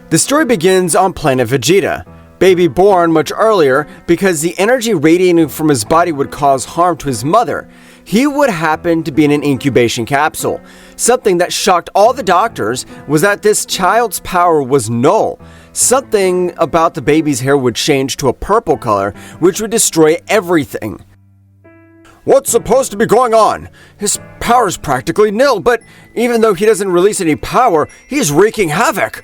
The story begins on planet Vegeta. Baby born much earlier because the energy radiating from his body would cause harm to his mother. He would happen to be in an incubation capsule. Something that shocked all the doctors was that this child's power was null. Something about the baby's hair would change to a purple color, which would destroy everything. What's supposed to be going on? His power's practically nil, but even though he doesn't release any power, he's wreaking havoc.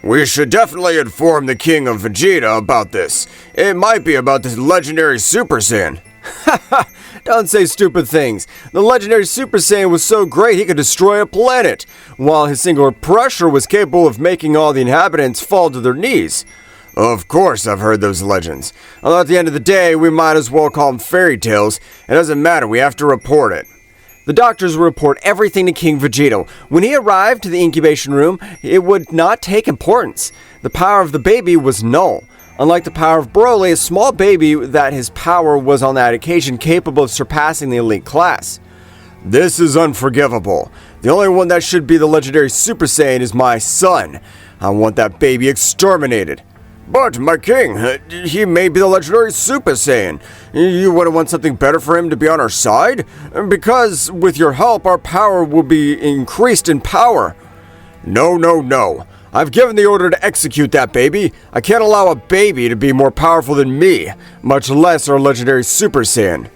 We should definitely inform the King of Vegeta about this. It might be about this legendary Super Saiyan. Haha, don't say stupid things. The legendary Super Saiyan was so great he could destroy a planet, while his singular pressure was capable of making all the inhabitants fall to their knees. Of course I've heard those legends. Although at the end of the day, we might as well call them fairy tales. It doesn't matter, we have to report it. The doctors would report everything to King Vegeta. When he arrived to the incubation room, it would not take importance. The power of the baby was null. Unlike the power of Broly, a small baby that his power was on that occasion capable of surpassing the elite class. This is unforgivable. The only one that should be the legendary Super Saiyan is my son. I want that baby exterminated. But, my king, he may be the legendary Super Saiyan. You wouldn't want something better for him to be on our side? Because, with your help, our power will be increased in power. No. I've given the order to execute that baby. I can't allow a baby to be more powerful than me, much less our legendary Super Saiyan.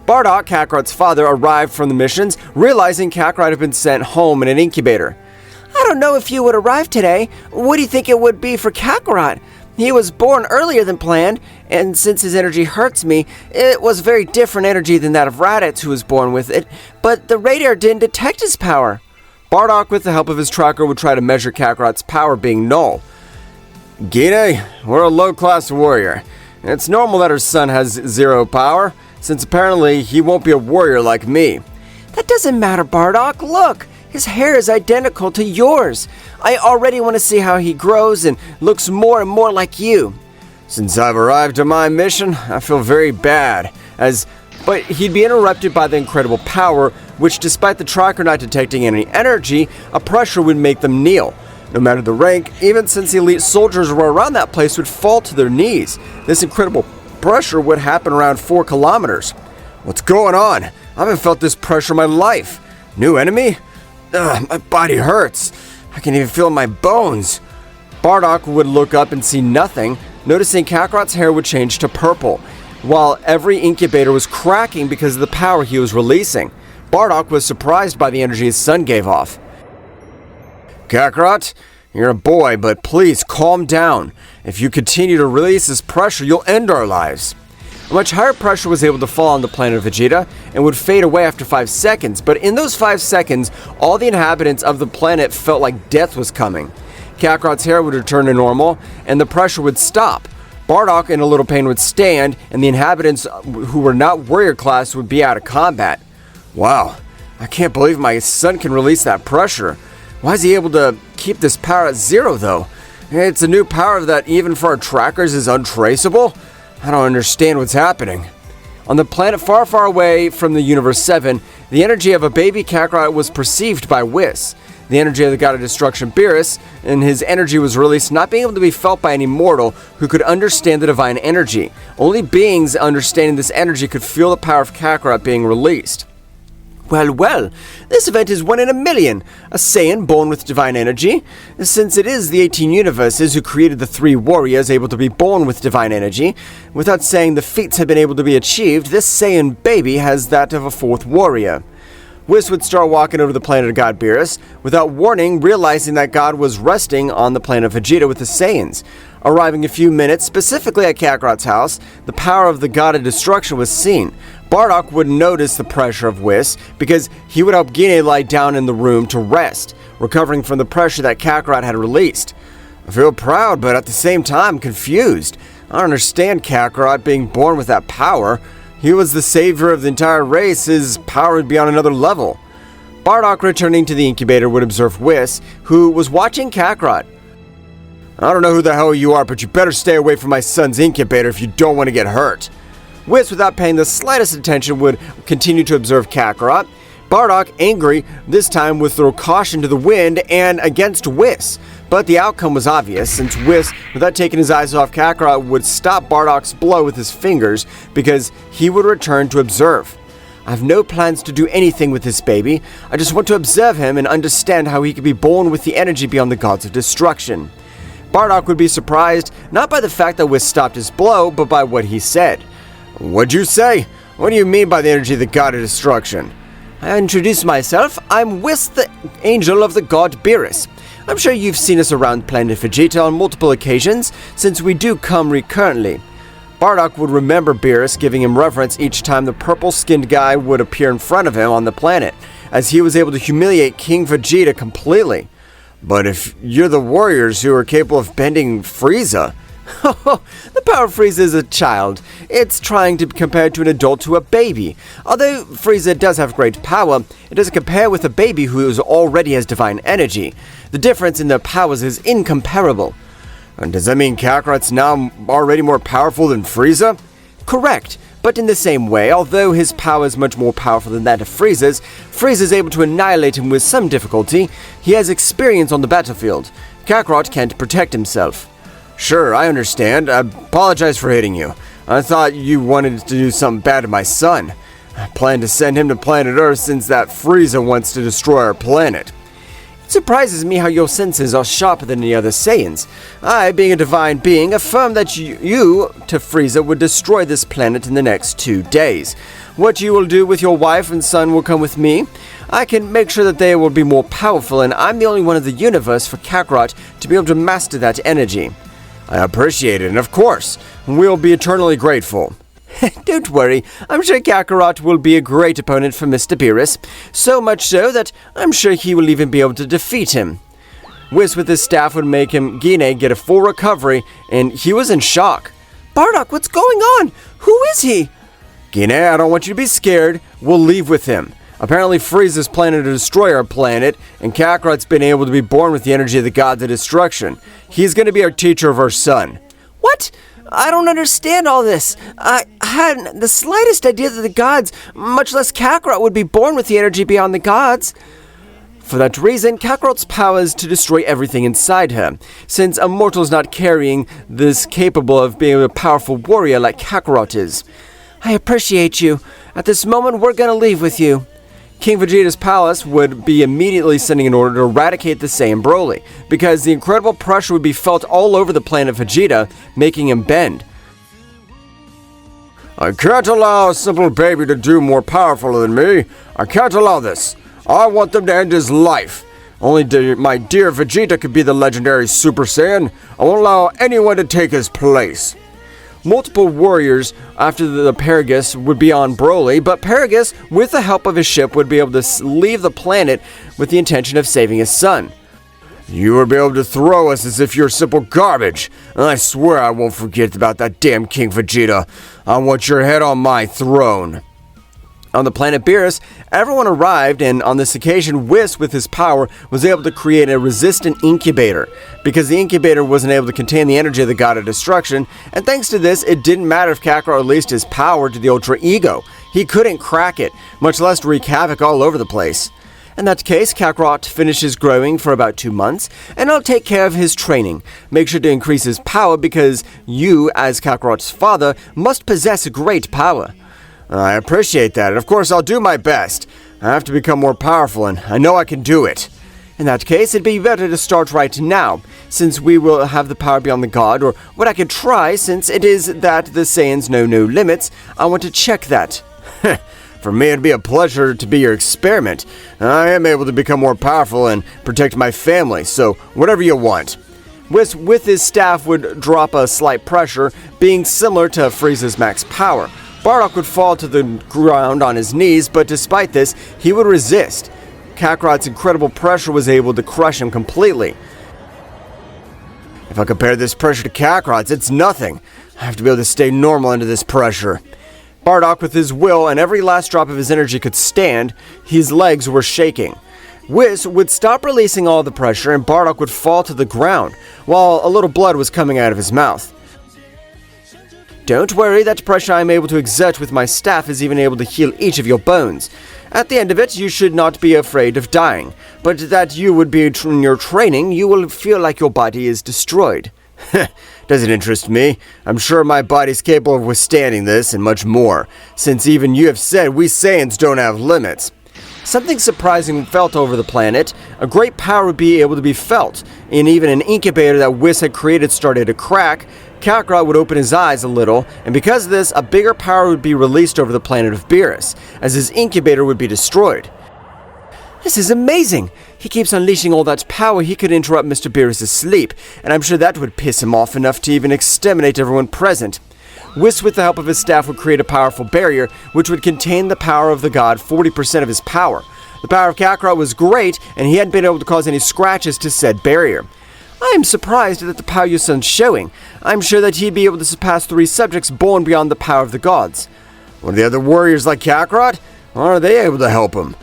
Bardock, Kakarot's father, arrived from the missions, realizing Kakarot had been sent home in an incubator. I don't know if you would arrive today. What do you think it would be for Kakarot? He was born earlier than planned, and since his energy hurts me, it was very different energy than that of Raditz, who was born with it, but the radar didn't detect his power. Bardock, with the help of his tracker, would try to measure Kakarot's power being null. Gine, we're a low-class warrior. It's normal that her son has zero power, since apparently he won't be a warrior like me. That doesn't matter, Bardock. Look! His hair is identical to yours. I already want to see how he grows and looks more and more like you. Since I've arrived at my mission, I feel very bad, but he'd be interrupted by the incredible power, which despite the tracker not detecting any energy, a pressure would make them kneel. No matter the rank, even since the elite soldiers were around that place would fall to their knees. This incredible pressure would happen around 4 kilometers. What's going on? I haven't felt this pressure in my life. New enemy? Ugh, my body hurts. I can even feel my bones. Bardock would look up and see nothing, noticing Kakarot's hair would change to purple, while every incubator was cracking because of the power he was releasing. Bardock was surprised by the energy his son gave off. Kakarot, you're a boy, but please calm down. If you continue to release this pressure, you'll end our lives. A much higher pressure was able to fall on the planet Vegeta and would fade away after 5 seconds, but in those 5 seconds, all the inhabitants of the planet felt like death was coming. Kakarot's hair would return to normal, and the pressure would stop. Bardock, in a little pain, would stand, and the inhabitants who were not warrior class would be out of combat. Wow, I can't believe my son can release that pressure. Why is he able to keep this power at 0, though? It's a new power that, even for our trackers, is untraceable? I don't understand what's happening. On the planet far away from the Universe 7, the energy of a baby Kakarot was perceived by Whis. The energy of the god of destruction Beerus, and his energy was released, not being able to be felt by any mortal who could understand the divine energy. Only beings understanding this energy could feel the power of Kakarot being released. Well, this event is 1 in a million, a Saiyan born with divine energy. Since it is the 18 universes who created the 3 warriors able to be born with divine energy, without saying the feats have been able to be achieved, this Saiyan baby has that of a 4th warrior. Whis would start walking over the planet of God Beerus, without warning, realizing that God was resting on the planet of Vegeta with the Saiyans. Arriving a few minutes, specifically at Kakarot's house, the power of the god of destruction was seen. Bardock would notice the pressure of Whis, because he would help Gine lie down in the room to rest, recovering from the pressure that Kakarot had released. I feel proud, but at the same time confused. I don't understand Kakarot being born with that power. He was the savior of the entire race, his power would be on another level. Bardock, returning to the incubator, would observe Whis, who was watching Kakarot. I don't know who the hell you are, but you better stay away from my son's incubator if you don't want to get hurt. Whis, without paying the slightest attention, would continue to observe Kakarot. Bardock, angry, this time would throw caution to the wind and against Whis. But the outcome was obvious, since Whis, without taking his eyes off Kakarot, would stop Bardock's blow with his fingers because he would return to observe. I have no plans to do anything with this baby. I just want to observe him and understand how he could be born with the energy beyond the gods of destruction. Bardock would be surprised, not by the fact that Whis stopped his blow, but by what he said. What'd you say? What do you mean by the energy of the god of destruction? I introduce myself. I'm Whis, the angel of the god Beerus. I'm sure you've seen us around planet Vegeta on multiple occasions, since we do come recurrently. Bardock would remember Beerus giving him reverence each time the purple-skinned guy would appear in front of him on the planet, as he was able to humiliate King Vegeta completely. But if you're the warriors who are capable of bending Frieza... The power of Frieza is a child. It's trying to be compared to an adult to a baby. Although Frieza does have great power, it doesn't compare with a baby who already has divine energy. The difference in their powers is incomparable. And does that mean Kakarot's now already more powerful than Frieza? Correct, but in the same way, although his power is much more powerful than that of Frieza's, Frieza is able to annihilate him with some difficulty. He has experience on the battlefield. Kakarot can't protect himself. Sure, I understand. I apologize for hitting you. I thought you wanted to do something bad to my son. I plan to send him to planet Earth since that Frieza wants to destroy our planet. It surprises me how your senses are sharper than any other Saiyans. I, being a divine being, affirm that you, to Frieza, would destroy this planet in the next 2 days. What you will do with your wife and son will come with me. I can make sure that they will be more powerful, and I'm the only one in the universe for Kakarot to be able to master that energy. I appreciate it, and of course, we'll be eternally grateful. Don't worry, I'm sure Kakarot will be a great opponent for Mr. Beerus, so much so that I'm sure he will even be able to defeat him. Whis with his staff would make him, Gine, get a full recovery, and he was in shock. Bardock, what's going on? Who is he? Gine, I don't want you to be scared. We'll leave with him. Apparently Frieza's planning to destroy our planet, and Kakarot's been able to be born with the energy of the gods of destruction. He's going to be our teacher of our son. What? I don't understand all this. I hadn't the slightest idea that the gods, much less Kakarot, would be born with the energy beyond the gods. For that reason, Kakarot's power is to destroy everything inside her, since a mortal is not carrying this capable of being a powerful warrior like Kakarot is. I appreciate you. At this moment, we're gonna leave with you. King Vegeta's palace would be immediately sending an order to eradicate the Saiyan Broly, because the incredible pressure would be felt all over the planet Vegeta, making him bend. I can't allow a simple baby to do more powerful than me. I can't allow this. I want them to end his life. Only my dear Vegeta could be the legendary Super Saiyan. I won't allow anyone to take his place. Multiple warriors after the Paragus would be on Broly, but Paragus, with the help of his ship, would be able to leave the planet with the intention of saving his son. You will be able to throw us as if you're simple garbage, and I swear I won't forget about that damn King Vegeta. I want your head on my throne. On the planet Beerus, everyone arrived, and on this occasion, Whis, with his power, was able to create a resistant incubator, because the incubator wasn't able to contain the energy of the God of Destruction, and thanks to this, it didn't matter if Kakarot released his power to the Ultra Ego. He couldn't crack it, much less wreak havoc all over the place. In that case, Kakarot finishes growing for about 2 months, and I'll take care of his training. Make sure to increase his power, because you, as Kakarot's father, must possess great power. I appreciate that, and of course I'll do my best. I have to become more powerful, and I know I can do it. In that case, it'd be better to start right now, since we will have the power beyond the god, or what I could try, since it is that the Saiyans know no limits. I want to check that. For me, it'd be a pleasure to be your experiment. I am able to become more powerful and protect my family, so whatever you want. Whis, with his staff, would drop a slight pressure, being similar to Frieza's max power. Bardock would fall to the ground on his knees, but despite this, he would resist. Kakarot's incredible pressure was able to crush him completely. If I compare this pressure to Kakarot's, it's nothing. I have to be able to stay normal under this pressure. Bardock, with his will and every last drop of his energy could stand, his legs were shaking. Whis would stop releasing all the pressure, and Bardock would fall to the ground, while a little blood was coming out of his mouth. Don't worry, that pressure I am able to exert with my staff is even able to heal each of your bones. At the end of it, you should not be afraid of dying, but that you would be in your training, you will feel like your body is destroyed. Doesn't interest me. I'm sure my body's capable of withstanding this and much more, since even you have said we Saiyans don't have limits. Something surprising felt over the planet. A great power would be able to be felt, and even an incubator that Whis had created started to crack. Kakarot would open his eyes a little, and because of this, a bigger power would be released over the planet of Beerus, as his incubator would be destroyed. This is amazing! He keeps unleashing all that power, he could interrupt Mr. Beerus' sleep, and I'm sure that would piss him off enough to even exterminate everyone present. Whis, with the help of his staff, would create a powerful barrier, which would contain the power of the god 40% of his power. The power of Kakarot was great, and he hadn't been able to cause any scratches to said barrier. I am surprised at the power your son's showing. I'm sure that he'd be able to surpass 3 subjects born beyond the power of the gods. What are the other warriors like Kakarot? Or are they able to help him?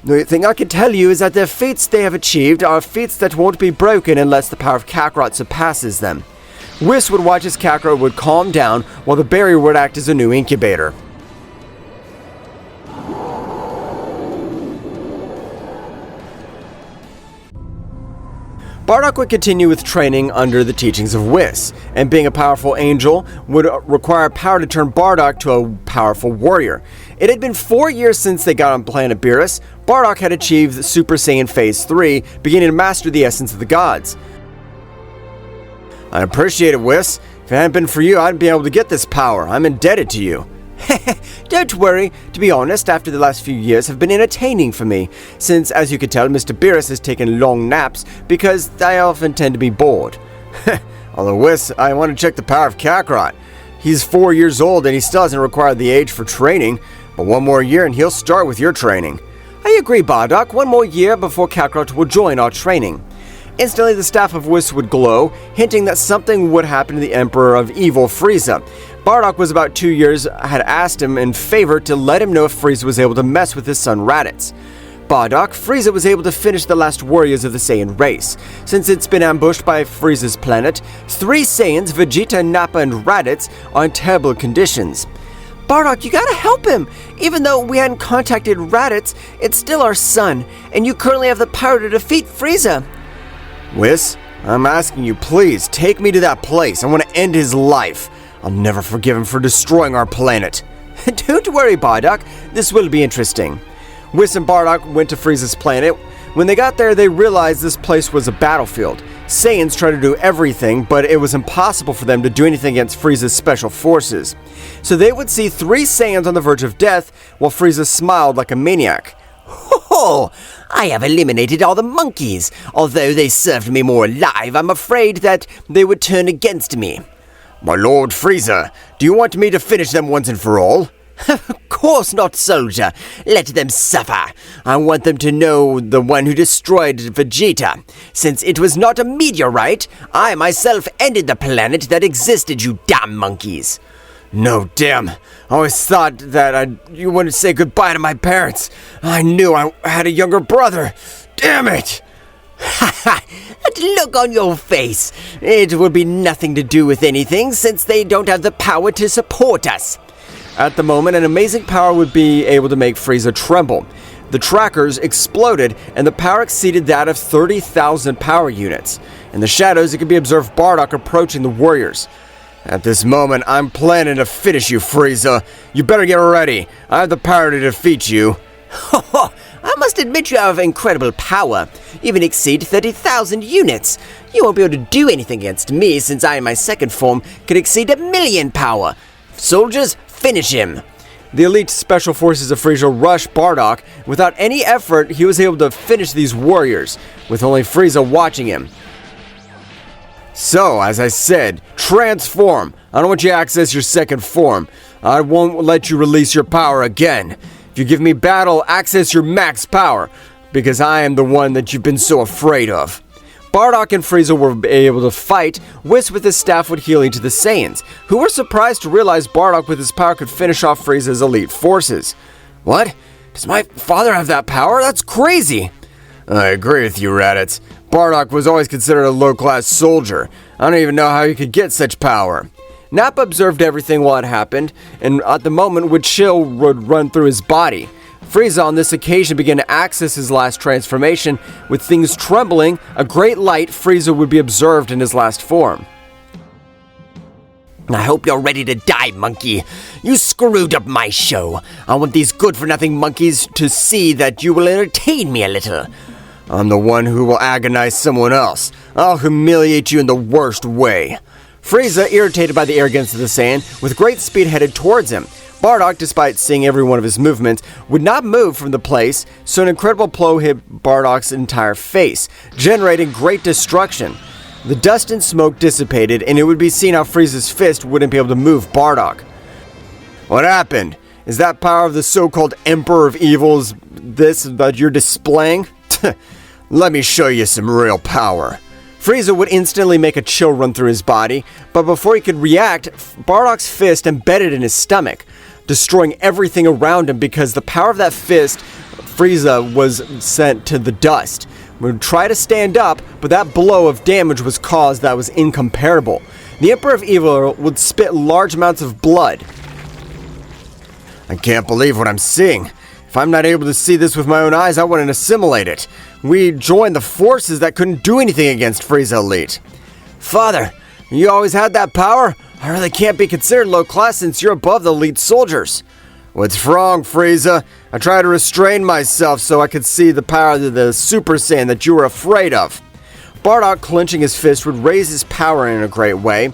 The only thing I can tell you is that the feats they have achieved are feats that won't be broken unless the power of Kakarot surpasses them. Whis would watch as Kakarot would calm down while the barrier would act as a new incubator. Bardock would continue with training under the teachings of Whis, and being a powerful angel would require power to turn Bardock to a powerful warrior. It had been 4 years since they got on planet Beerus. Bardock had achieved Super Saiyan Phase 3, beginning to master the essence of the gods. I appreciate it, Whis. If it hadn't been for you, I'd be able to get this power. I'm indebted to you. Don't worry. To be honest, after the last few years have been entertaining for me, since, as you can tell, Mr. Beerus has taken long naps because I often tend to be bored. Although, Whis, I want to check the power of Kakarot. He's 4 years old and he still hasn't required the age for training, but 1 more year and he'll start with your training. I agree, Bardock. 1 more year before Kakarot will join our training. Instantly, the staff of Whis would glow, hinting that something would happen to the Emperor of Evil, Frieza. Bardock was about 2 years, had asked him in favor to let him know if Frieza was able to mess with his son Raditz. Bardock, Frieza was able to finish the last warriors of the Saiyan race. Since it's been ambushed by Frieza's planet, 3 Saiyans, Vegeta, Nappa, and Raditz, are in terrible conditions. Bardock, you gotta help him! Even though we hadn't contacted Raditz, it's still our son, and you currently have the power to defeat Frieza. Whis, I'm asking you, please, take me to that place. I want to end his life. I'll never forgive him for destroying our planet. Don't worry, Bardock. This will be interesting. Whis and Bardock went to Frieza's planet. When they got there, they realized this place was a battlefield. Saiyans tried to do everything, but it was impossible for them to do anything against Frieza's special forces. So they would see 3 Saiyans on the verge of death, while Frieza smiled like a maniac. Ho! I have eliminated all the monkeys. Although they served me more alive, I'm afraid that they would turn against me. My Lord Frieza, do you want me to finish them once and for all? Of course not, soldier. Let them suffer. I want them to know the one who destroyed Vegeta. Since it was not a meteorite, I myself ended the planet that existed, you damn monkeys. No, damn. I always thought that you wanted to say goodbye to my parents. I knew I had a younger brother. Damn it! That look on your face. It will be nothing to do with anything since they don't have the power to support us. At the moment, an amazing power would be able to make Frieza tremble. The trackers exploded, and the power exceeded that of 30,000 power units. In the shadows, it could be observed Bardock approaching the warriors. At this moment, I'm planning to finish you, Frieza. You better get ready. I have the power to defeat you. I must admit you have incredible power. Even exceed 30,000 units. You won't be able to do anything against me since I in my second form could exceed 1,000,000 power. Soldiers, finish him. The elite special forces of Frieza rushed Bardock. Without any effort, he was able to finish these warriors, with only Frieza watching him. So, as I said, transform. I don't want you to access your second form. I won't let you release your power again. If you give me battle, access your max power, because I am the one that you've been so afraid of. Bardock and Frieza were able to fight. Whis with his staff would heal into the Saiyans, who were surprised to realize Bardock with his power could finish off Frieza's elite forces. What? Does my father have that power? That's crazy! I agree with you, Raditz. Bardock was always considered a low-class soldier. I don't even know how he could get such power. Nappa observed everything while it happened, and at the moment, chill would run through his body. Frieza on this occasion began to access his last transformation. With things trembling, a great light, Frieza would be observed in his last form. I hope you're ready to die, monkey. You screwed up my show. I want these good-for-nothing monkeys to see that you will entertain me a little. I'm the one who will agonize someone else. I'll humiliate you in the worst way. Frieza, irritated by the arrogance of the Saiyan, with great speed headed towards him. Bardock, despite seeing every one of his movements, would not move from the place, so an incredible blow hit Bardock's entire face, generating great destruction. The dust and smoke dissipated, and it would be seen how Frieza's fist wouldn't be able to move Bardock. What happened? Is that power of the so-called Emperor of Evils this that you're displaying? Let me show you some real power. Frieza would instantly make a chill run through his body, but before he could react, Bardock's fist embedded in his stomach, destroying everything around him because the power of that fist, Frieza was sent to the dust. Would try to stand up, but that blow of damage was caused that was incomparable. The Emperor of Evil would spit large amounts of blood. I can't believe what I'm seeing. If I'm not able to see this with my own eyes, I wouldn't assimilate it. We joined the forces that couldn't do anything against Frieza Elite. Father, you always had that power? I really can't be considered low class since you're above the elite soldiers. What's wrong, Frieza? I tried to restrain myself so I could see the power of the Super Saiyan that you were afraid of. Bardock, clenching his fist, would raise his power in a great way.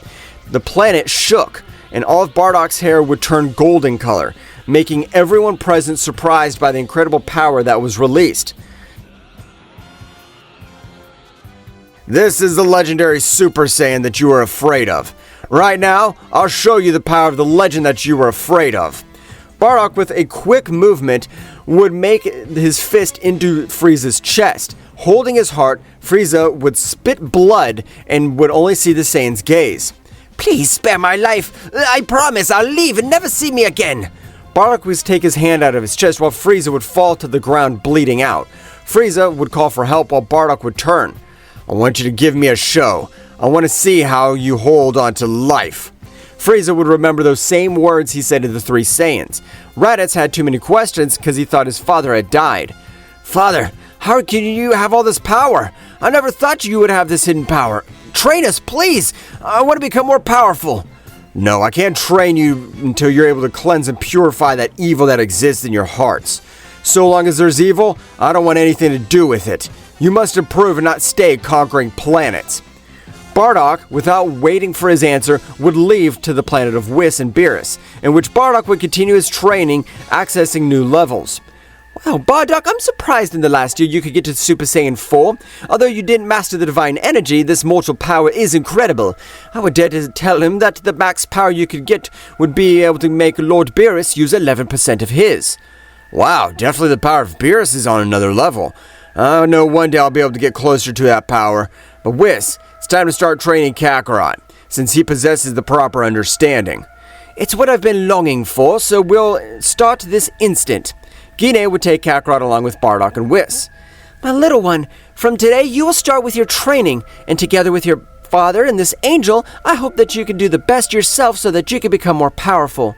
The planet shook, and all of Bardock's hair would turn golden color, making everyone present surprised by the incredible power that was released. This is the legendary Super Saiyan that you are afraid of. Right now, I'll show you the power of the legend that you were afraid of. Bardock, with a quick movement, would make his fist into Frieza's chest. Holding his heart, Frieza would spit blood and would only see the Saiyan's gaze. Please spare my life. I promise I'll leave and never see me again. Bardock would take his hand out of his chest while Frieza would fall to the ground bleeding out. Frieza would call for help while Bardock would turn. I want you to give me a show. I want to see how you hold on to life. Frieza would remember those same words he said to the three Saiyans. Raditz had too many questions because he thought his father had died. Father, how can you have all this power? I never thought you would have this hidden power. Train us, please. I want to become more powerful. No, I can't train you until you're able to cleanse and purify that evil that exists in your hearts. So long as there's evil, I don't want anything to do with it. You must improve and not stay conquering planets. Bardock, without waiting for his answer, would leave to the planet of Whis and Beerus, in which Bardock would continue his training, accessing new levels. Wow, Bardock, I'm surprised in the last year you could get to Super Saiyan 4. Although you didn't master the divine energy, this mortal power is incredible. I would dare to tell him that the max power you could get would be able to make Lord Beerus use 11% of his. Wow, definitely the power of Beerus is on another level. I know one day I'll be able to get closer to that power. But Whis, it's time to start training Kakarot, since he possesses the proper understanding. It's what I've been longing for, so we'll start this instant. Gine would take Kakarot along with Bardock and Whis. My little one, from today you will start with your training, and together with your father and this angel, I hope that you can do the best yourself so that you can become more powerful.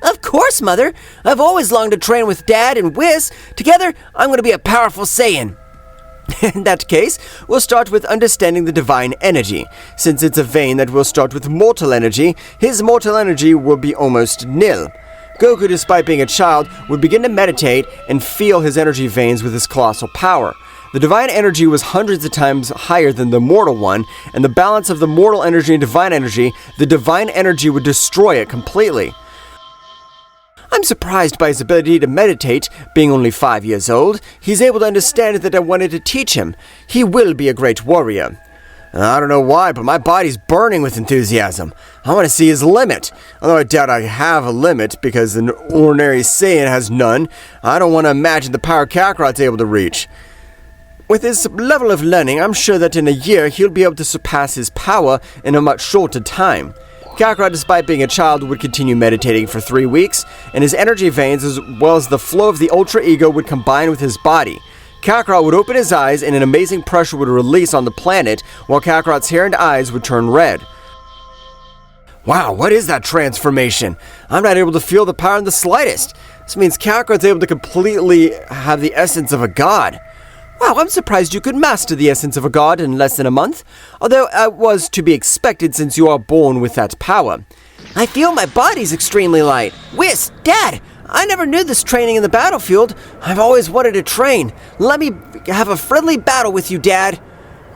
Of course, Mother. I've always longed to train with Dad and Whis. Together, I'm going to be a powerful Saiyan. In that case, we'll start with understanding the divine energy. Since it's a vein that will start with mortal energy, his mortal energy will be almost nil. Goku, despite being a child, would begin to meditate and feel his energy veins with his colossal power. The divine energy was hundreds of times higher than the mortal one, and the balance of the mortal energy and divine energy would destroy it completely. I'm surprised by his ability to meditate. Being only 5 years old, he's able to understand that I wanted to teach him. He will be a great warrior. I don't know why, but my body's burning with enthusiasm. I want to see his limit. Although I doubt I have a limit, because an ordinary Saiyan has none, I don't want to imagine the power Kakarot's able to reach. With his level of learning, I'm sure that in a year he'll be able to surpass his power in a much shorter time. Kakarot, despite being a child, would continue meditating for 3 weeks, and his energy veins as well as the flow of the Ultra Ego would combine with his body. Kakarot would open his eyes and an amazing pressure would release on the planet, while Kakarot's hair and eyes would turn red. Wow, what is that transformation? I'm not able to feel the power in the slightest. This means Kakarot's able to completely have the essence of a god. Wow, I'm surprised you could master the essence of a god in less than a month, although it was to be expected since you are born with that power. I feel my body's extremely light. Whis, Dad, I never knew this training in the battlefield. I've always wanted to train. Let me have a friendly battle with you, Dad.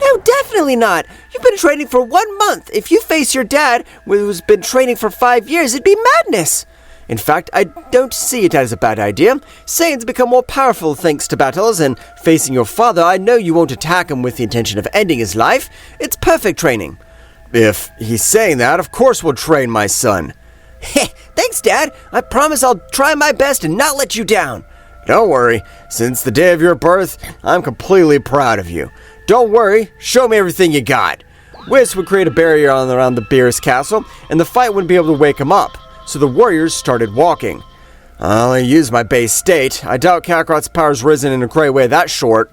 No, definitely not. You've been training for 1 month. If you face your dad, who's been training for 5 years, it'd be madness. In fact, I don't see it as a bad idea. Saiyans become more powerful thanks to battles, and facing your father, I know you won't attack him with the intention of ending his life. It's perfect training. If he's saying that, of course we'll train my son. Heh, thanks, Dad. I promise I'll try my best and not let you down. Don't worry. Since the day of your birth, I'm completely proud of you. Don't worry. Show me everything you got. Whis would create a barrier around the Beerus castle, and the fight wouldn't be able to wake him up. So the warriors started walking. I'll only use my base state. I doubt Kakarot's power's risen in a great way that short.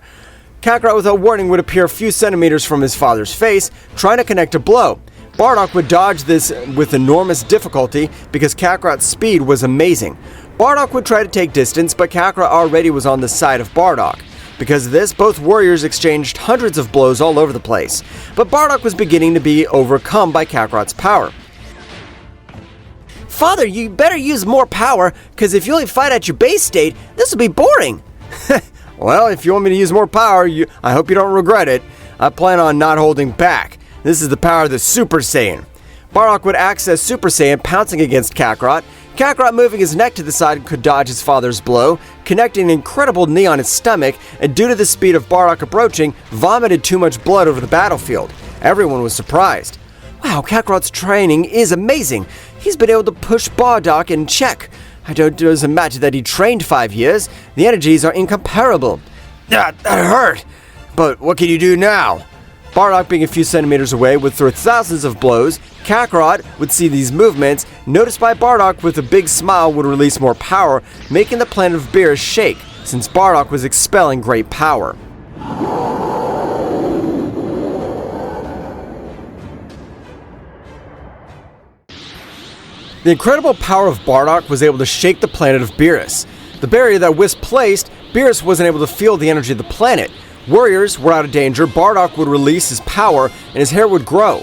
Kakarot, without warning, would appear a few centimeters from his father's face, trying to connect a blow. Bardock would dodge this with enormous difficulty because Kakarot's speed was amazing. Bardock would try to take distance, but Kakarot already was on the side of Bardock. Because of this, both warriors exchanged hundreds of blows all over the place. But Bardock was beginning to be overcome by Kakarot's power. Father, you better use more power, because if you only fight at your base state, this will be boring. Well, if you want me to use more power, I hope you don't regret it. I plan on not holding back. This is the power of the Super Saiyan. Bardock would access Super Saiyan, pouncing against Kakarot. Kakarot, moving his neck to the side, could dodge his father's blow, connecting an incredible knee on his stomach, and due to the speed of Bardock approaching, vomited too much blood over the battlefield. Everyone was surprised. Wow, Kakarot's training is amazing. He's been able to push Bardock in check. I don't imagine that he trained 5 years. The energies are incomparable. That hurt! But what can you do now? Bardock, being a few centimeters away, would throw thousands of blows. Kakarot would see these movements, noticed by Bardock with a big smile would release more power, making the planet of Beerus shake, since Bardock was expelling great power. The incredible power of Bardock was able to shake the planet of Beerus. The barrier that Whis placed, Beerus wasn't able to feel the energy of the planet. Warriors were out of danger, Bardock would release his power, and his hair would grow.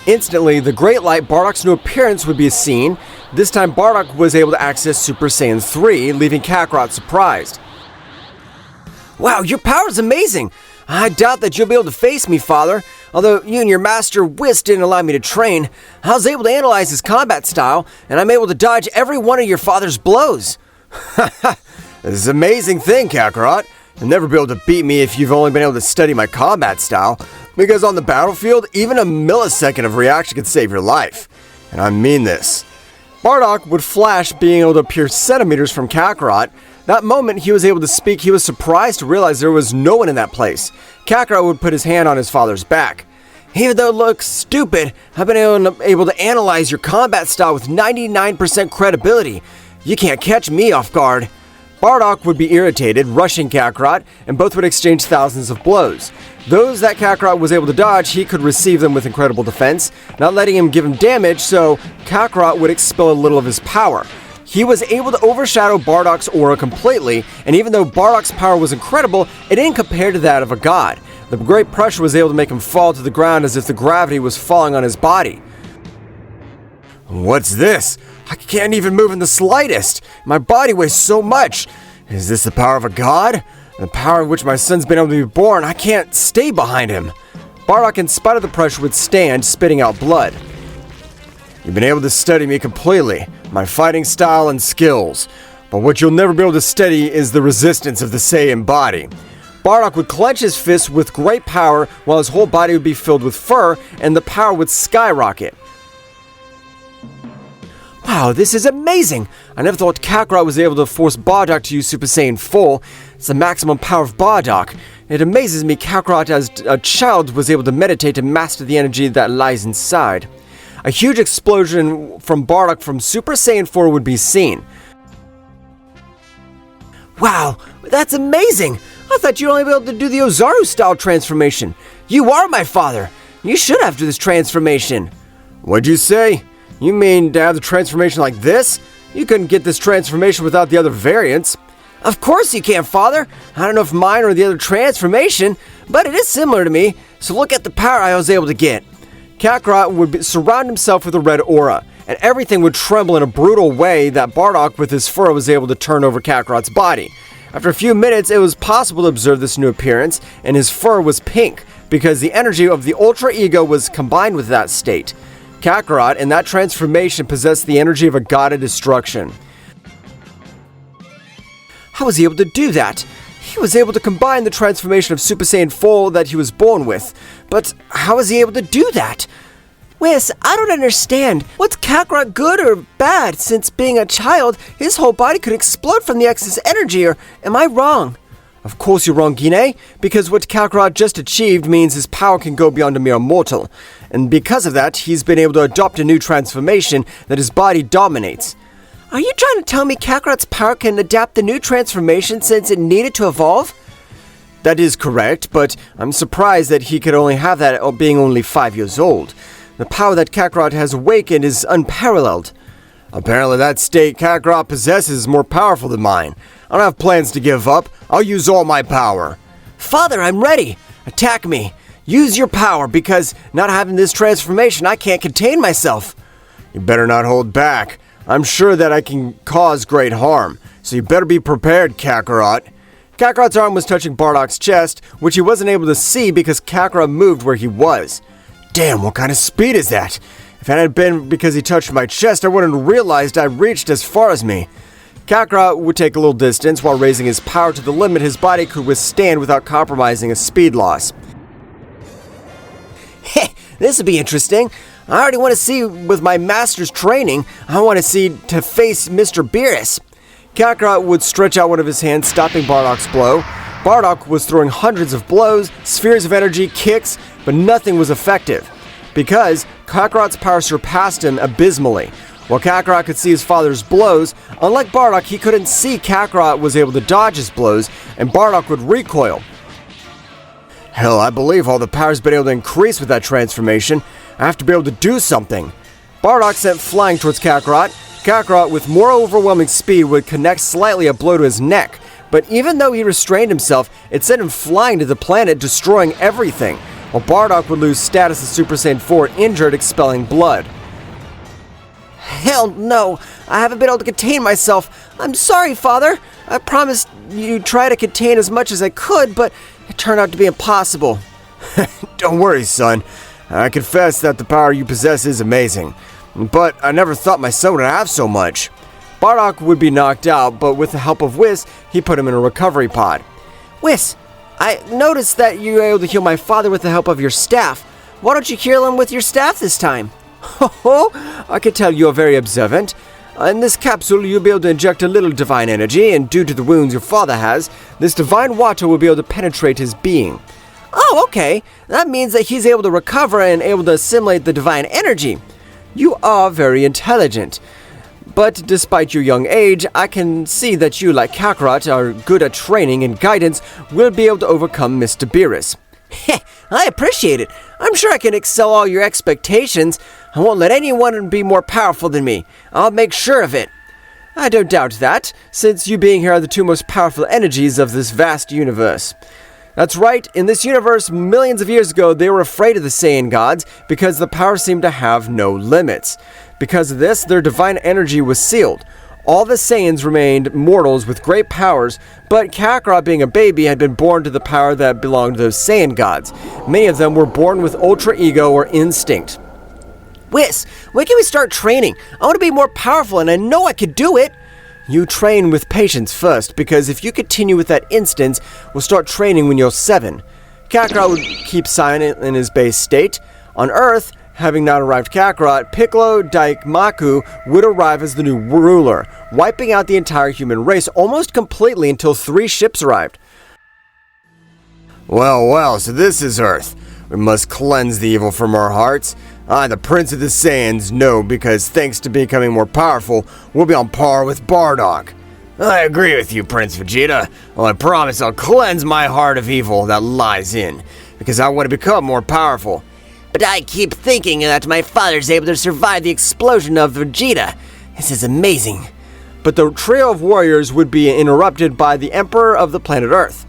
Instantly, the great light, Bardock's new appearance would be seen. This time, Bardock was able to access Super Saiyan 3, leaving Kakarot surprised. Wow, your power's amazing! I doubt that you'll be able to face me, Father. Although you and your master Whis didn't allow me to train, I was able to analyze his combat style, and I'm able to dodge every one of your father's blows. This is an amazing thing, Kakarot. You'll never be able to beat me if you've only been able to study my combat style, because on the battlefield, even a millisecond of reaction could save your life. And I mean this. Bardock would flash, being able to appear centimeters from Kakarot. That moment he was able to speak, he was surprised to realize there was no one in that place. Kakarot would put his hand on his father's back. Even though it looks stupid, I've been able to analyze your combat style with 99% credibility. You can't catch me off guard. Bardock would be irritated, rushing Kakarot, and both would exchange thousands of blows. Those that Kakarot was able to dodge, he could receive them with incredible defense, not letting him give him damage, so Kakarot would expel a little of his power. He was able to overshadow Bardock's aura completely, and even though Bardock's power was incredible, it didn't compare to that of a god. The great pressure was able to make him fall to the ground as if the gravity was falling on his body. What's this? I can't even move in the slightest. My body weighs so much. Is this the power of a god? The power in which my son's been able to be born, I can't stay behind him. Bardock, in spite of the pressure, would stand, spitting out blood. You've been able to study me completely, my fighting style and skills. But what you'll never be able to study is the resistance of the Saiyan body. Bardock would clench his fists with great power while his whole body would be filled with fur, and the power would skyrocket. Wow, this is amazing! I never thought Kakarot was able to force Bardock to use Super Saiyan 4. It's the maximum power of Bardock. It amazes me Kakarot as a child was able to meditate and master the energy that lies inside. A huge explosion from Bardock from Super Saiyan 4 would be seen. Wow, that's amazing! I thought you'd only be able to do the Ozaru-style transformation. You are my father! You should have this transformation. What'd you say? You mean to have the transformation like this? You couldn't get this transformation without the other variants. Of course you can, Father. I don't know if mine or the other transformation, but it is similar to me, so look at the power I was able to get. Kakarot would surround himself with a red aura, and everything would tremble in a brutal way that Bardock with his fur was able to turn over Kakarot's body. After a few minutes, it was possible to observe this new appearance, and his fur was pink, because the energy of the Ultra Ego was combined with that state. Kakarot, in that transformation, possessed the energy of a god of destruction. How was he able to do that? He was able to combine the transformation of Super Saiyan 4 that he was born with. But how was he able to do that? Whis, I don't understand. What's Kakarot good or bad? Since being a child, his whole body could explode from the excess energy, or am I wrong? Of course you're wrong, Gine, because what Kakarot just achieved means his power can go beyond a mere mortal. And because of that, he's been able to adopt a new transformation that his body dominates. Are you trying to tell me Kakarot's power can adapt the new transformation since it needed to evolve? That is correct, but I'm surprised that he could only have that being only 5 years old. The power that Kakarot has awakened is unparalleled. Apparently that state Kakarot possesses is more powerful than mine. I don't have plans to give up. I'll use all my power. Father, I'm ready. Attack me. Use your power, because not having this transformation, I can't contain myself. You better not hold back. I'm sure that I can cause great harm, so you better be prepared, Kakarot. Kakarot's arm was touching Bardock's chest, which he wasn't able to see because Kakarot moved where he was. Damn, what kind of speed is that? If it had been because he touched my chest, I wouldn't have realized I reached as far as me. Kakarot would take a little distance while raising his power to the limit his body could withstand without compromising a speed loss. Heh, this will be interesting. I already want to see with my master's training. I want to see to face Mr. Beerus. Kakarot would stretch out one of his hands, stopping Bardock's blow. Bardock was throwing hundreds of blows, spheres of energy, kicks, but nothing was effective, because Kakarot's power surpassed him abysmally. While Kakarot could see his father's blows, unlike Bardock, he couldn't see Kakarot was able to dodge his blows, and Bardock would recoil. Hell, I believe all the power's been able to increase with that transformation. I have to be able to do something. Bardock sent flying towards Kakarot. Kakarot, with more overwhelming speed, would connect slightly a blow to his neck, but even though he restrained himself, it sent him flying to the planet, destroying everything, while Bardock would lose status as Super Saiyan 4, injured, expelling blood. Hell no, I haven't been able to contain myself. I'm sorry, Father. I promised you'd try to contain as much as I could, but it turned out to be impossible. Don't worry, son. I confess that the power you possess is amazing, but I never thought my son would have so much. Bardock would be knocked out, but with the help of Whis, he put him in a recovery pod. Whis, I noticed that you were able to heal my father with the help of your staff. Why don't you heal him with your staff this time? Oh, I can tell you are very observant. In this capsule, you'll be able to inject a little divine energy, and due to the wounds your father has, this divine water will be able to penetrate his being. Oh, okay. That means that he's able to recover and able to assimilate the divine energy. You are very intelligent. But despite your young age, I can see that you, like Kakarot, are good at training and guidance, will be able to overcome Mr. Beerus. Heh, I appreciate it. I'm sure I can excel all your expectations. I won't let anyone be more powerful than me. I'll make sure of it. I don't doubt that, since you being here are the two most powerful energies of this vast universe. That's right, in this universe, millions of years ago, they were afraid of the Saiyan gods because the power seemed to have no limits. Because of this, their divine energy was sealed. All the Saiyans remained mortals with great powers, but Kakarot, being a baby, had been born to the power that belonged to those Saiyan gods. Many of them were born with Ultra Ego or Instinct. Whis, when can we start training? I want to be more powerful, and I know I could do it. You train with patience first, because if you continue with that instinct, we'll start training when you're 7. Kakarot would keep silent in his base state. On Earth, having not arrived Kakarot, Piccolo Daikmaku would arrive as the new ruler, wiping out the entire human race almost completely until 3 ships arrived. Well, so this is Earth. We must cleanse the evil from our hearts. I, the Prince of the Saiyans, know because thanks to becoming more powerful, we'll be on par with Bardock. I agree with you, Prince Vegeta. Well, I promise I'll cleanse my heart of evil that lies in, because I want to become more powerful. but I keep thinking that my father's able to survive the explosion of Vegeta. This is amazing. But the trio of warriors would be interrupted by the Emperor of the planet Earth.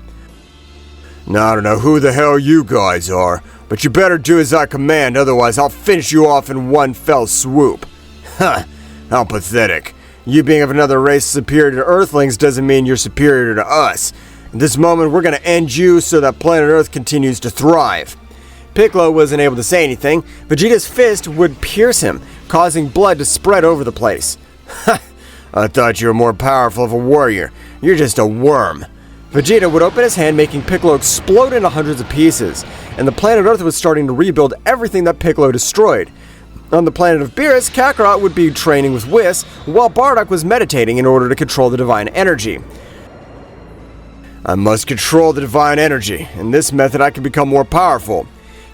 Now, I don't know who the hell you guys are, but you better do as I command, otherwise I'll finish you off in one fell swoop. Huh, how pathetic. You being of another race superior to Earthlings doesn't mean you're superior to us. At this moment, we're gonna end you so that planet Earth continues to thrive. Piccolo wasn't able to say anything. Vegeta's fist would pierce him, causing blood to spread over the place. Ha! I thought you were more powerful of a warrior. You're just a worm. Vegeta would open his hand, making Piccolo explode into hundreds of pieces, and the planet Earth was starting to rebuild everything that Piccolo destroyed. On the planet of Beerus, Kakarot would be training with Whis, while Bardock was meditating in order to control the divine energy. I must control the divine energy. In this method, I can become more powerful.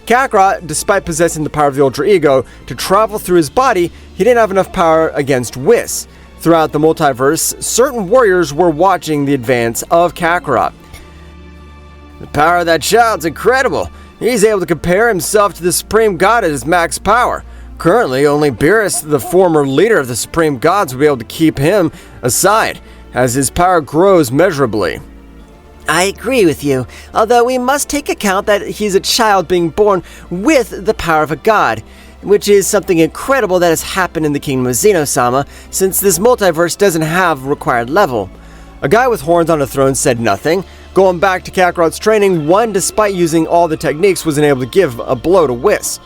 Kakarot, despite possessing the power of the Ultra Ego to travel through his body, he didn't have enough power against Whis. Throughout the multiverse, certain warriors were watching the advance of Kakarot. The power of that child's incredible. He's able to compare himself to the Supreme God at his max power. Currently, only Beerus, the former leader of the Supreme Gods, will be able to keep him aside, as his power grows measurably. I agree with you, although we must take account that he's a child being born with the power of a god, which is something incredible that has happened in the kingdom of Zeno-sama, since this multiverse doesn't have a required level. A guy with horns on a throne said nothing. Going back to Kakarot's training, one, despite using all the techniques, wasn't able to give a blow to Whis.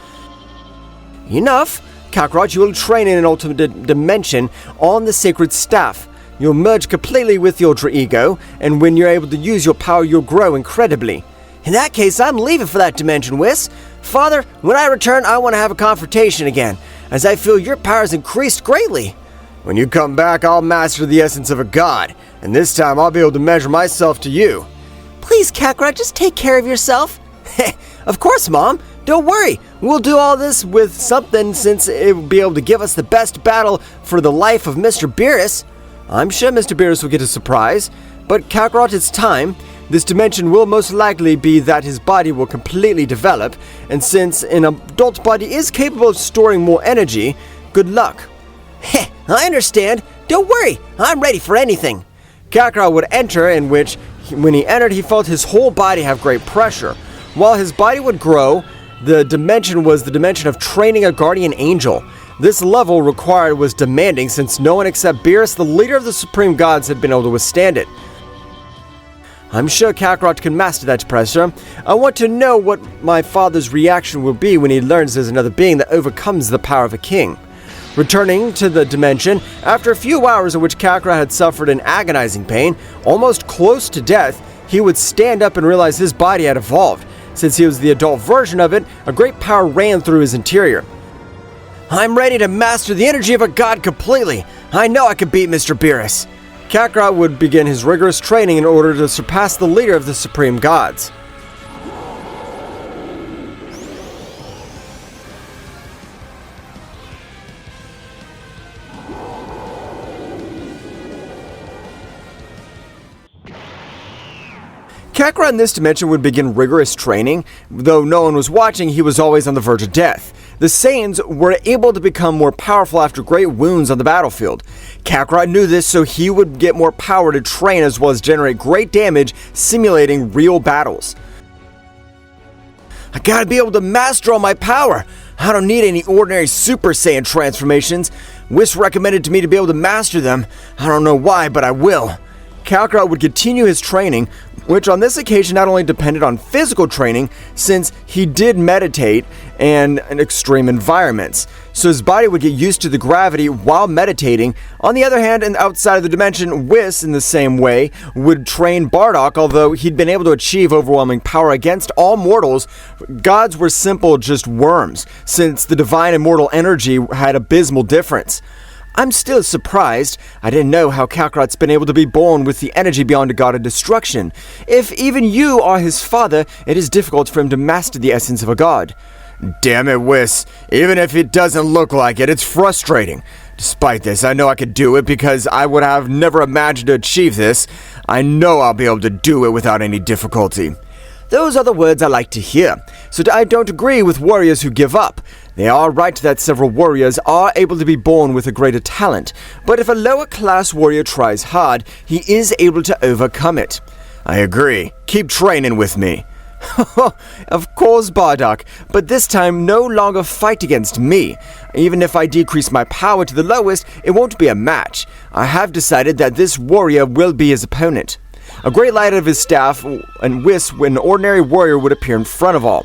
Enough! Kakarot, you will train in an ultimate dimension on the sacred staff. You'll merge completely with the Ultra Ego, and when you're able to use your power, you'll grow incredibly. In that case, I'm leaving for that dimension, Whis. Father, when I return, I want to have a confrontation again, as I feel your power's increased greatly. When you come back, I'll master the essence of a god, and this time I'll be able to measure myself to you. Please, Kakarot, just take care of yourself. Of course, Mom. Don't worry. We'll do all this with something, since it will be able to give us the best battle for the life of Mr. Beerus. I'm sure Mr. Beerus will get a surprise, but Kakarot, it's time. This dimension will most likely be that his body will completely develop, and since an adult body is capable of storing more energy, good luck. Heh, I understand. Don't worry. I'm ready for anything. Kakarot would enter, in which, when he entered, he felt his whole body have great pressure. While his body would grow, the dimension was the dimension of training a guardian angel. This level required was demanding, since no one except Beerus, the leader of the Supreme Gods, had been able to withstand it. I'm sure Kakarot can master that pressure. I want to know what my father's reaction will be when he learns there's another being that overcomes the power of a king. Returning to the dimension, after a few hours in which Kakarot had suffered an agonizing pain, almost close to death, he would stand up and realize his body had evolved. Since he was the adult version of it, a great power ran through his interior. I'm ready to master the energy of a god completely. I know I can beat Mr. Beerus. Kakarot would begin his rigorous training in order to surpass the leader of the Supreme Gods. Kakarot in this dimension would begin rigorous training. Though no one was watching, he was always on the verge of death. The Saiyans were able to become more powerful after great wounds on the battlefield. Kakarot knew this, so he would get more power to train as well as generate great damage, simulating real battles. I gotta be able to master all my power. I don't need any ordinary Super Saiyan transformations. Whis recommended to me to be able to master them. I don't know why, but I will. Kakarot would continue his training, which on this occasion not only depended on physical training, since he did meditate and in extreme environments, so his body would get used to the gravity while meditating. On the other hand, and outside of the dimension, Whis, in the same way, would train Bardock. Although he'd been able to achieve overwhelming power against all mortals, gods were simple just worms, since the divine immortal energy had abysmal difference. I'm still surprised. I didn't know how Kakarot's been able to be born with the energy beyond a god of destruction. If even you are his father, it is difficult for him to master the essence of a god. Damn it, Whis. Even if it doesn't look like it, it's frustrating. Despite this, I know I could do it because I would have never imagined to achieve this. I know I'll be able to do it without any difficulty. Those are the words I like to hear. So I don't agree with warriors who give up. They are right that several warriors are able to be born with a greater talent, but if a lower class warrior tries hard, he is able to overcome it. I agree. Keep training with me. Of course, Bardock, but this time no longer fight against me. Even if I decrease my power to the lowest, it won't be a match. I have decided that this warrior will be his opponent. A great light of his staff and whisk when an ordinary warrior would appear in front of all.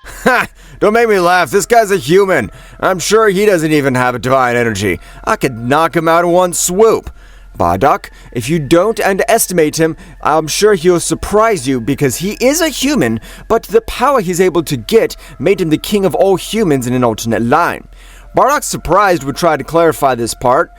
Ha! Don't make me laugh. This guy's a human. I'm sure he doesn't even have a divine energy. I could knock him out in one swoop. Bardock, if you don't underestimate him, I'm sure he'll surprise you because he is a human, but the power he's able to get made him the king of all humans in an alternate line. Bardock, surprised, would try to clarify this part.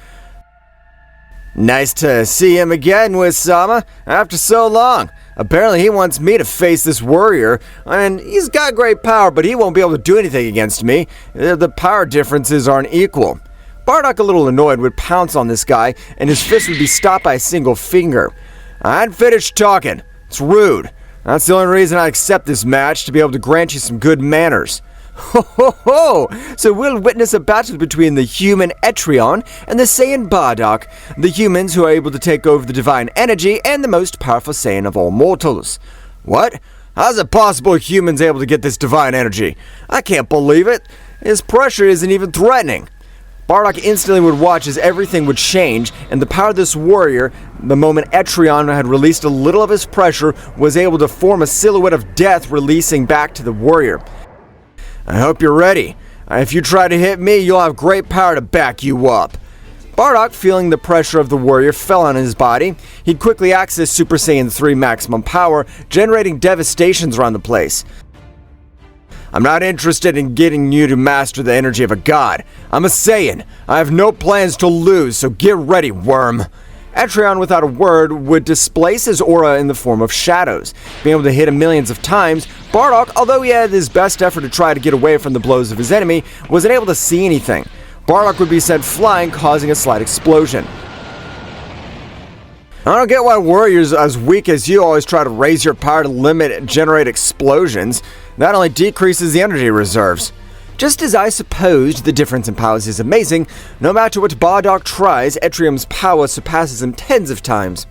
Nice to see him again, Whis-sama, after so long. Apparently he wants me to face this warrior, and he's got great power, but he won't be able to do anything against me. The power differences aren't equal. Bardock, a little annoyed, would pounce on this guy, and his fist would be stopped by a single finger. I hadn't finished talking. It's rude. That's the only reason I accept this match, to be able to grant you some good manners. Ho ho ho! So we'll witness a battle between the human Etrion and the Saiyan Bardock, the humans who are able to take over the divine energy and the most powerful Saiyan of all mortals. What? How's it possible a human's able to get this divine energy? I can't believe it. His pressure isn't even threatening. Bardock instantly would watch as everything would change, and the power of this warrior, the moment Etrion had released a little of his pressure, was able to form a silhouette of death releasing back to the warrior. I hope you're ready. If you try to hit me, you'll have great power to back you up. Bardock, feeling the pressure of the warrior, fell on his body. He'd quickly access Super Saiyan 3 maximum power, generating devastations around the place. I'm not interested in getting you to master the energy of a god. I'm a Saiyan. I have no plans to lose, so get ready, worm. Etrion, without a word, would displace his aura in the form of shadows. Being able to hit him millions of times, Bardock, although he had his best effort to try to get away from the blows of his enemy, wasn't able to see anything. Bardock would be sent flying, causing a slight explosion. I don't get why warriors as weak as you always try to raise your power to limit and generate explosions. That only decreases the energy reserves. Just as I supposed, the difference in powers is amazing. No matter what Bardock tries, Etrium's power surpasses him tens of times.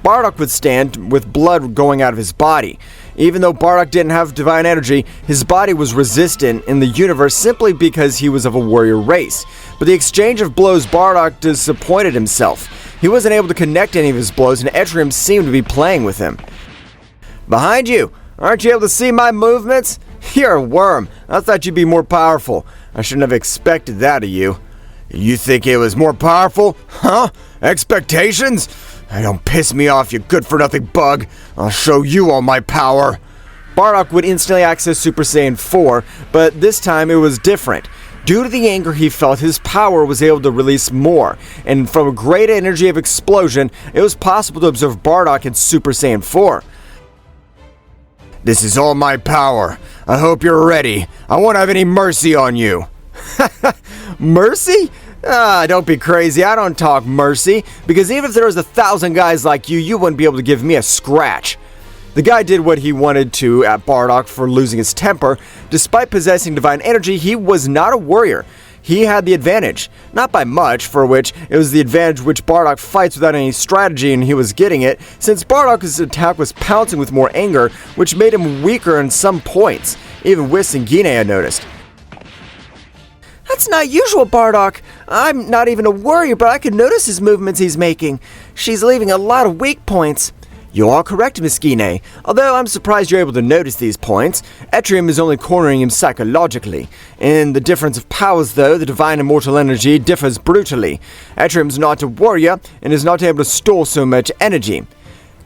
Bardock would stand with blood going out of his body. Even though Bardock didn't have divine energy, his body was resistant in the universe simply because he was of a warrior race. But the exchange of blows, Bardock disappointed himself. He wasn't able to connect any of his blows, and Etrium seemed to be playing with him. Behind you! Aren't you able to see my movements? You're a worm. I thought you'd be more powerful. I shouldn't have expected that of you. You think it was more powerful? Huh? Expectations? Don't piss me off, you good-for-nothing bug. I'll show you all my power. Bardock would instantly access Super Saiyan 4, but this time it was different. Due to the anger he felt, his power was able to release more, and from a great energy of explosion, it was possible to observe Bardock in Super Saiyan 4. This is all my power. I hope you're ready. I won't have any mercy on you. Mercy? Don't be crazy. I don't talk mercy, because even if there was 1,000 guys like you, you wouldn't be able to give me a scratch. The guy did what he wanted to at Bardock for losing his temper. Despite possessing divine energy, he was not a warrior. He had the advantage, not by much, for which it was the advantage which Bardock fights without any strategy, and he was getting it, since Bardock's attack was pouncing with more anger, which made him weaker in some points. Even Whis and Gine had noticed. That's not usual, Bardock. I'm not even a warrior, but I can notice his movements he's making. She's leaving a lot of weak points. You are correct, Miss Gine. Although I'm surprised you're able to notice these points. Etrium is only cornering him psychologically. In the difference of powers, though, the divine immortal energy differs brutally. Etrium's not a warrior, and is not able to store so much energy.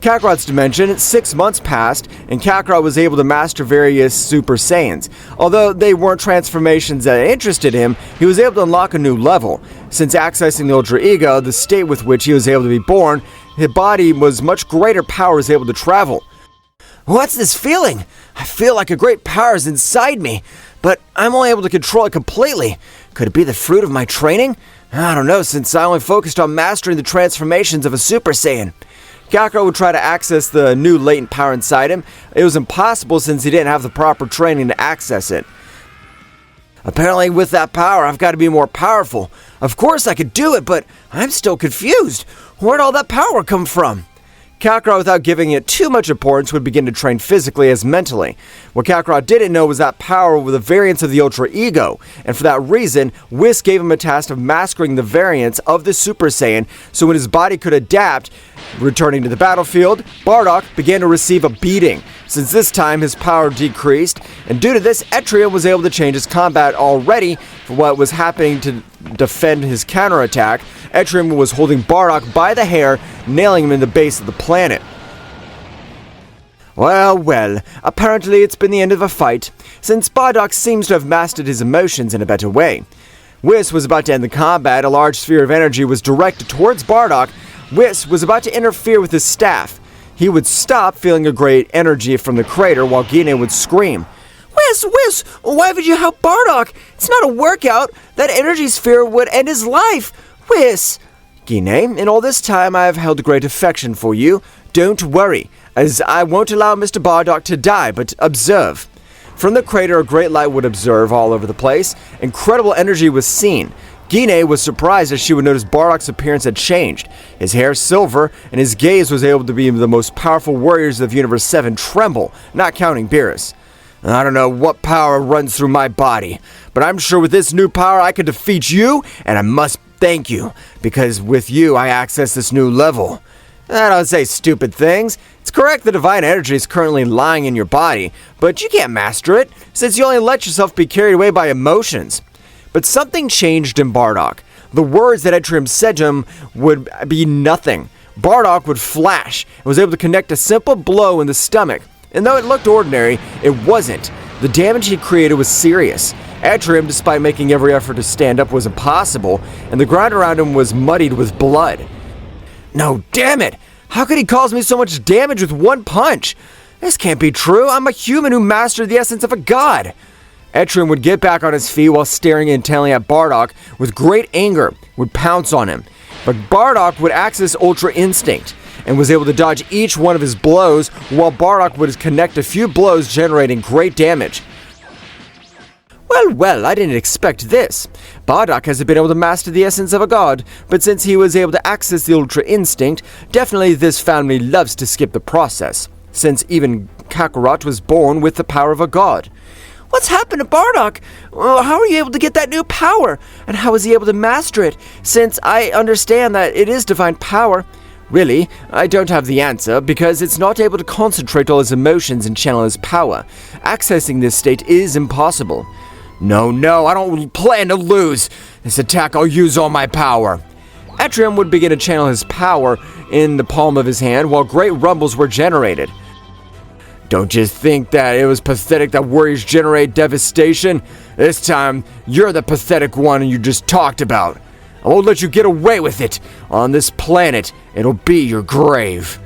Kakarot's dimension, 6 months passed, and Kakarot was able to master various Super Saiyans. Although they weren't transformations that interested him, he was able to unlock a new level. Since accessing the Ultra Ego, the state with which he was able to be born, his body was much greater power was able to travel. What's this feeling? I feel like a great power is inside me, but I'm only able to control it completely. Could it be the fruit of my training? I don't know, since I only focused on mastering the transformations of a Super Saiyan. Kakarot would try to access the new latent power inside him. It was impossible since he didn't have the proper training to access it. Apparently with that power, I've got to be more powerful. Of course I could do it, but I'm still confused. Where'd all that power come from? Kakarot, without giving it too much importance, would begin to train physically as mentally. What Kakarot didn't know was that power was the variance of the Ultra Ego, and for that reason, Whis gave him a task of mastering the variance of the Super Saiyan, so when his body could adapt. Returning to the battlefield, Bardock began to receive a beating, since this time his power decreased, and due to this, Etrian was able to change his combat already for what was happening to defend his counterattack. Etrian was holding Bardock by the hair, nailing him in the base of the planet. Well, apparently it's been the end of a fight, since Bardock seems to have mastered his emotions in a better way. Whis was about to end the combat. A large sphere of energy was directed towards Bardock. Whis was about to interfere with his staff. He would stop, feeling a great energy from the crater, while Gine would scream, Whis, why would you help Bardock? It's not a workout. That energy sphere would end his life. Whis. Gine, in all this time I have held great affection for you. Don't worry, as I won't allow Mr. Bardock to die, but observe. From the crater, a great light would observe all over the place. Incredible energy was seen. Gine was surprised as she would notice Bardock's appearance had changed. His hair silver, and his gaze was able to be the most powerful warriors of Universe 7 tremble, not counting Beerus. I don't know what power runs through my body, but I'm sure with this new power I could defeat you, and I must thank you, because with you I access this new level. I don't say stupid things. It's correct the divine energy is currently lying in your body, but you can't master it, since you only let yourself be carried away by emotions. But something changed in Bardock. The words that Etrian said to him would be nothing. Bardock would flash and was able to connect a simple blow in the stomach. And though it looked ordinary, it wasn't. The damage he created was serious. Etrian, despite making every effort to stand up, was impossible, and the ground around him was muddied with blood. No, damn it! How could he cause me so much damage with one punch? This can't be true. I'm a human who mastered the essence of a god. Etrian would get back on his feet while staring intently at Bardock with great anger, would pounce on him. But Bardock would access Ultra Instinct and was able to dodge each one of his blows, while Bardock would connect a few blows, generating great damage. Well, I didn't expect this. Bardock hasn't been able to master the essence of a god, but since he was able to access the Ultra Instinct, definitely this family loves to skip the process, since even Kakarot was born with the power of a god. What's happened to Bardock? How are you able to get that new power? And how is he able to master it? Since I understand that it is divine power. Really, I don't have the answer, because it's not able to concentrate all his emotions and channel his power. Accessing this state is impossible. No, I don't plan to lose. This attack, I'll use all my power. Etrian would begin to channel his power in the palm of his hand, while great rumbles were generated. Don't you think that it was pathetic that warriors generate devastation? This time, you're the pathetic one you just talked about. I won't let you get away with it. On this planet, it'll be your grave.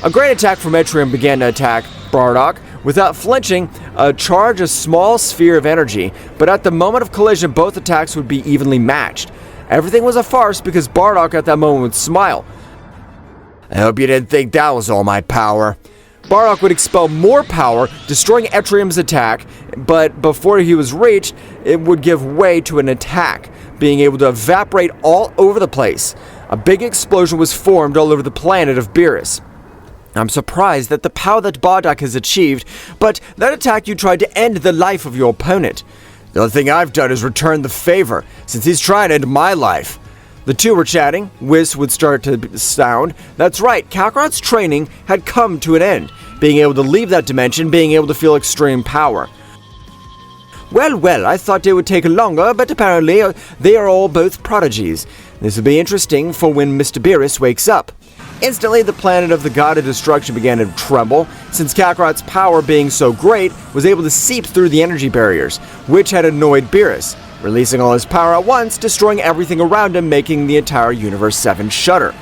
A great attack from Etrian began to attack Bardock. Without flinching, charge a small sphere of energy, but at the moment of collision, both attacks would be evenly matched. Everything was a farce because Bardock at that moment would smile. I hope you didn't think that was all my power. Bardock would expel more power, destroying Etrian's attack, but before he was reached, it would give way to an attack, being able to evaporate all over the place. A big explosion was formed all over the planet of Beerus. I'm surprised at the power that Bardock has achieved, but that attack you tried to end the life of your opponent. The only thing I've done is return the favor, since he's trying to end my life. The two were chatting. Whis would start to sound. That's right, Kakarot's training had come to an end, being able to leave that dimension, being able to feel extreme power. Well, I thought it would take longer, but apparently they are all both prodigies. This will be interesting for when Mr. Beerus wakes up. Instantly, the planet of the God of Destruction began to tremble, since Kakarot's power being so great was able to seep through the energy barriers, which had annoyed Beerus, releasing all his power at once, destroying everything around him, making the entire Universe 7 shudder.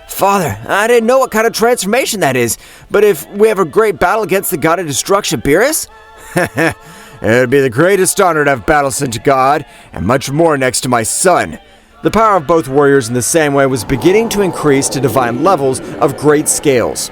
Father, I didn't know what kind of transformation that is, but if we have a great battle against the God of Destruction, Beerus? It would be the greatest honor to have battled such a god, and much more next to my son. The power of both warriors in the same way was beginning to increase to divine levels of great scales.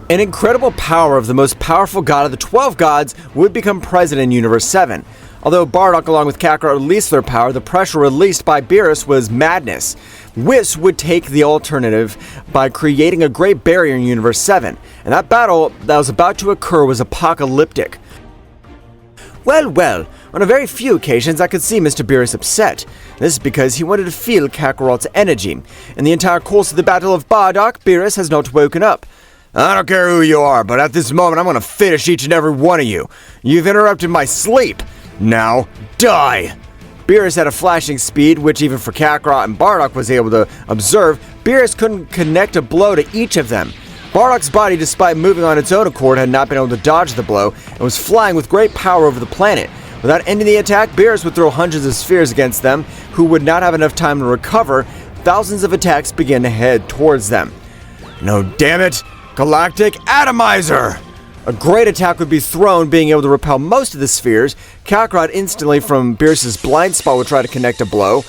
An incredible power of the most powerful god of the 12 gods would become present in Universe 7. Although Bardock along with Kakarot released their power, the pressure released by Beerus was madness. Whis would take the alternative by creating a great barrier in Universe 7, and that battle that was about to occur was apocalyptic. Well, on a very few occasions I could see Mr. Beerus upset. This is because he wanted to feel Kakarot's energy. In the entire course of the Battle of Bardock, Beerus has not woken up. I don't care who you are, but at this moment I'm going to finish each and every one of you. You've interrupted my sleep. Now, die! Beerus had a flashing speed, which even for Kakarot and Bardock was able to observe. Beerus couldn't connect a blow to each of them. Bardock's body, despite moving on its own accord, had not been able to dodge the blow and was flying with great power over the planet. Without ending the attack, Beerus would throw hundreds of spheres against them, who would not have enough time to recover. Thousands of attacks began to head towards them. No, damn it! Galactic Atomizer! A great attack would be thrown, being able to repel most of the spheres. Kakarot instantly from Beerus' blind spot would try to connect a blow.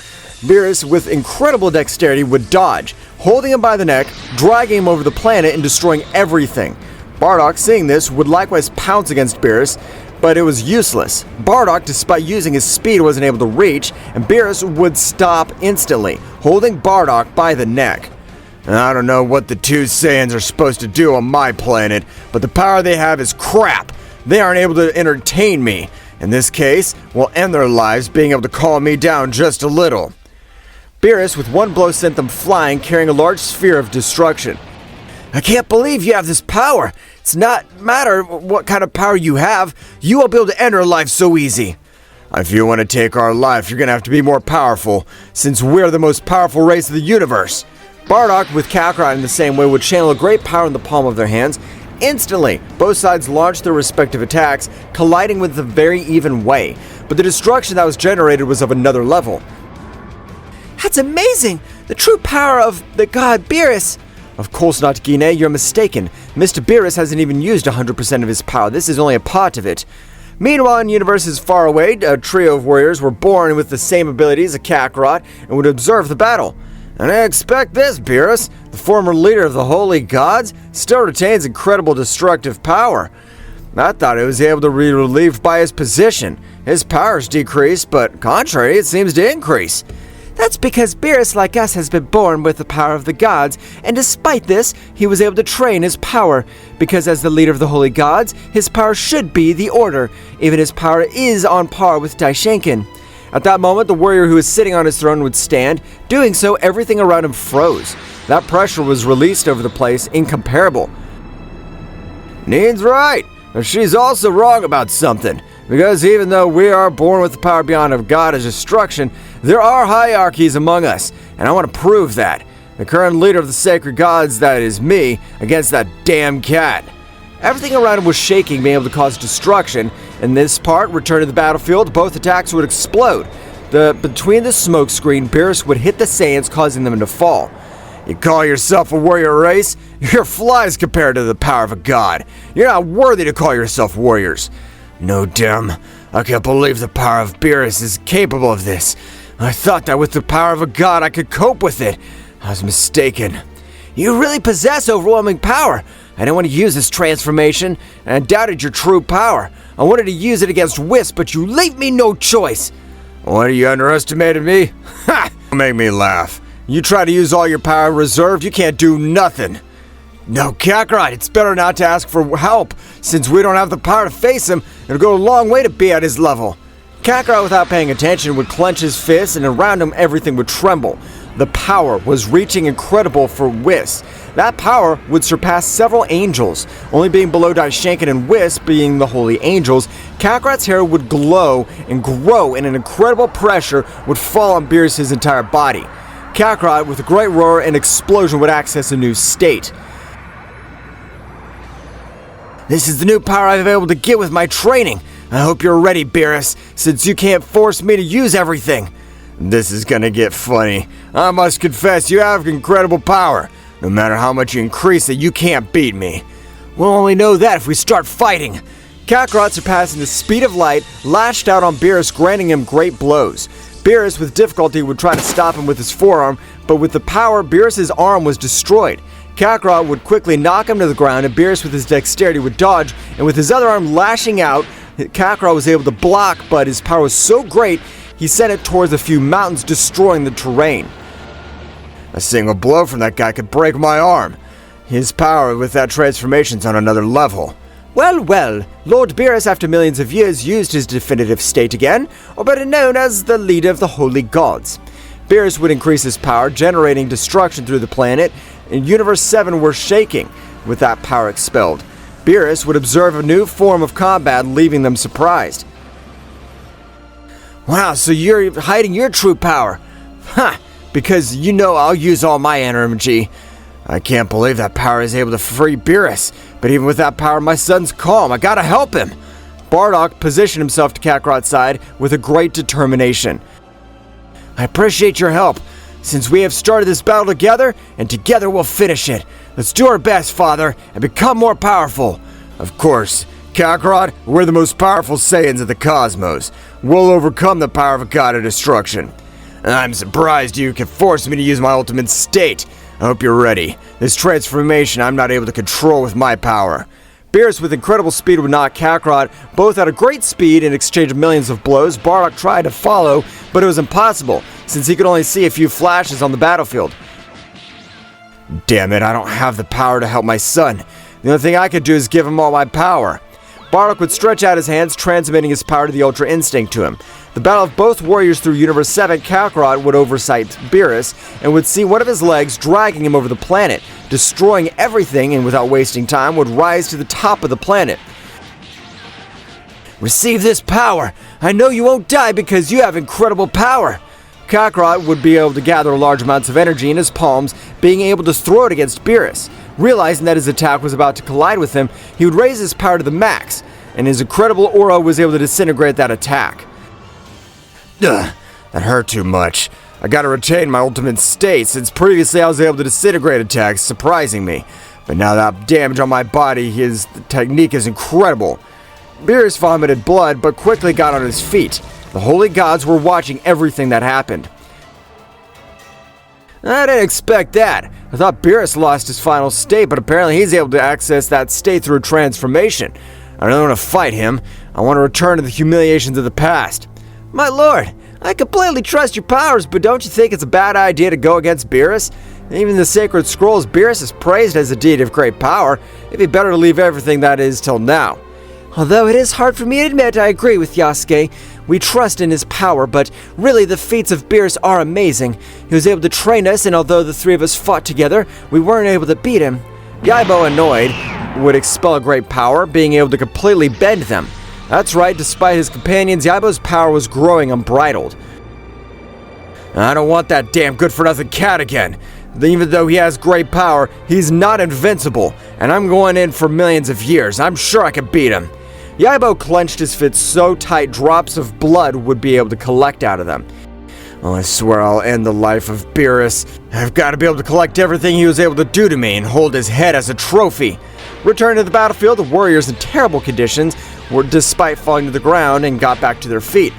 Beerus, with incredible dexterity, would dodge, holding him by the neck, dragging him over the planet and destroying everything. Bardock, seeing this, would likewise pounce against Beerus, but it was useless. Bardock, despite using his speed, wasn't able to reach, and Beerus would stop instantly, holding Bardock by the neck. I don't know what the two Saiyans are supposed to do on my planet, but the power they have is crap. They aren't able to entertain me. In this case, will end their lives being able to calm me down just a little. Beerus with one blow sent them flying, carrying a large sphere of destruction. I can't believe you have this power. It's not matter what kind of power you have, you will be able to end our life so easy. If you want to take our life, you're going to have to be more powerful, since we're the most powerful race of the universe. Bardock, with Kakarot in the same way, would channel a great power in the palm of their hands. Instantly, both sides launched their respective attacks, colliding with a very even way. But the destruction that was generated was of another level. That's amazing! The true power of the god Beerus! Of course not, Guinea, you're mistaken. Mr. Beerus hasn't even used 100% of his power. This is only a part of it. Meanwhile, in universes far away, a trio of warriors were born with the same abilities as Kakarot and would observe the battle. And I expect this, Beerus, the former leader of the holy gods, still retains incredible destructive power. I thought he was able to be relieved by his position. His powers decreased, but contrary, it seems to increase. That's because Beerus, like us, has been born with the power of the gods, and despite this, he was able to train his power, because as the leader of the holy gods, his power should be the order. Even his power is on par with Daishinken. At that moment, the warrior who was sitting on his throne would stand. Doing so, everything around him froze. That pressure was released over the place, incomparable. Neen's right, but she's also wrong about something. Because even though we are born with the power beyond of God as destruction, there are hierarchies among us, and I want to prove that. The current leader of the sacred gods, that is me, against that damn cat. Everything around him was shaking, being able to cause destruction. In this part, return to the battlefield, both attacks would explode. Between the smoke screen, Beerus would hit the Saiyans, causing them to fall. You call yourself a warrior race? You're flies compared to the power of a god. You're not worthy to call yourself warriors. No, damn. I can't believe the power of Beerus is capable of this. I thought that with the power of a god I could cope with it. I was mistaken. You really possess overwhelming power. I didn't want to use this transformation, and I doubted your true power. I wanted to use it against Whis, but you leave me no choice. What, you underestimated me? Ha! Make me laugh. You try to use all your power reserved, you can't do nothing. No, Kakarot, it's better not to ask for help. Since we don't have the power to face him, it'll go a long way to be at his level. Kakarot, without paying attention, would clench his fists, and around him everything would tremble. The power was reaching incredible for Whis. That power would surpass several angels, only being below Daishinken and Whis being the holy angels. Kakarot's hair would glow and grow, and an incredible pressure would fall on Beerus' entire body. Kakarot, with a great roar and explosion, would access a new state. This is the new power I've been able to get with my training. I hope you're ready, Beerus, since you can't force me to use everything. This is gonna get funny. I must confess, you have incredible power. No matter how much you increase it, you can't beat me. We'll only know that if we start fighting. Kakarot, surpassing the speed of light, lashed out on Beerus, granting him great blows. Beerus, with difficulty, would try to stop him with his forearm, but with the power, Beerus' arm was destroyed. Kakarot would quickly knock him to the ground, and Beerus, with his dexterity, would dodge, and with his other arm lashing out, Kakarot was able to block, but his power was so great, he sent it towards a few mountains, destroying the terrain. A single blow from that guy could break my arm. His power with that transformation's on another level. Well, well, Lord Beerus, after millions of years, used his definitive state again, or better known as the leader of the holy gods. Beerus would increase his power, generating destruction through the planet, and Universe 7 were shaking with that power expelled. Beerus would observe a new form of combat, leaving them surprised. Wow, so you're hiding your true power. Ha! Because you know I'll use all my energy. I can't believe that power is able to free Beerus, but even with that power, my son's calm. I gotta help him. Bardock positioned himself to Kakarot's side with a great determination. I appreciate your help, since we have started this battle together, and together we'll finish it. Let's do our best, Father, and become more powerful. Of course, Kakarot, we're the most powerful Saiyans of the cosmos. We'll overcome the power of a god of destruction. I'm surprised you can force me to use my ultimate state. I hope you're ready. This transformation I'm not able to control with my power. Beerus, with incredible speed, would knock Kakarot both at a great speed and exchange millions of blows. Bardock tried to follow, but it was impossible, since he could only see a few flashes on the battlefield. Damn it, I don't have the power to help my son. The only thing I could do is give him all my power. Bardock would stretch out his hands, transmitting his power to the Ultra Instinct to him. The battle of both warriors through Universe 7, Kakarot would oversight Beerus and would see one of his legs dragging him over the planet, destroying everything, and without wasting time would rise to the top of the planet. Receive this power! I know you won't die because you have incredible power! Kakarot would be able to gather large amounts of energy in his palms, being able to throw it against Beerus. Realizing that his attack was about to collide with him, he would raise his power to the max, and his incredible aura was able to disintegrate that attack. Ugh, that hurt too much. I gotta retain my ultimate state, since previously I was able to disintegrate attacks, surprising me. But now that damage on my body, his technique is incredible. Beerus vomited blood, but quickly got on his feet. The holy gods were watching everything that happened. I didn't expect that. I thought Beerus lost his final state, but apparently he's able to access that state through transformation. I don't want to fight him. I want to return to the humiliations of the past. My lord, I completely trust your powers, but don't you think it's a bad idea to go against Beerus? Even the sacred scrolls, Beerus is praised as a deity of great power. It'd be better to leave everything that is till now. Although it is hard for me to admit, I agree with Yasuke. We trust in his power, but really the feats of Beerus are amazing. He was able to train us, and although the three of us fought together, we weren't able to beat him. Yaibo, annoyed, would expel great power, being able to completely bend them. That's right, despite his companions, Yaibo's power was growing unbridled. I don't want that damn good-for-nothing cat again. Even though he has great power, he's not invincible, and I'm going in for millions of years. I'm sure I can beat him. Yaibo clenched his fists so tight drops of blood would be able to collect out of them. Oh, I swear I'll end the life of Beerus. I've got to be able to collect everything he was able to do to me and hold his head as a trophy. Returned to the battlefield, the warriors in terrible conditions were despite falling to the ground and got back to their feet.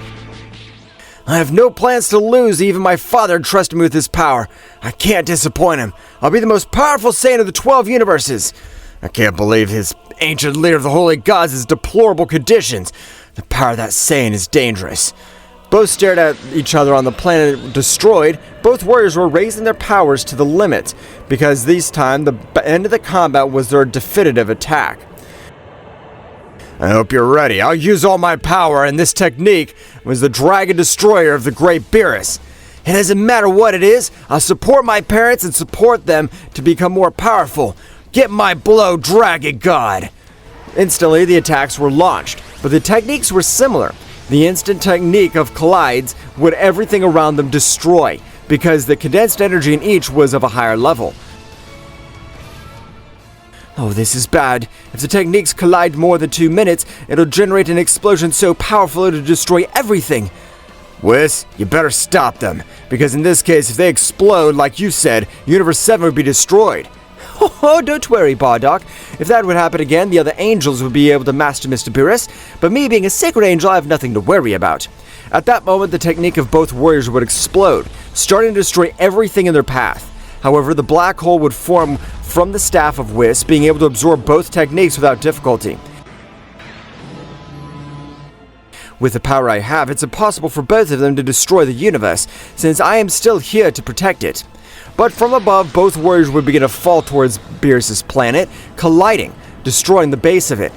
I have no plans to lose. Even my father entrusted me with his power. I can't disappoint him. I'll be the most powerful Saiyan of the 12 universes. I can't believe his ancient leader of the holy gods is deplorable conditions. The power of that Saiyan is dangerous. Both stared at each other on the planet destroyed. Both warriors were raising their powers to the limit, because this time the end of the combat was their definitive attack. I hope you're ready. I'll use all my power, and this technique was the Dragon Destroyer of the great Beerus. It doesn't matter what it is, I'll support my parents and support them to become more powerful. Get my blow, Dragon God! Instantly, the attacks were launched, but the techniques were similar. The instant technique of collides would everything around them destroy, because the condensed energy in each was of a higher level. Oh, this is bad. If the techniques collide more than 2 minutes, it'll generate an explosion so powerful it'll destroy everything. Whis, you better stop them, because in this case, if they explode, like you said, Universe 7 would be destroyed. Oh, don't worry, Bardock. If that would happen again, the other angels would be able to master Mr. Beerus, but me being a sacred angel, I have nothing to worry about. At that moment, the technique of both warriors would explode, starting to destroy everything in their path. However, the black hole would form from the staff of Whis, being able to absorb both techniques without difficulty. With the power I have, it's impossible for both of them to destroy the universe, since I am still here to protect it. But from above, both warriors would begin to fall towards Beerus' planet, colliding, destroying the base of it.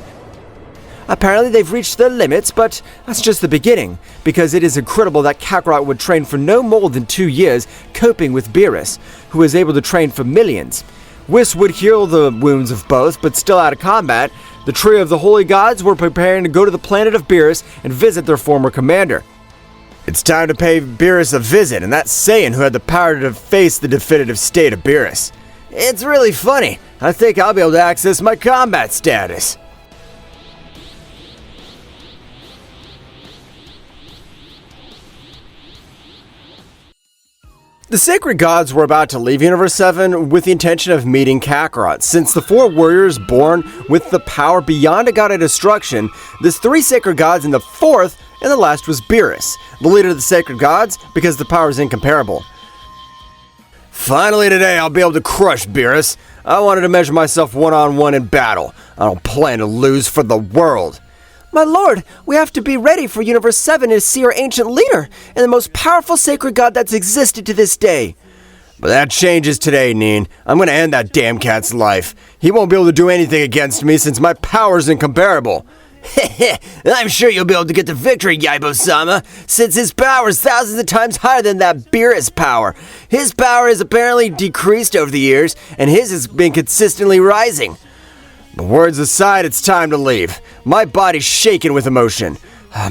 Apparently they've reached their limits, but that's just the beginning, because it is incredible that Kakarot would train for no more than 2 years, coping with Beerus, who was able to train for millions. Whis would heal the wounds of both, but still out of combat, the trio of the Holy Gods were preparing to go to the planet of Beerus and visit their former commander. It's time to pay Beerus a visit, and that Saiyan who had the power to face the definitive state of Beerus. It's really funny. I think I'll be able to access my combat status. The Sacred Gods were about to leave Universe 7 with the intention of meeting Kakarot. Since the 4 warriors born with the power beyond a god of destruction, there's 3 Sacred Gods and the 4th, and the last was Beerus, the leader of the Sacred Gods, because the power is incomparable. Finally today I'll be able to crush Beerus. I wanted to measure myself one-on-one in battle. I don't plan to lose for the world. My lord, we have to be ready for Universe 7 to see our ancient leader, and the most powerful sacred god that's existed to this day. But that changes today, Neen. I'm gonna end that damn cat's life. He won't be able to do anything against me since my power's incomparable. I'm sure you'll be able to get the victory, Yaibo-sama, since his power is thousands of times higher than that Beerus power. His power has apparently decreased over the years, and his has been consistently rising. But words aside, it's time to leave. My body's shaking with emotion.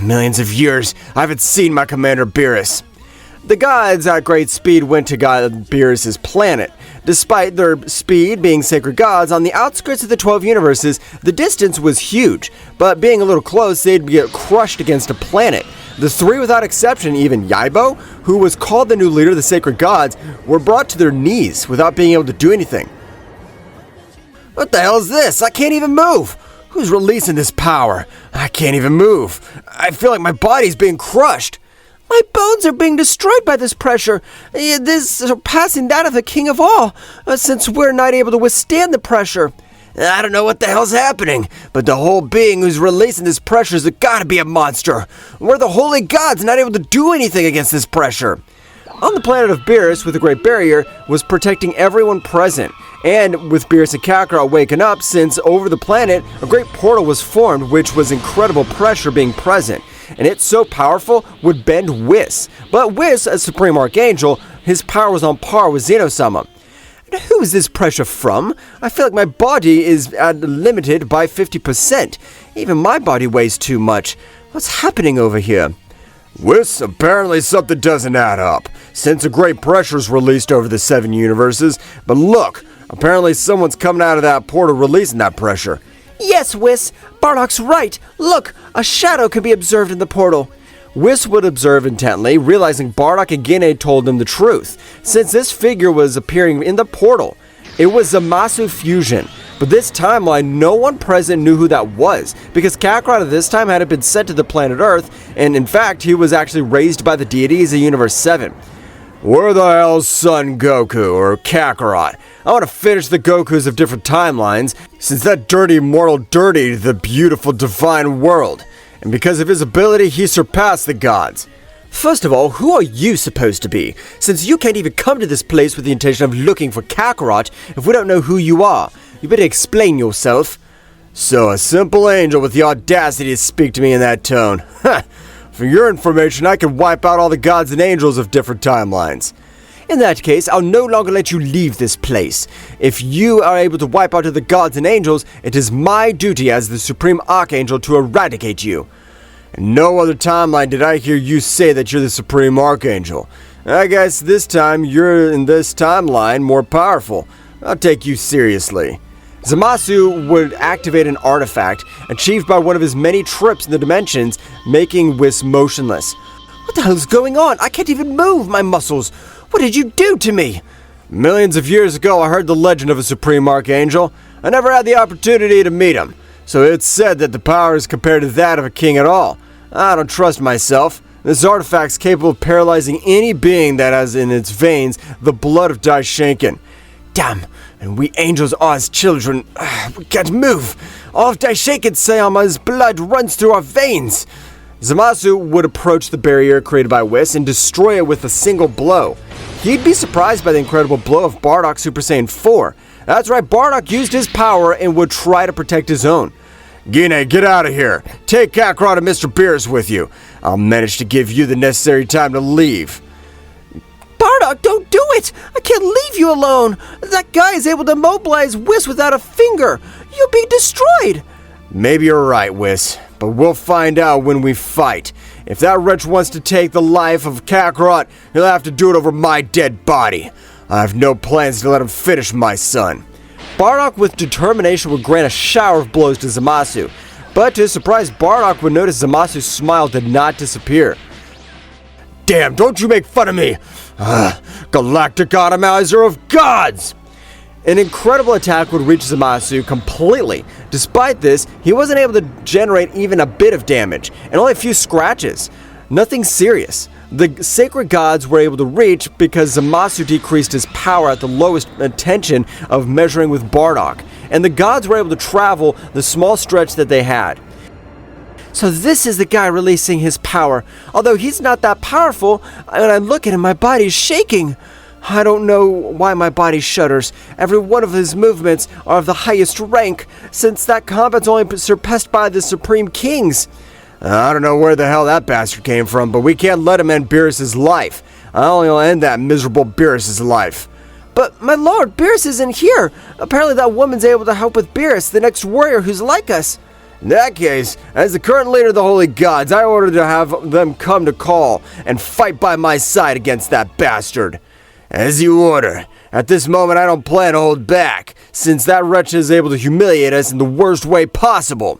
Millions of years, I haven't seen my commander Beerus. The gods at great speed went to Beerus' planet. Despite their speed being sacred gods, on the outskirts of the 12 universes, the distance was huge. But being a little close, they'd get crushed against a planet. The 3 without exception, even Yaibo, who was called the new leader of the sacred gods, were brought to their knees without being able to do anything. What the hell is this? I can't even move. Who's releasing this power? I can't even move. I feel like my body's being crushed. My bones are being destroyed by this pressure. This surpassing that of the king of all, since we're not able to withstand the pressure. I don't know what the hell's happening, but the whole being who's releasing this pressure has gotta be a monster. We're the holy gods not able to do anything against this pressure. On the planet of Beerus, with the Great Barrier, was protecting everyone present. And with Beerus and Kakarot waking up, since over the planet, a great portal was formed, which was incredible pressure being present. And it's so powerful, would bend Whis. But Whis, as Supreme Archangel, his power was on par with Zeno-sama. And who is this pressure from? I feel like my body is limited by 50%. Even my body weighs too much. What's happening over here? Whis, apparently something doesn't add up, since a great pressure is released over the 7 universes. But look, apparently someone's coming out of that portal releasing that pressure. Yes, Whis, Bardock's right. Look, a shadow can be observed in the portal. Whis would observe intently, realizing Bardock again had told him the truth, since this figure was appearing in the portal. It was Zamasu fusion. But this timeline, no one present knew who that was, because Kakarot at this time hadn't been sent to the planet Earth, and in fact, he was actually raised by the deities of Universe 7. Where the hell's Son Goku, or Kakarot? I want to finish the Gokus of different timelines, since that dirty mortal dirtied the beautiful divine world, and because of his ability, he surpassed the gods. First of all, who are you supposed to be, since you can't even come to this place with the intention of looking for Kakarot if we don't know who you are? You better explain yourself. So, a simple angel with the audacity to speak to me in that tone. Ha! For your information, I can wipe out all the gods and angels of different timelines. In that case, I'll no longer let you leave this place. If you are able to wipe out the gods and angels, it is my duty as the Supreme Archangel to eradicate you. In no other timeline did I hear you say that you're the Supreme Archangel. I guess this time you're in this timeline more powerful. I'll take you seriously. Zamasu would activate an artifact, achieved by one of his many trips in the dimensions, making Whis motionless. What the hell's going on? I can't even move my muscles. What did you do to me? Millions of years ago, I heard the legend of a Supreme Archangel. I never had the opportunity to meet him, so it's said that the power is compared to that of a king at all. I don't trust myself. This artifact's capable of paralyzing any being that has in its veins the blood of Daishinkan. Damn, and we angels are his children. We can't move. All of Daishinkan-sama's blood runs through our veins. Zamasu would approach the barrier created by Whis and destroy it with a single blow. He'd be surprised by the incredible blow of Bardock Super Saiyan 4. That's right, Bardock used his power and would try to protect his own. Gine, get out of here. Take Kakarot and Mr. Beerus with you. I'll manage to give you the necessary time to leave. Bardock, don't do it! I can't leave you alone! That guy is able to mobilize Whis without a finger! You'll be destroyed! Maybe you're right, Whis, but we'll find out when we fight. If that wretch wants to take the life of Kakarot, he'll have to do it over my dead body. I have no plans to let him finish my son. Bardock with determination would grant a shower of blows to Zamasu, but to his surprise, Bardock would notice Zamasu's smile did not disappear. Damn, don't you make fun of me! Galactic Atomizer of Gods! An incredible attack would reach Zamasu completely. Despite this, he wasn't able to generate even a bit of damage, and only a few scratches. Nothing serious. The sacred gods were able to reach because Zamasu decreased his power at the lowest tension of measuring with Bardock, and the gods were able to travel the small stretch that they had. So this is the guy releasing his power. Although he's not that powerful, when I look at him, my body's shaking. I don't know why my body shudders. Every one of his movements are of the highest rank, since that combat's only surpassed by the Supreme Kings. I don't know where the hell that bastard came from, but we can't let him end Beerus' life. I only will end that miserable Beerus' life. But, my lord, Beerus isn't here. Apparently that woman's able to help with Beerus, the next warrior who's like us. In that case, as the current leader of the Holy Gods, I order to have them come to call and fight by my side against that bastard. As you order. At this moment, I don't plan to hold back, since that wretch is able to humiliate us in the worst way possible.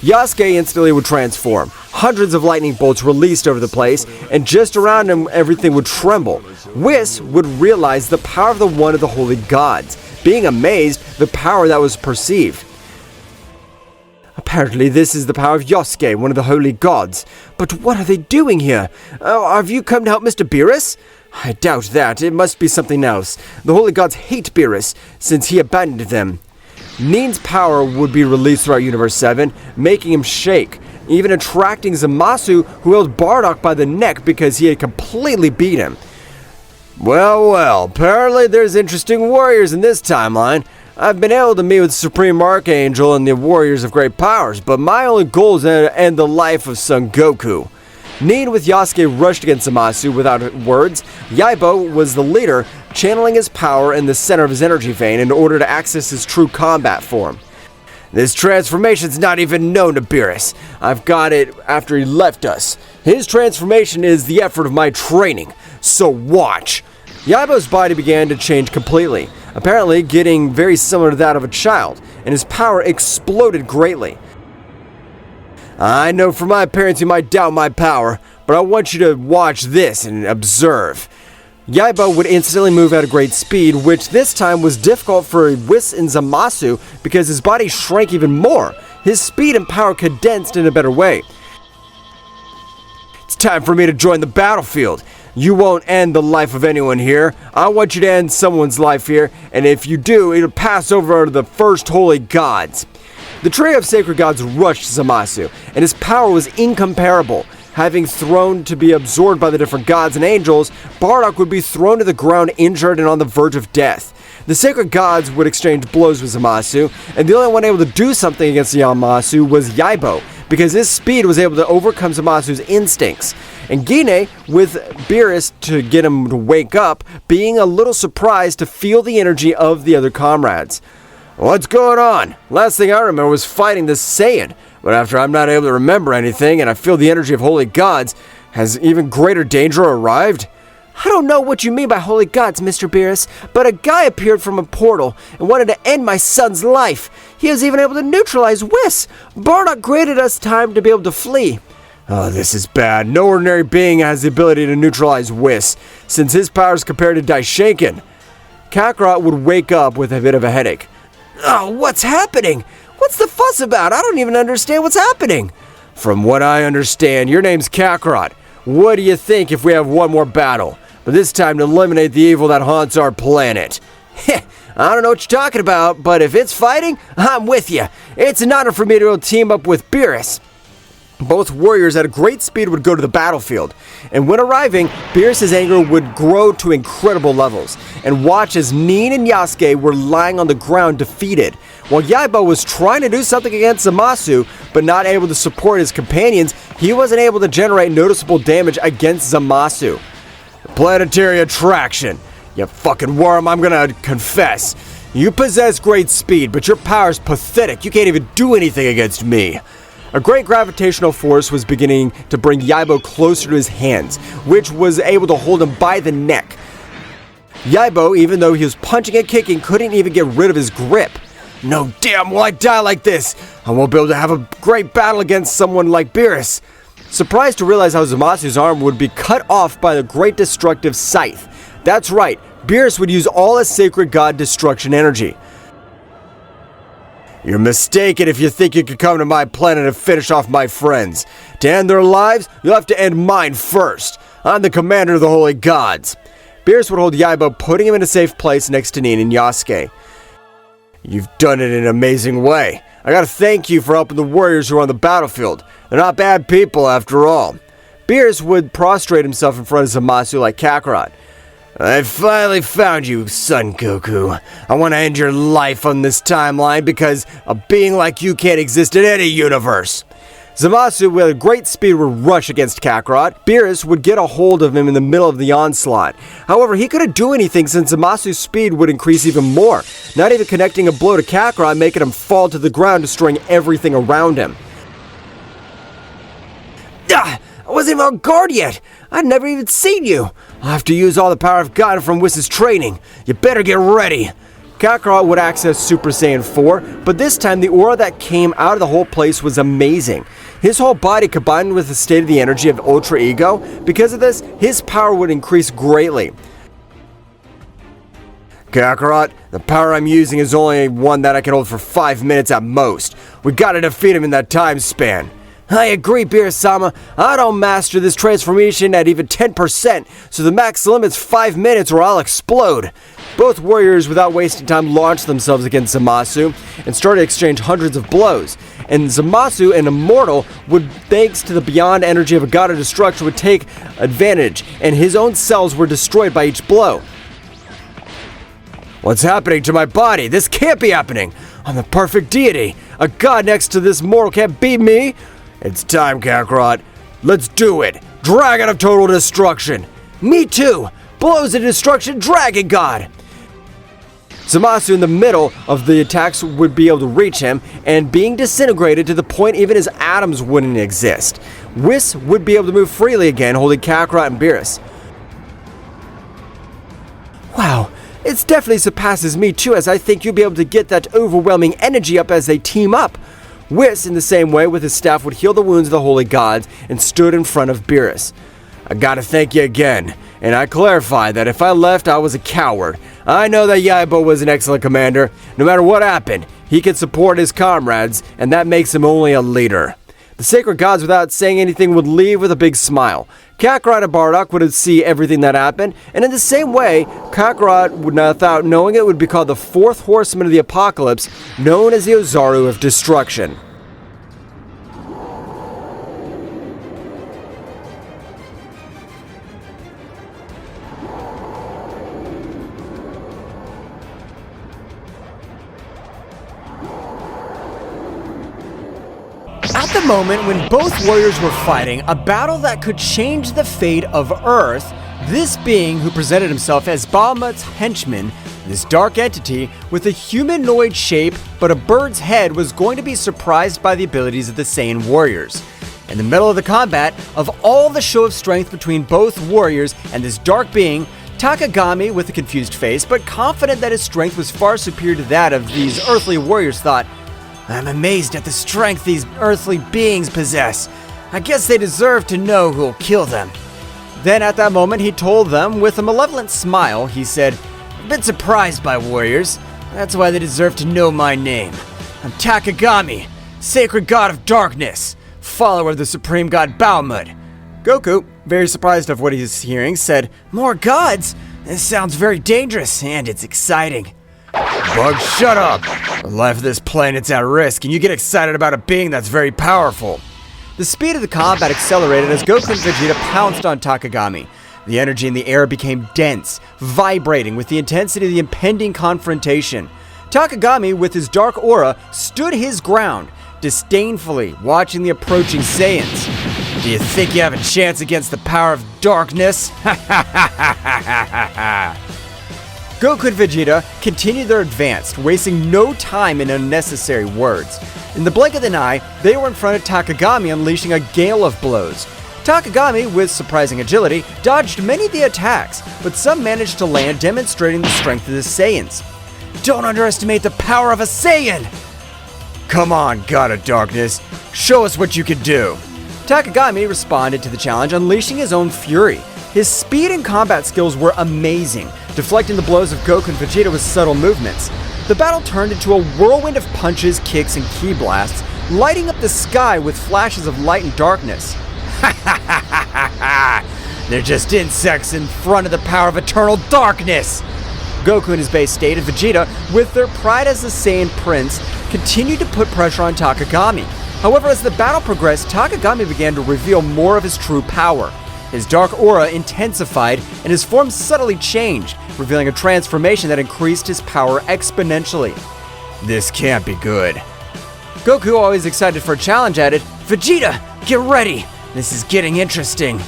Yasuke instantly would transform. Hundreds of lightning bolts released over the place, and just around him, everything would tremble. Whis would realize the power of the one of the Holy Gods, being amazed the power that was perceived. Apparently this is the power of Yasuke, one of the Holy Gods. But what are they doing here? Have you come to help Mr. Beerus? I doubt that. It must be something else. The Holy Gods hate Beerus, since he abandoned them. Nin's power would be released throughout Universe 7, making him shake, even attracting Zamasu, who held Bardock by the neck because he had completely beat him. Well, apparently there's interesting warriors in this timeline. I've been able to meet with Supreme Archangel and the warriors of great powers, but my only goal is to end the life of Son Goku. Nin with Yasuke rushed against Zamasu without words. Yaibo was the leader, channeling his power in the center of his energy vein in order to access his true combat form. This transformation's not even known to Beerus. I've got it after he left us. His transformation is the effort of my training, so watch. Yaibo's body began to change completely, apparently getting very similar to that of a child, and his power exploded greatly. I know from my appearance you might doubt my power, but I want you to watch this and observe. Yaibo would instantly move at a great speed, which this time was difficult for Whis and Zamasu because his body shrank even more. His speed and power condensed in a better way. It's time for me to join the battlefield. You won't end the life of anyone here. I want you to end someone's life here, and if you do, it'll pass over to the first holy gods. The trio of sacred gods rushed Zamasu, and his power was incomparable. Having thrown to be absorbed by the different gods and angels, Bardock would be thrown to the ground injured and on the verge of death. The sacred gods would exchange blows with Zamasu, and the only one able to do something against Zamasu was Yaibo, because his speed was able to overcome Zamasu's instincts. And Gine, with Beerus to get him to wake up, being a little surprised to feel the energy of the other comrades. What's going on? Last thing I remember was fighting this Saiyan, but after I'm not able to remember anything and I feel the energy of holy gods, has even greater danger arrived? I don't know what you mean by holy gods, Mr. Beerus, but a guy appeared from a portal and wanted to end my son's life. He was even able to neutralize Whis. Bardock granted us time to be able to flee. Oh, this is bad. No ordinary being has the ability to neutralize Whis, since his power is compared to Daishinken. Kakarot would wake up with a bit of a headache. Oh, what's happening? What's the fuss about? I don't even understand what's happening. From what I understand, your name's Kakarot. What do you think if we have one more battle? But this time to eliminate the evil that haunts our planet. Heh, I don't know what you're talking about, but if it's fighting, I'm with you. It's an honor for me to team up with Beerus. Both warriors at a great speed would go to the battlefield, and when arriving, Beerus' anger would grow to incredible levels, and watch as Nin and Yasuke were lying on the ground defeated, while Yaiba was trying to do something against Zamasu, but not able to support his companions. He wasn't able to generate noticeable damage against Zamasu. Planetary attraction. You fucking worm, I'm gonna confess. You possess great speed, but your power's pathetic. You can't even do anything against me. A great gravitational force was beginning to bring Yaiba closer to his hands, which was able to hold him by the neck. Yaiba, even though he was punching and kicking, couldn't even get rid of his grip. No damn will I die like this! I won't be able to have a great battle against someone like Beerus. Surprised to realize how Zamasu's arm would be cut off by the great destructive scythe. That's right, Beerus would use all his sacred god destruction energy. You're mistaken if you think you could come to my planet and finish off my friends. To end their lives, you'll have to end mine first. I'm the commander of the holy gods. Beerus would hold Yaiba, putting him in a safe place next to Nin and Yasuke. You've done it in an amazing way. I gotta thank you for helping the warriors who are on the battlefield. They're not bad people after all. Beerus would prostrate himself in front of Zamasu like Kakarot. I finally found you, Son Goku. I want to end your life on this timeline because a being like you can't exist in any universe. Zamasu, with a great speed, would rush against Kakarot. Beerus would get a hold of him in the middle of the onslaught. However, he couldn't do anything since Zamasu's speed would increase even more, not even connecting a blow to Kakarot, making him fall to the ground, destroying everything around him. I wasn't even on guard yet. I'd never even seen you. I'll have to use all the power I've gotten from Whis' training. You better get ready. Kakarot would access Super Saiyan 4, but this time the aura that came out of the whole place was amazing. His whole body combined with the state of the energy of Ultra Ego. Because of this, his power would increase greatly. Kakarot, the power I'm using is only one that I can hold for 5 minutes at most. We gotta defeat him in that time span. I agree, Beerus-sama. I don't master this transformation at even 10%, so the max limit's 5 minutes or I'll explode. Both warriors, without wasting time, launched themselves against Zamasu and started to exchange hundreds of blows. And Zamasu, an immortal, would, thanks to the beyond energy of a god of destruction, would take advantage, and his own cells were destroyed by each blow. What's happening to my body? This can't be happening. I'm the perfect deity. A god next to this mortal can't beat me. It's time, Kakarot. Let's do it. Dragon of total destruction. Me too. Blows of destruction, Dragon God. Zamasu, in the middle of the attacks, would be able to reach him, and being disintegrated to the point even his atoms wouldn't exist. Whis would be able to move freely again, holding Kakarot and Beerus. Wow, it definitely surpasses me too, as I think you'll be able to get that overwhelming energy up as they team up. Whis, in the same way, with his staff, would heal the wounds of the holy gods and stood in front of Beerus. I gotta thank you again, and I clarify that if I left, I was a coward. I know that Yaiba was an excellent commander. No matter what happened, he could support his comrades, and that makes him only a leader. The sacred gods, without saying anything, would leave with a big smile. Kakarot and Bardock would see everything that happened, and in the same way, Kakarot, without knowing it, would be called the fourth horseman of the apocalypse, known as the Ozaru of Destruction. At the moment when both warriors were fighting a battle that could change the fate of Earth, this being who presented himself as Bahamut's henchman, this dark entity with a humanoid shape but a bird's head, was going to be surprised by the abilities of the Saiyan warriors. In the middle of the combat, of all the show of strength between both warriors and this dark being, Takagami, with a confused face but confident that his strength was far superior to that of these earthly warriors, thought, I'm amazed at the strength these earthly beings possess. I guess they deserve to know who'll kill them." Then at that moment he told them with a malevolent smile, he said, "I've been surprised by warriors. That's why they deserve to know my name. I'm Takagami, sacred god of darkness, follower of the supreme god Bahamut." Goku, very surprised of what he's hearing, said, "More gods? This sounds very dangerous and it's exciting." Bug, shut up! The life of this planet's at risk, and you get excited about a being that's very powerful. The speed of the combat accelerated as Goku and Vegeta pounced on Takagami. The energy in the air became dense, vibrating with the intensity of the impending confrontation. Takagami, with his dark aura, stood his ground, disdainfully watching the approaching Saiyans. "Do you think you have a chance against the power of darkness?" Goku and Vegeta continued their advance, wasting no time in unnecessary words. In the blink of an eye, they were in front of Takagami, unleashing a gale of blows. Takagami, with surprising agility, dodged many of the attacks, but some managed to land, demonstrating the strength of the Saiyans. "Don't underestimate the power of a Saiyan!" Come on, God of Darkness, show us what you can do. Takagami responded to the challenge, unleashing his own fury. His speed and combat skills were amazing, deflecting the blows of Goku and Vegeta with subtle movements. The battle turned into a whirlwind of punches, kicks, and ki blasts, lighting up the sky with flashes of light and darkness. They're just insects in front of the power of eternal darkness. Goku in his base state and Vegeta, with their pride as the Saiyan prince, continued to put pressure on Takagami. However, as the battle progressed, Takagami began to reveal more of his true power. His dark aura intensified and his form subtly changed, revealing a transformation that increased his power exponentially. This can't be good. Goku, always excited for a challenge, added, "Vegeta, get ready! This is getting interesting."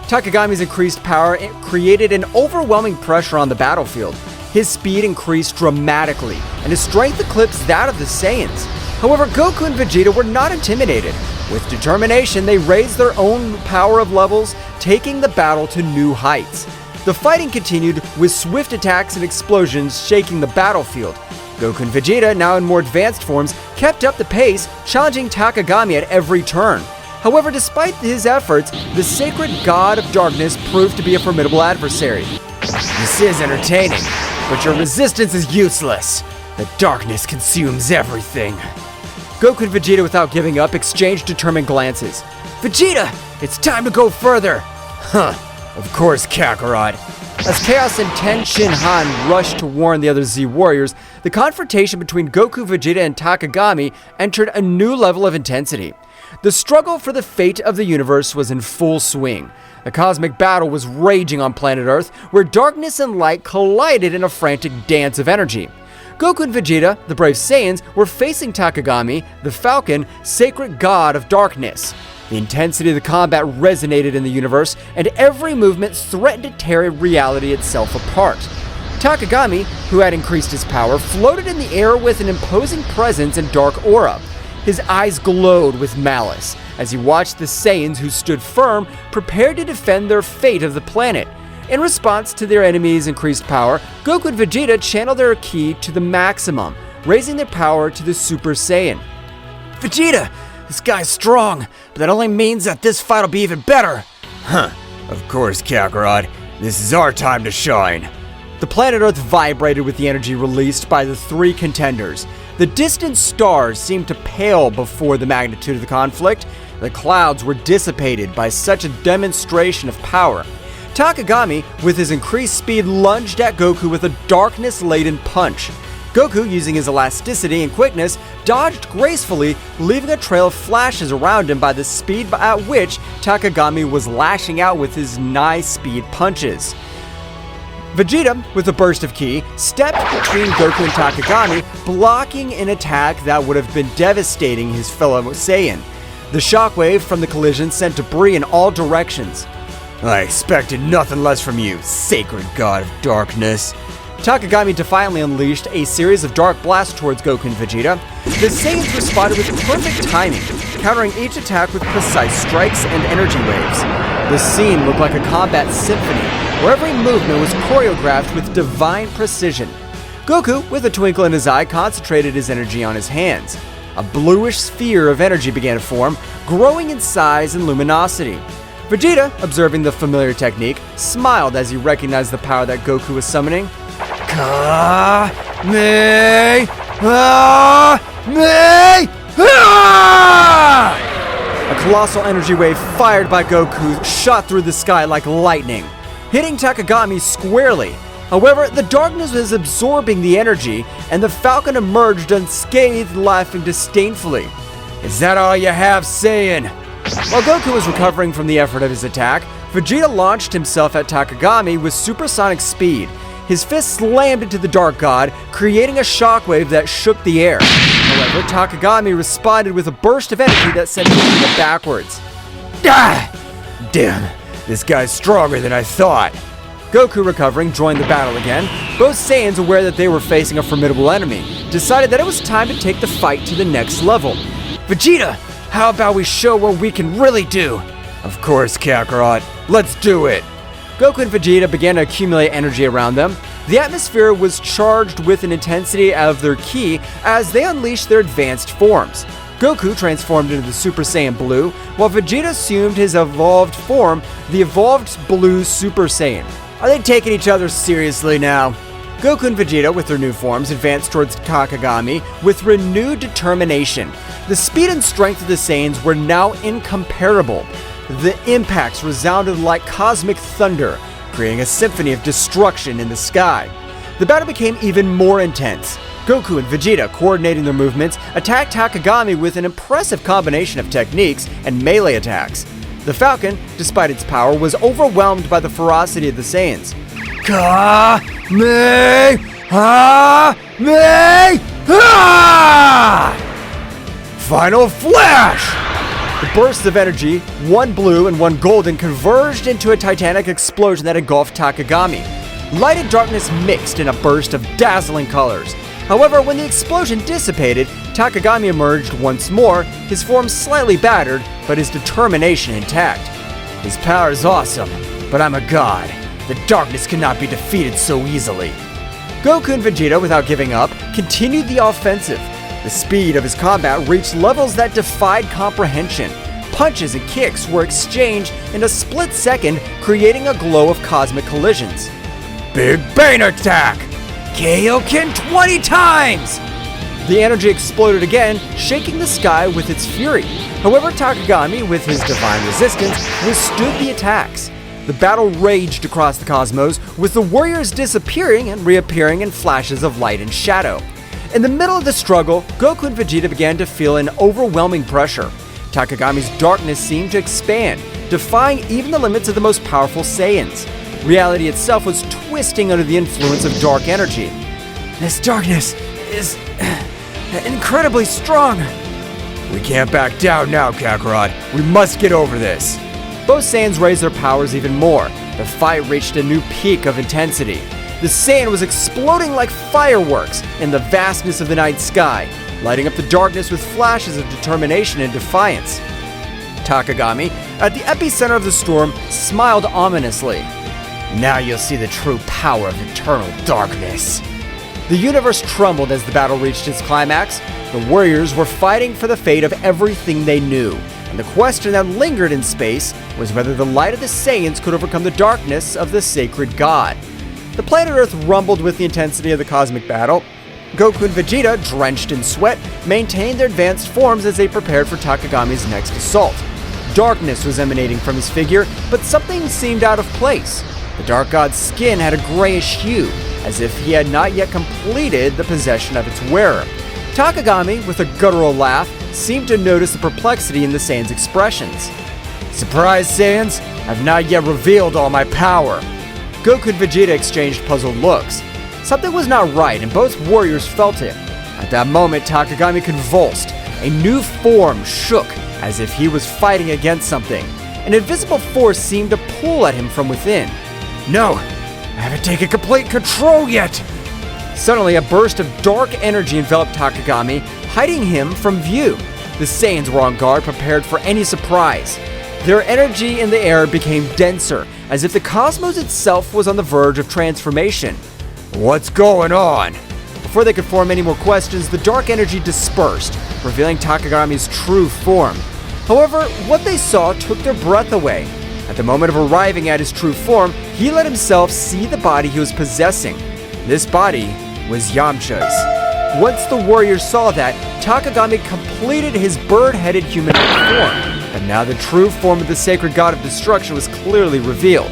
Takagami's increased power created an overwhelming pressure on the battlefield. His speed increased dramatically, and his strength eclipsed that of the Saiyans. However, Goku and Vegeta were not intimidated. With determination, they raised their own power of levels, taking the battle to new heights. The fighting continued with swift attacks and explosions shaking the battlefield. Goku and Vegeta, now in more advanced forms, kept up the pace, challenging Takagami at every turn. However, despite his efforts, the sacred god of darkness proved to be a formidable adversary. This is entertaining, but your resistance is useless. The darkness consumes everything. Goku and Vegeta, without giving up, exchanged determined glances. "Vegeta, it's time to go further!" Huh, of course, Kakarot. As Chaos and Shinhan rushed to warn the other Z warriors, the confrontation between Goku, Vegeta, and Takagami entered a new level of intensity. The struggle for the fate of the universe was in full swing. A cosmic battle was raging on planet Earth, where darkness and light collided in a frantic dance of energy. Goku and Vegeta, the brave Saiyans, were facing Takagami, the Falcon, sacred god of darkness. The intensity of the combat resonated in the universe, and every movement threatened to tear reality itself apart. Takagami, who had increased his power, floated in the air with an imposing presence and dark aura. His eyes glowed with malice as he watched the Saiyans, who stood firm, prepared to defend their fate of the planet. In response to their enemies' increased power, Goku and Vegeta channeled their ki to the maximum, raising their power to the Super Saiyan. "Vegeta, this guy's strong, but that only means that this fight will be even better." Huh, of course, Kakarot. This is our time to shine. The planet Earth vibrated with the energy released by the three contenders. The distant stars seemed to pale before the magnitude of the conflict. The clouds were dissipated by such a demonstration of power. Takagami, with his increased speed, lunged at Goku with a darkness-laden punch. Goku, using his elasticity and quickness, dodged gracefully, leaving a trail of flashes around him by the speed at which Takagami was lashing out with his nigh-speed punches. Vegeta, with a burst of ki, stepped between Goku and Takagami, blocking an attack that would have been devastating his fellow Saiyan. The shockwave from the collision sent debris in all directions. I expected nothing less from you, sacred god of darkness. Takagami defiantly unleashed a series of dark blasts towards Goku and Vegeta. The Saiyans responded with perfect timing, countering each attack with precise strikes and energy waves. The scene looked like a combat symphony, where every movement was choreographed with divine precision. Goku, with a twinkle in his eye, concentrated his energy on his hands. A bluish sphere of energy began to form, growing in size and luminosity. Vegeta, observing the familiar technique, smiled as he recognized the power that Goku was summoning. A colossal energy wave fired by Goku shot through the sky like lightning, hitting Takagami squarely. However, the darkness was absorbing the energy, and the Falcon emerged unscathed, laughing disdainfully. "Is that all you have, Saiyan?" While Goku was recovering from the effort of his attack, Vegeta launched himself at Takagami with supersonic speed. His fist slammed into the Dark God, creating a shockwave that shook the air. However, Takagami responded with a burst of energy that sent Vegeta backwards. Ah! Damn, this guy's stronger than I thought. Goku, recovering, joined the battle again. Both Saiyans, aware that they were facing a formidable enemy, decided that it was time to take the fight to the next level. Vegeta, how about we show what we can really do? Of course, Kakarot. Let's do it. Goku and Vegeta began to accumulate energy around them. The atmosphere was charged with an intensity of their ki as they unleashed their advanced forms. Goku transformed into the Super Saiyan Blue, while Vegeta assumed his evolved form, the evolved Blue Super Saiyan. Are they taking each other seriously now? Goku and Vegeta, with their new forms, advanced towards Takagami with renewed determination. The speed and strength of the Saiyans were now incomparable. The impacts resounded like cosmic thunder, creating a symphony of destruction in the sky. The battle became even more intense. Goku and Vegeta, coordinating their movements, attacked Takagami with an impressive combination of techniques and melee attacks. The Falcon, despite its power, was overwhelmed by the ferocity of the Saiyans. Final flash! The bursts of energy, one blue and one golden, converged into a titanic explosion that engulfed Takagami. Light and darkness mixed in a burst of dazzling colors. However, when the explosion dissipated, Takagami emerged once more, his form slightly battered, but his determination intact. His power is awesome, but I'm a god. The darkness cannot be defeated so easily. Goku and Vegeta, without giving up, continued the offensive. The speed of his combat reached levels that defied comprehension. Punches and kicks were exchanged in a split second, creating a glow of cosmic collisions. Big Bang Attack! Kaioken 20 times! The energy exploded again, shaking the sky with its fury. However, Takagami, with his divine resistance, withstood the attacks. The battle raged across the cosmos, with the warriors disappearing and reappearing in flashes of light and shadow. In the middle of the struggle, Goku and Vegeta began to feel an overwhelming pressure. Takagami's darkness seemed to expand, defying even the limits of the most powerful Saiyans. Reality itself was twisting under the influence of dark energy. This darkness is incredibly strong. We can't back down now, Kakarot. We must get over this. Both Saiyans raised their powers even more. The fight reached a new peak of intensity. The Saiyan was exploding like fireworks in the vastness of the night sky, lighting up the darkness with flashes of determination and defiance. Takagami, at the epicenter of the storm, smiled ominously. Now you'll see the true power of eternal darkness. The universe trembled as the battle reached its climax. The warriors were fighting for the fate of everything they knew, and the question that lingered in space was whether the light of the Saiyans could overcome the darkness of the sacred god. The planet Earth rumbled with the intensity of the cosmic battle. Goku and Vegeta, drenched in sweat, maintained their advanced forms as they prepared for Takagami's next assault. Darkness was emanating from his figure, but something seemed out of place. The Dark God's skin had a grayish hue, as if he had not yet completed the possession of its wearer. Takagami, with a guttural laugh, seemed to notice the perplexity in the Saiyans' expressions. Surprise, Saiyans! I've not yet revealed all my power. Goku and Vegeta exchanged puzzled looks. Something was not right, and both warriors felt it. At that moment, Takagami convulsed. A new form shook, as if he was fighting against something. An invisible force seemed to pull at him from within. No! I haven't taken complete control yet! Suddenly, a burst of dark energy enveloped Takagami, hiding him from view. The Saiyans were on guard, prepared for any surprise. Their energy in the air became denser, as if the cosmos itself was on the verge of transformation. What's going on? Before they could form any more questions, the dark energy dispersed, revealing Takagami's true form. However, what they saw took their breath away. At the moment of arriving at his true form, he let himself see the body he was possessing. This body was Yamcha's. Once the warriors saw that, Takagami completed his bird-headed humanoid form. And now the true form of the sacred god of destruction was clearly revealed.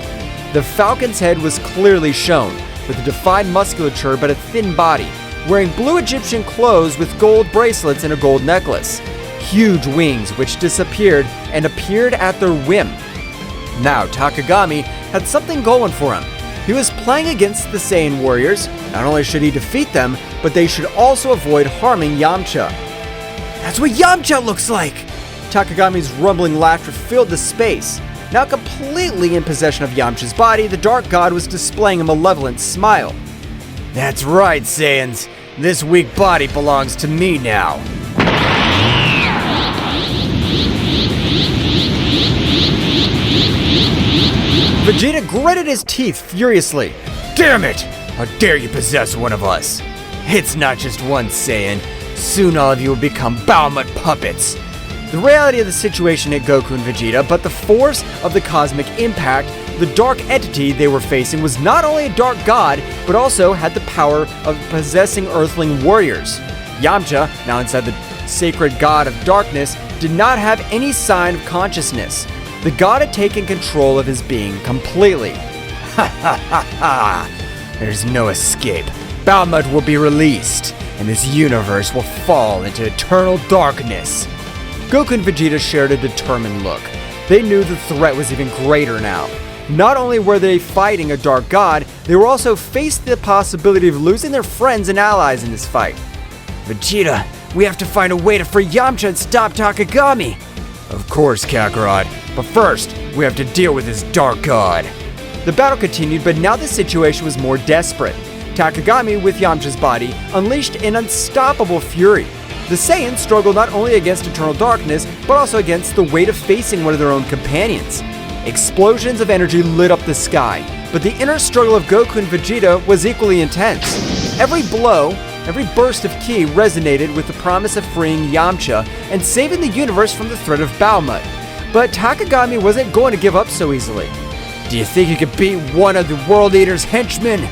The falcon's head was clearly shown, with a defined musculature but a thin body, wearing blue Egyptian clothes with gold bracelets and a gold necklace. Huge wings which disappeared and appeared at their whim. Now Takagami had something going for him. He was playing against the Saiyan warriors. Not only should he defeat them, but they should also avoid harming Yamcha. That's what Yamcha looks like! Takagami's rumbling laughter filled the space. Now completely in possession of Yamcha's body, the Dark God was displaying a malevolent smile. That's right, Saiyans. This weak body belongs to me now. Vegeta gritted his teeth furiously. Damn it! How dare you possess one of us? It's not just one Saiyan. Soon all of you will become Bahamut puppets. The reality of the situation hit Goku and Vegeta, but the force of the cosmic impact, the dark entity they were facing was not only a dark god, but also had the power of possessing earthling warriors. Yamcha, now inside the sacred god of darkness, did not have any sign of consciousness. The god had taken control of his being completely. Ha ha ha ha! There's no escape. Bahamut will be released, and this universe will fall into eternal darkness. Goku and Vegeta shared a determined look. They knew the threat was even greater now. Not only were they fighting a dark god, they were also faced the possibility of losing their friends and allies in this fight. Vegeta, we have to find a way to free Yamcha and stop Takagami. Of course, Kakarot, but first, we have to deal with this dark god. The battle continued, but now the situation was more desperate. Takagami, with Yamcha's body, unleashed an unstoppable fury. The Saiyans struggled not only against eternal darkness, but also against the weight of facing one of their own companions. Explosions of energy lit up the sky, but the inner struggle of Goku and Vegeta was equally intense. Every blow, every burst of ki resonated with the promise of freeing Yamcha and saving the universe from the threat of Bahamut. But Takagami wasn't going to give up so easily. Do you think you could beat one of the World Eater's henchmen?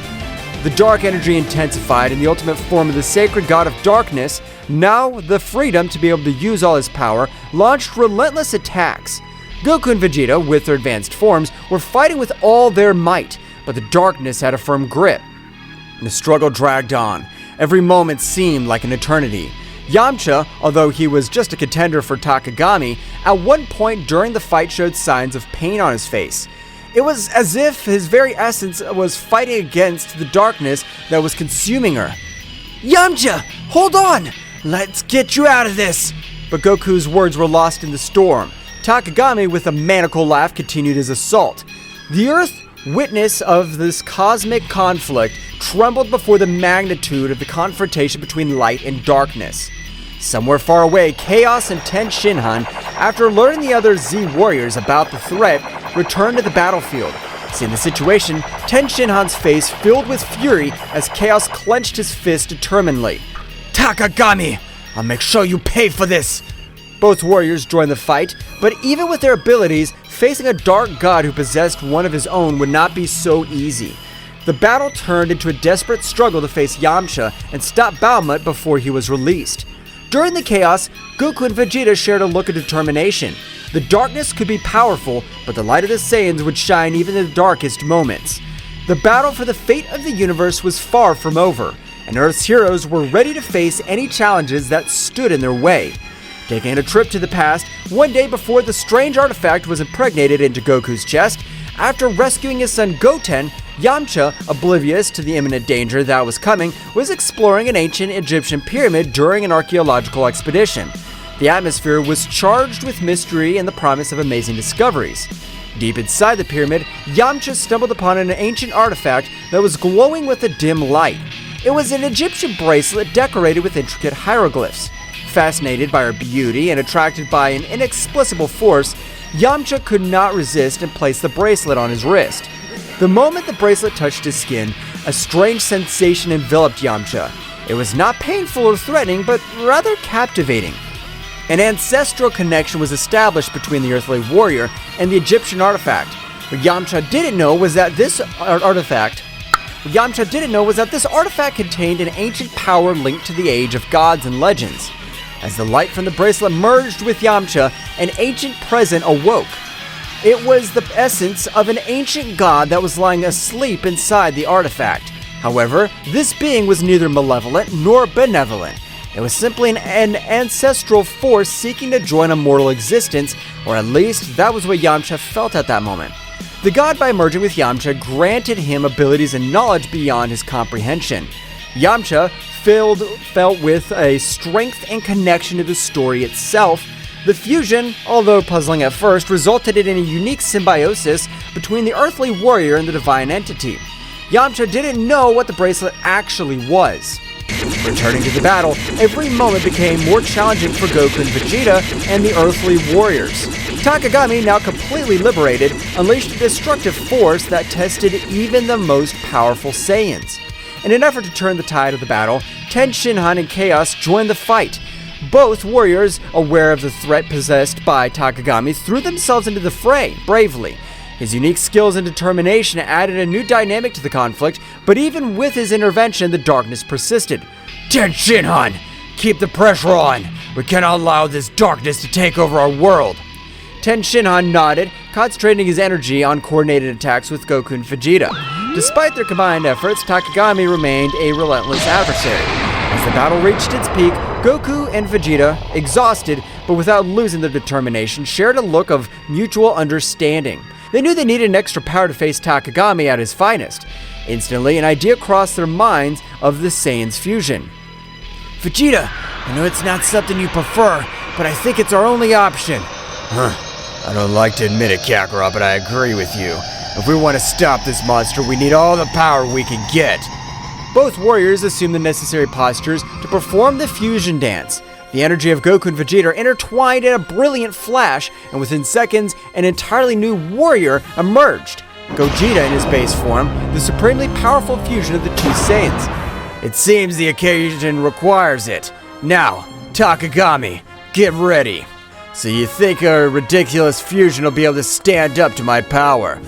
The dark energy intensified in the ultimate form of the sacred god of darkness. Now, the freedom to be able to use all his power launched relentless attacks. Goku and Vegeta, with their advanced forms, were fighting with all their might, but the darkness had a firm grip. The struggle dragged on. Every moment seemed like an eternity. Yamcha, although he was just a contender for Takagami, at one point during the fight showed signs of pain on his face. It was as if his very essence was fighting against the darkness that was consuming her. Yamcha, hold on! Let's get you out of this! But Goku's words were lost in the storm. Takagami, with a maniacal laugh, continued his assault. The Earth, witness of this cosmic conflict, trembled before the magnitude of the confrontation between light and darkness. Somewhere far away, Chaos and Ten Shinhan, after alerting the other Z warriors about the threat, returned to the battlefield. Seeing the situation, Ten Shinhan's face filled with fury as Chaos clenched his fist determinedly. Takagami! I'll make sure you pay for this! Both warriors joined the fight, but even with their abilities, facing a dark god who possessed one of his own would not be so easy. The battle turned into a desperate struggle to face Yamcha and stop Bahamut before he was released. During the chaos, Goku and Vegeta shared a look of determination. The darkness could be powerful, but the light of the Saiyans would shine even in the darkest moments. The battle for the fate of the universe was far from over, and Earth's heroes were ready to face any challenges that stood in their way. Taking a trip to the past, one day before the strange artifact was impregnated into Goku's chest, after rescuing his son Goten, Yamcha, oblivious to the imminent danger that was coming, was exploring an ancient Egyptian pyramid during an archaeological expedition. The atmosphere was charged with mystery and the promise of amazing discoveries. Deep inside the pyramid, Yamcha stumbled upon an ancient artifact that was glowing with a dim light. It was an Egyptian bracelet decorated with intricate hieroglyphs. Fascinated by her beauty and attracted by an inexplicable force, Yamcha could not resist and placed the bracelet on his wrist. The moment the bracelet touched his skin, a strange sensation enveloped Yamcha. It was not painful or threatening, but rather captivating. An ancestral connection was established between the earthly warrior and the Egyptian artifact. What Yamcha didn't know was that this artifact contained an ancient power linked to the age of gods and legends. As the light from the bracelet merged with Yamcha, an ancient presence awoke. It was the essence of an ancient god that was lying asleep inside the artifact. However, this being was neither malevolent nor benevolent. It was simply an ancestral force seeking to join a mortal existence, or at least that was what Yamcha felt at that moment. The god, by merging with Yamcha, granted him abilities and knowledge beyond his comprehension. Yamcha felt with a strength and connection to the story itself. The fusion, although puzzling at first, resulted in a unique symbiosis between the earthly warrior and the divine entity. Yamcha didn't know what the bracelet actually was. Returning to the battle, every moment became more challenging for Goku and Vegeta and the earthly warriors. Takagami, now completely liberated, unleashed a destructive force that tested even the most powerful Saiyans. In an effort to turn the tide of the battle, Shinhan and Chaos joined the fight. Both warriors, aware of the threat possessed by Takagami, threw themselves into the fray bravely. His unique skills and determination added a new dynamic to the conflict, but even with his intervention, the darkness persisted. Shinhan, keep the pressure on. We cannot allow this darkness to take over our world. Shinhan nodded, concentrating his energy on coordinated attacks with Goku and Vegeta. Despite their combined efforts, Takagami remained a relentless adversary. As the battle reached its peak, Goku and Vegeta, exhausted but without losing their determination, shared a look of mutual understanding. They knew they needed an extra power to face Takagami at his finest. Instantly, an idea crossed their minds of the Saiyans fusion. Vegeta, I know it's not something you prefer, but I think it's our only option. I don't like to admit it, Kakarot, but I agree with you. If we want to stop this monster, we need all the power we can get. Both warriors assumed the necessary postures to perform the fusion dance. The energy of Goku and Vegeta intertwined in a brilliant flash, and within seconds, an entirely new warrior emerged. Gogeta in his base form, the supremely powerful fusion of the two Saiyans. It seems the occasion requires it. Now, Takagami, get ready. So you think a ridiculous fusion will be able to stand up to my power?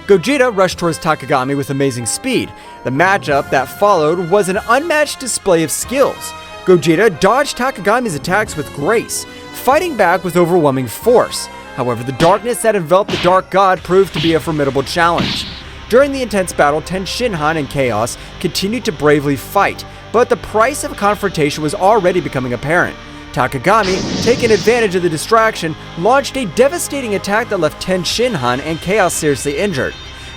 Gogeta rushed towards Takagami with amazing speed. The matchup that followed was an unmatched display of skills. Gogeta dodged Takagami's attacks with grace, fighting back with overwhelming force. However, the darkness that enveloped the Dark God proved to be a formidable challenge. During the intense battle, Shinhan and Chaos continued to bravely fight, but the price of a confrontation was already becoming apparent. Takagami, taking advantage of the distraction, launched a devastating attack that left Shinhan and Chaos seriously injured.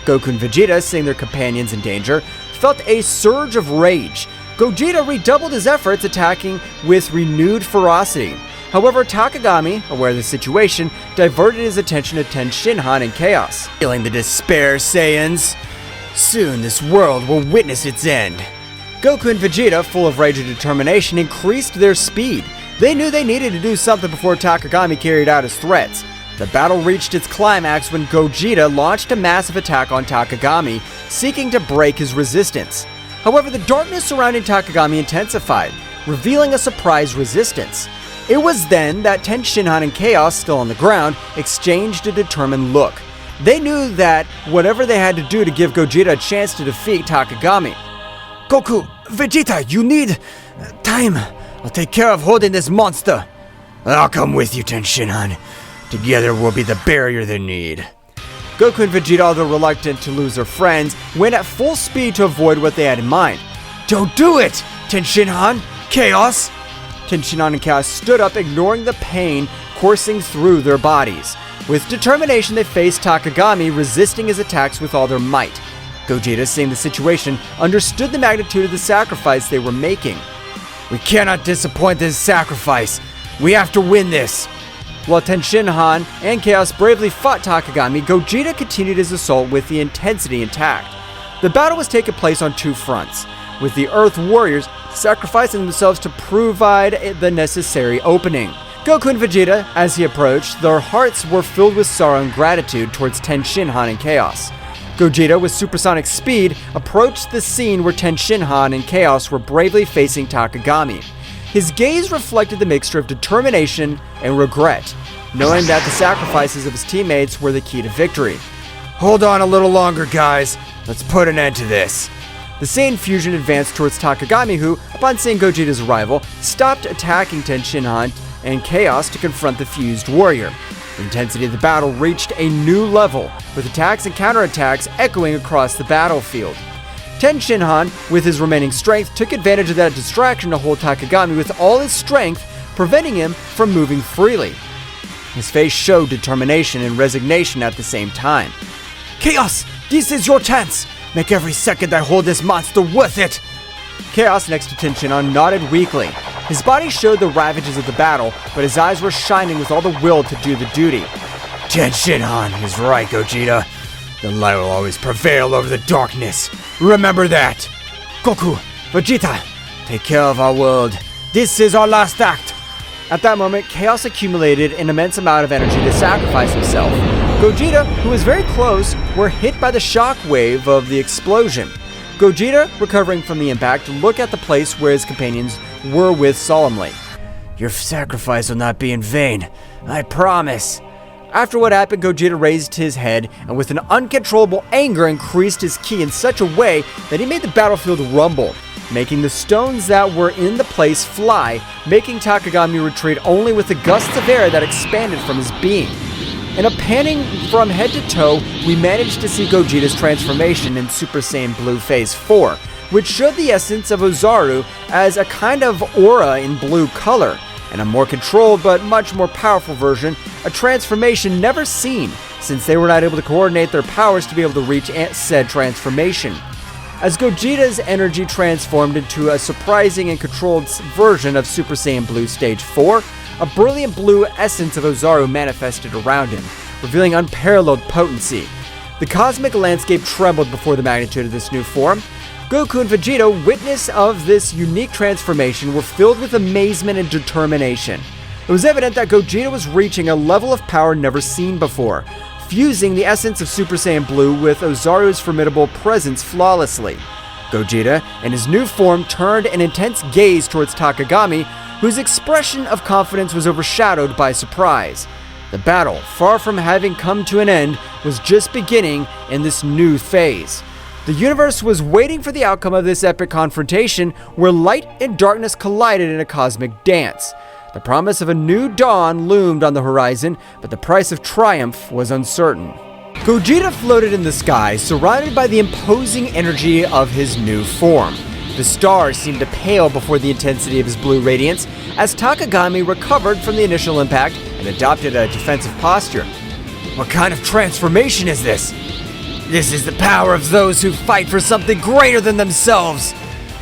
Goku and Vegeta, seeing their companions in danger, felt a surge of rage. Gogeta redoubled his efforts, attacking with renewed ferocity. However, Takagami, aware of the situation, diverted his attention to Shinhan and Chaos. Feeling the despair, Saiyans? Soon this world will witness its end. Goku and Vegeta, full of rage and determination, increased their speed. They knew they needed to do something before Takagami carried out his threats. The battle reached its climax when Gogeta launched a massive attack on Takagami, seeking to break his resistance. However, the darkness surrounding Takagami intensified, revealing a surprise resistance. It was then that Shinhan and Chaos, still on the ground, exchanged a determined look. They knew that whatever they had to do to give Gogeta a chance to defeat Takagami. Goku, Vegeta, you need time. I'll take care of holding this monster. I'll come with you, Shinhan. Together we'll be the barrier they need. Goku and Vegeta, although reluctant to lose their friends, went at full speed to avoid what they had in mind. Don't do it, Shinhan, Chaos! Shinhan and Chaos stood up, ignoring the pain coursing through their bodies. With determination, they faced Takagami, resisting his attacks with all their might. Gogeta, seeing the situation, understood the magnitude of the sacrifice they were making. We cannot disappoint this sacrifice. We have to win this. While Shinhan and Chaos bravely fought Takagami, Gogeta continued his assault with the intensity intact. The battle was taking place on two fronts, with the Earth Warriors sacrificing themselves to provide the necessary opening. Goku and Vegeta, as he approached, their hearts were filled with sorrow and gratitude towards Shinhan and Chaos. Gogeta, with supersonic speed, approached the scene where Shinhan and Chaos were bravely facing Takagami. His gaze reflected the mixture of determination and regret, knowing that the sacrifices of his teammates were the key to victory. Hold on a little longer, guys. Let's put an end to this. The Saiyan fusion advanced towards Takagami, who, upon seeing Gogeta's arrival, stopped attacking Shinhan and Chaos to confront the fused warrior. The intensity of the battle reached a new level, with attacks and counterattacks echoing across the battlefield. Shinhan, with his remaining strength, took advantage of that distraction to hold Takagami with all his strength, preventing him from moving freely. His face showed determination and resignation at the same time. Chaos, this is your chance. Make every second I hold this monster worth it. Chaos, next to Shinhan, nodded weakly. His body showed the ravages of the battle, but his eyes were shining with all the will to do the duty. Shinhan is right, Gogeta. The light will always prevail over the darkness. Remember that. Goku, Vegeta, take care of our world. This is our last act. At that moment, Chaos accumulated an immense amount of energy to sacrifice himself. Gogeta, who was very close, were hit by the shock wave of the explosion. Gogeta, recovering from the impact, looked at the place where his companions were with solemnly. Your sacrifice will not be in vain. I promise. After what happened, Gogeta raised his head and with an uncontrollable anger increased his ki in such a way that he made the battlefield rumble, making the stones that were in the place fly, making Takagami retreat only with the gusts of air that expanded from his being. In a panning from head to toe, we managed to see Gogeta's transformation in Super Saiyan Blue Phase 4, which showed the essence of Ozaru as a kind of aura in blue color, and a more controlled but much more powerful version, a transformation never seen, since they were not able to coordinate their powers to be able to reach said transformation. As Gogeta's energy transformed into a surprising and controlled version of Super Saiyan Blue Stage 4, a brilliant blue essence of Ozaru manifested around him, revealing unparalleled potency. The cosmic landscape trembled before the magnitude of this new form. Goku and Vegeta, witness of this unique transformation, were filled with amazement and determination. It was evident that Gogeta was reaching a level of power never seen before, fusing the essence of Super Saiyan Blue with Ozaru's formidable presence flawlessly. Gogeta, in his new form, turned an intense gaze towards Takagami, whose expression of confidence was overshadowed by surprise. The battle, far from having come to an end, was just beginning in this new phase. The universe was waiting for the outcome of this epic confrontation where light and darkness collided in a cosmic dance. The promise of a new dawn loomed on the horizon, but the price of triumph was uncertain. Gogeta floated in the sky, surrounded by the imposing energy of his new form. The stars seemed to pale before the intensity of his blue radiance as Takagami recovered from the initial impact and adopted a defensive posture. What kind of transformation is this? This is the power of those who fight for something greater than themselves.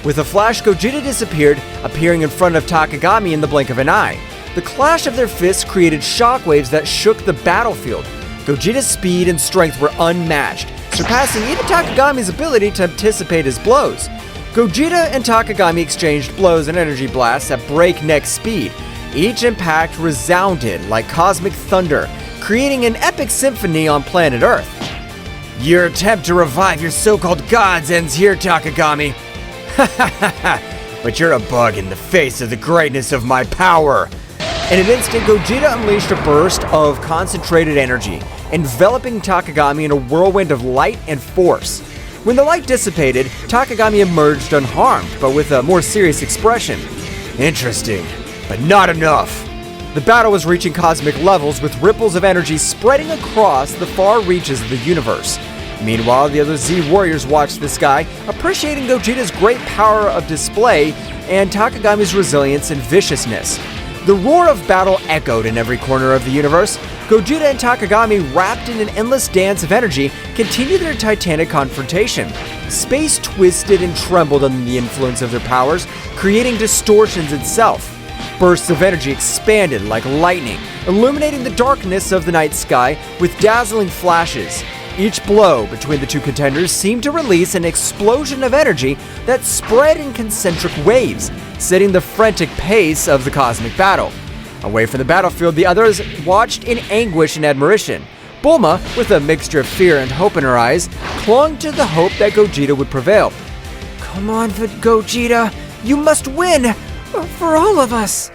With a flash, Gogeta disappeared, appearing in front of Takagami in the blink of an eye. The clash of their fists created shockwaves that shook the battlefield. Gogeta's speed and strength were unmatched, surpassing even Takagami's ability to anticipate his blows. Gogeta and Takagami exchanged blows and energy blasts at breakneck speed. Each impact resounded like cosmic thunder, creating an epic symphony on planet Earth. Your attempt to revive your so-called gods ends here, Takagami. Ha ha ha ha! But you're a bug in the face of the greatness of my power. In an instant, Gogeta unleashed a burst of concentrated energy, enveloping Takagami in a whirlwind of light and force. When the light dissipated, Takagami emerged unharmed, but with a more serious expression. Interesting, but not enough. The battle was reaching cosmic levels, with ripples of energy spreading across the far reaches of the universe. Meanwhile, the other Z warriors watched the sky, appreciating Gogeta's great power of display and Takagami's resilience and viciousness. The roar of battle echoed in every corner of the universe. Gogeta and Takagami, wrapped in an endless dance of energy, continued their titanic confrontation. Space twisted and trembled under the influence of their powers, creating distortions itself. Bursts of energy expanded like lightning, illuminating the darkness of the night sky with dazzling flashes. Each blow between the two contenders seemed to release an explosion of energy that spread in concentric waves, setting the frantic pace of the cosmic battle. Away from the battlefield, the others watched in anguish and admiration. Bulma, with a mixture of fear and hope in her eyes, clung to the hope that Gogeta would prevail. Come on, Gogeta, you must win! For all of us!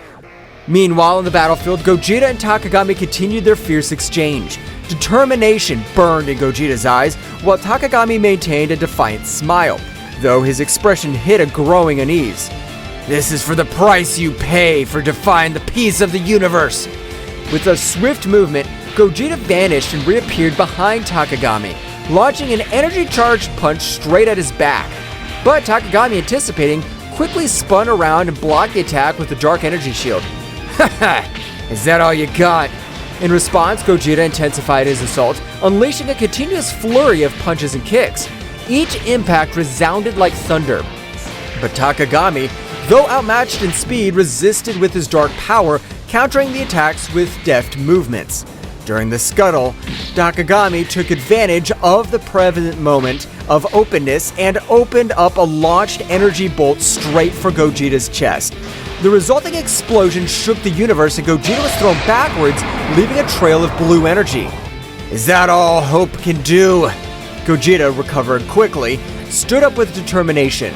Meanwhile, on the battlefield, Gogeta and Takagami continued their fierce exchange. Determination burned in Gogeta's eyes, while Takagami maintained a defiant smile, though his expression hid a growing unease. This is for the price you pay for defying the peace of the universe. With a swift movement, Gogeta vanished and reappeared behind Takagami, launching an energy-charged punch straight at his back. But Takagami, anticipating, quickly spun around and blocked the attack with the dark energy shield. Haha, is that all you got? In response, Gogeta intensified his assault, unleashing a continuous flurry of punches and kicks. Each impact resounded like thunder. But Takagami, though outmatched in speed, resisted with his dark power, countering the attacks with deft movements. During the scuttle, Takagami took advantage of the prevalent moment of openness and opened up a launched energy bolt straight for Gogeta's chest. The resulting explosion shook the universe and Gogeta was thrown backwards, leaving a trail of blue energy. Is that all hope can do? Gogeta recovered quickly, stood up with determination.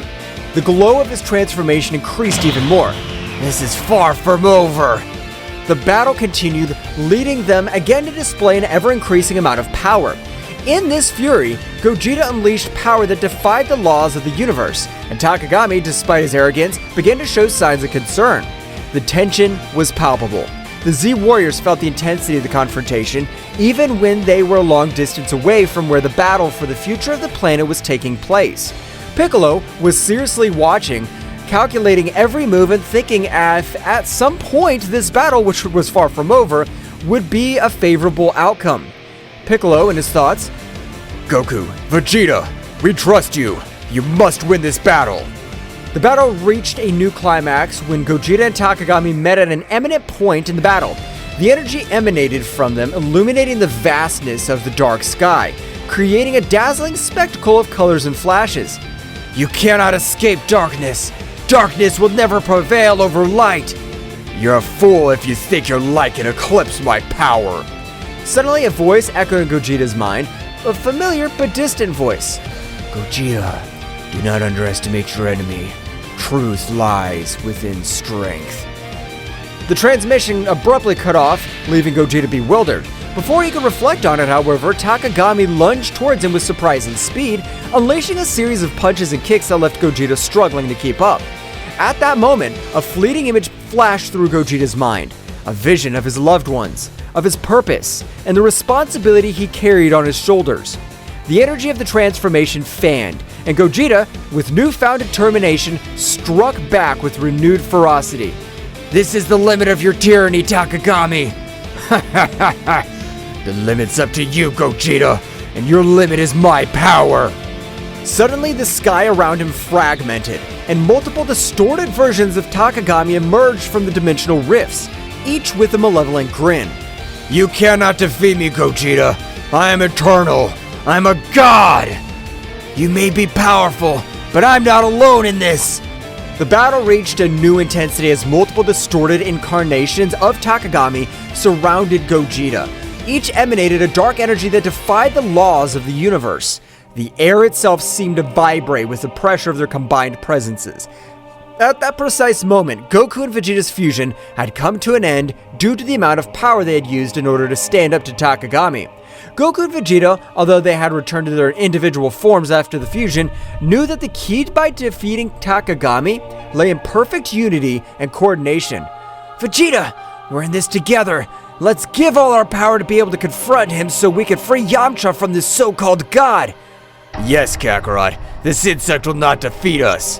The glow of his transformation increased even more. This is far from over. The battle continued, leading them again to display an ever-increasing amount of power. In this fury, Gogeta unleashed power that defied the laws of the universe, and Takagami, despite his arrogance, began to show signs of concern. The tension was palpable. The Z Warriors felt the intensity of the confrontation, even when they were a long distance away from where the battle for the future of the planet was taking place. Piccolo was seriously watching, calculating every move and thinking at some point this battle, which was far from over, would be a favorable outcome. Piccolo, in his thoughts, Goku, Vegeta, we trust you. You must win this battle. The battle reached a new climax when Gogeta and Takagami met at an eminent point in the battle. The energy emanated from them, illuminating the vastness of the dark sky, creating a dazzling spectacle of colors and flashes. You cannot escape darkness. Darkness will never prevail over light. You're a fool if you think your light can eclipse my power. Suddenly, a voice echoed in Gogeta's mind, a familiar but distant voice. Gogeta, do not underestimate your enemy. Truth lies within strength. The transmission abruptly cut off, leaving Gogeta bewildered. Before he could reflect on it, however, Takagami lunged towards him with surprising speed, unleashing a series of punches and kicks that left Gogeta struggling to keep up. At that moment, a fleeting image flashed through Gogeta's mind, a vision of his loved ones, of his purpose, and the responsibility he carried on his shoulders. The energy of the transformation fanned, and Gogeta, with newfound determination, struck back with renewed ferocity. This is the limit of your tyranny, Takagami. The limit's up to you, Gogeta, and your limit is my power. Suddenly, the sky around him fragmented, and multiple distorted versions of Takagami emerged from the dimensional rifts, each with a malevolent grin. You cannot defeat me, Gogeta. I am eternal. I'm a god. You may be powerful, but I'm not alone in this. The battle reached a new intensity as multiple distorted incarnations of Takagami surrounded Gogeta. Each emanated a dark energy that defied the laws of the universe. The air itself seemed to vibrate with the pressure of their combined presences. At that precise moment, Goku and Vegeta's fusion had come to an end due to the amount of power they had used in order to stand up to Takagami. Goku and Vegeta, although they had returned to their individual forms after the fusion, knew that the key by defeating Takagami lay in perfect unity and coordination. Vegeta, we're in this together. Let's give all our power to be able to confront him so we can free Yamcha from this so-called god. Yes, Kakarot, this insect will not defeat us.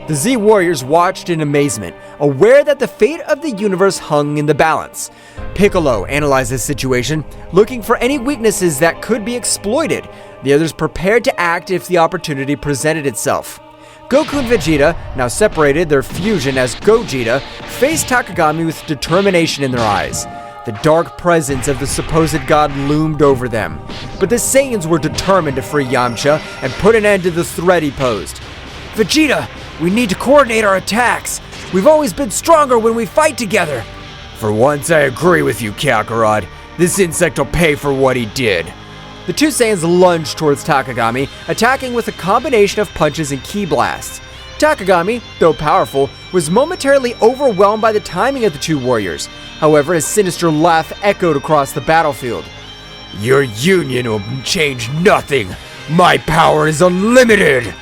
The Z Warriors watched in amazement, aware that the fate of the universe hung in the balance. Piccolo analyzed this situation, looking for any weaknesses that could be exploited. The others prepared to act if the opportunity presented itself. Goku and Vegeta, now separated, their fusion as Gogeta, faced Takagami with determination in their eyes. The dark presence of the supposed god loomed over them, but the Saiyans were determined to free Yamcha and put an end to the threat he posed. Vegeta, we need to coordinate our attacks. We've always been stronger when we fight together. For once I agree with you, Kakarot. This insect will pay for what he did. The two Saiyans lunged towards Takagami, attacking with a combination of punches and ki blasts. Takagami, though powerful, was momentarily overwhelmed by the timing of the two warriors. However, his sinister laugh echoed across the battlefield. Your union will change nothing. My power is unlimited.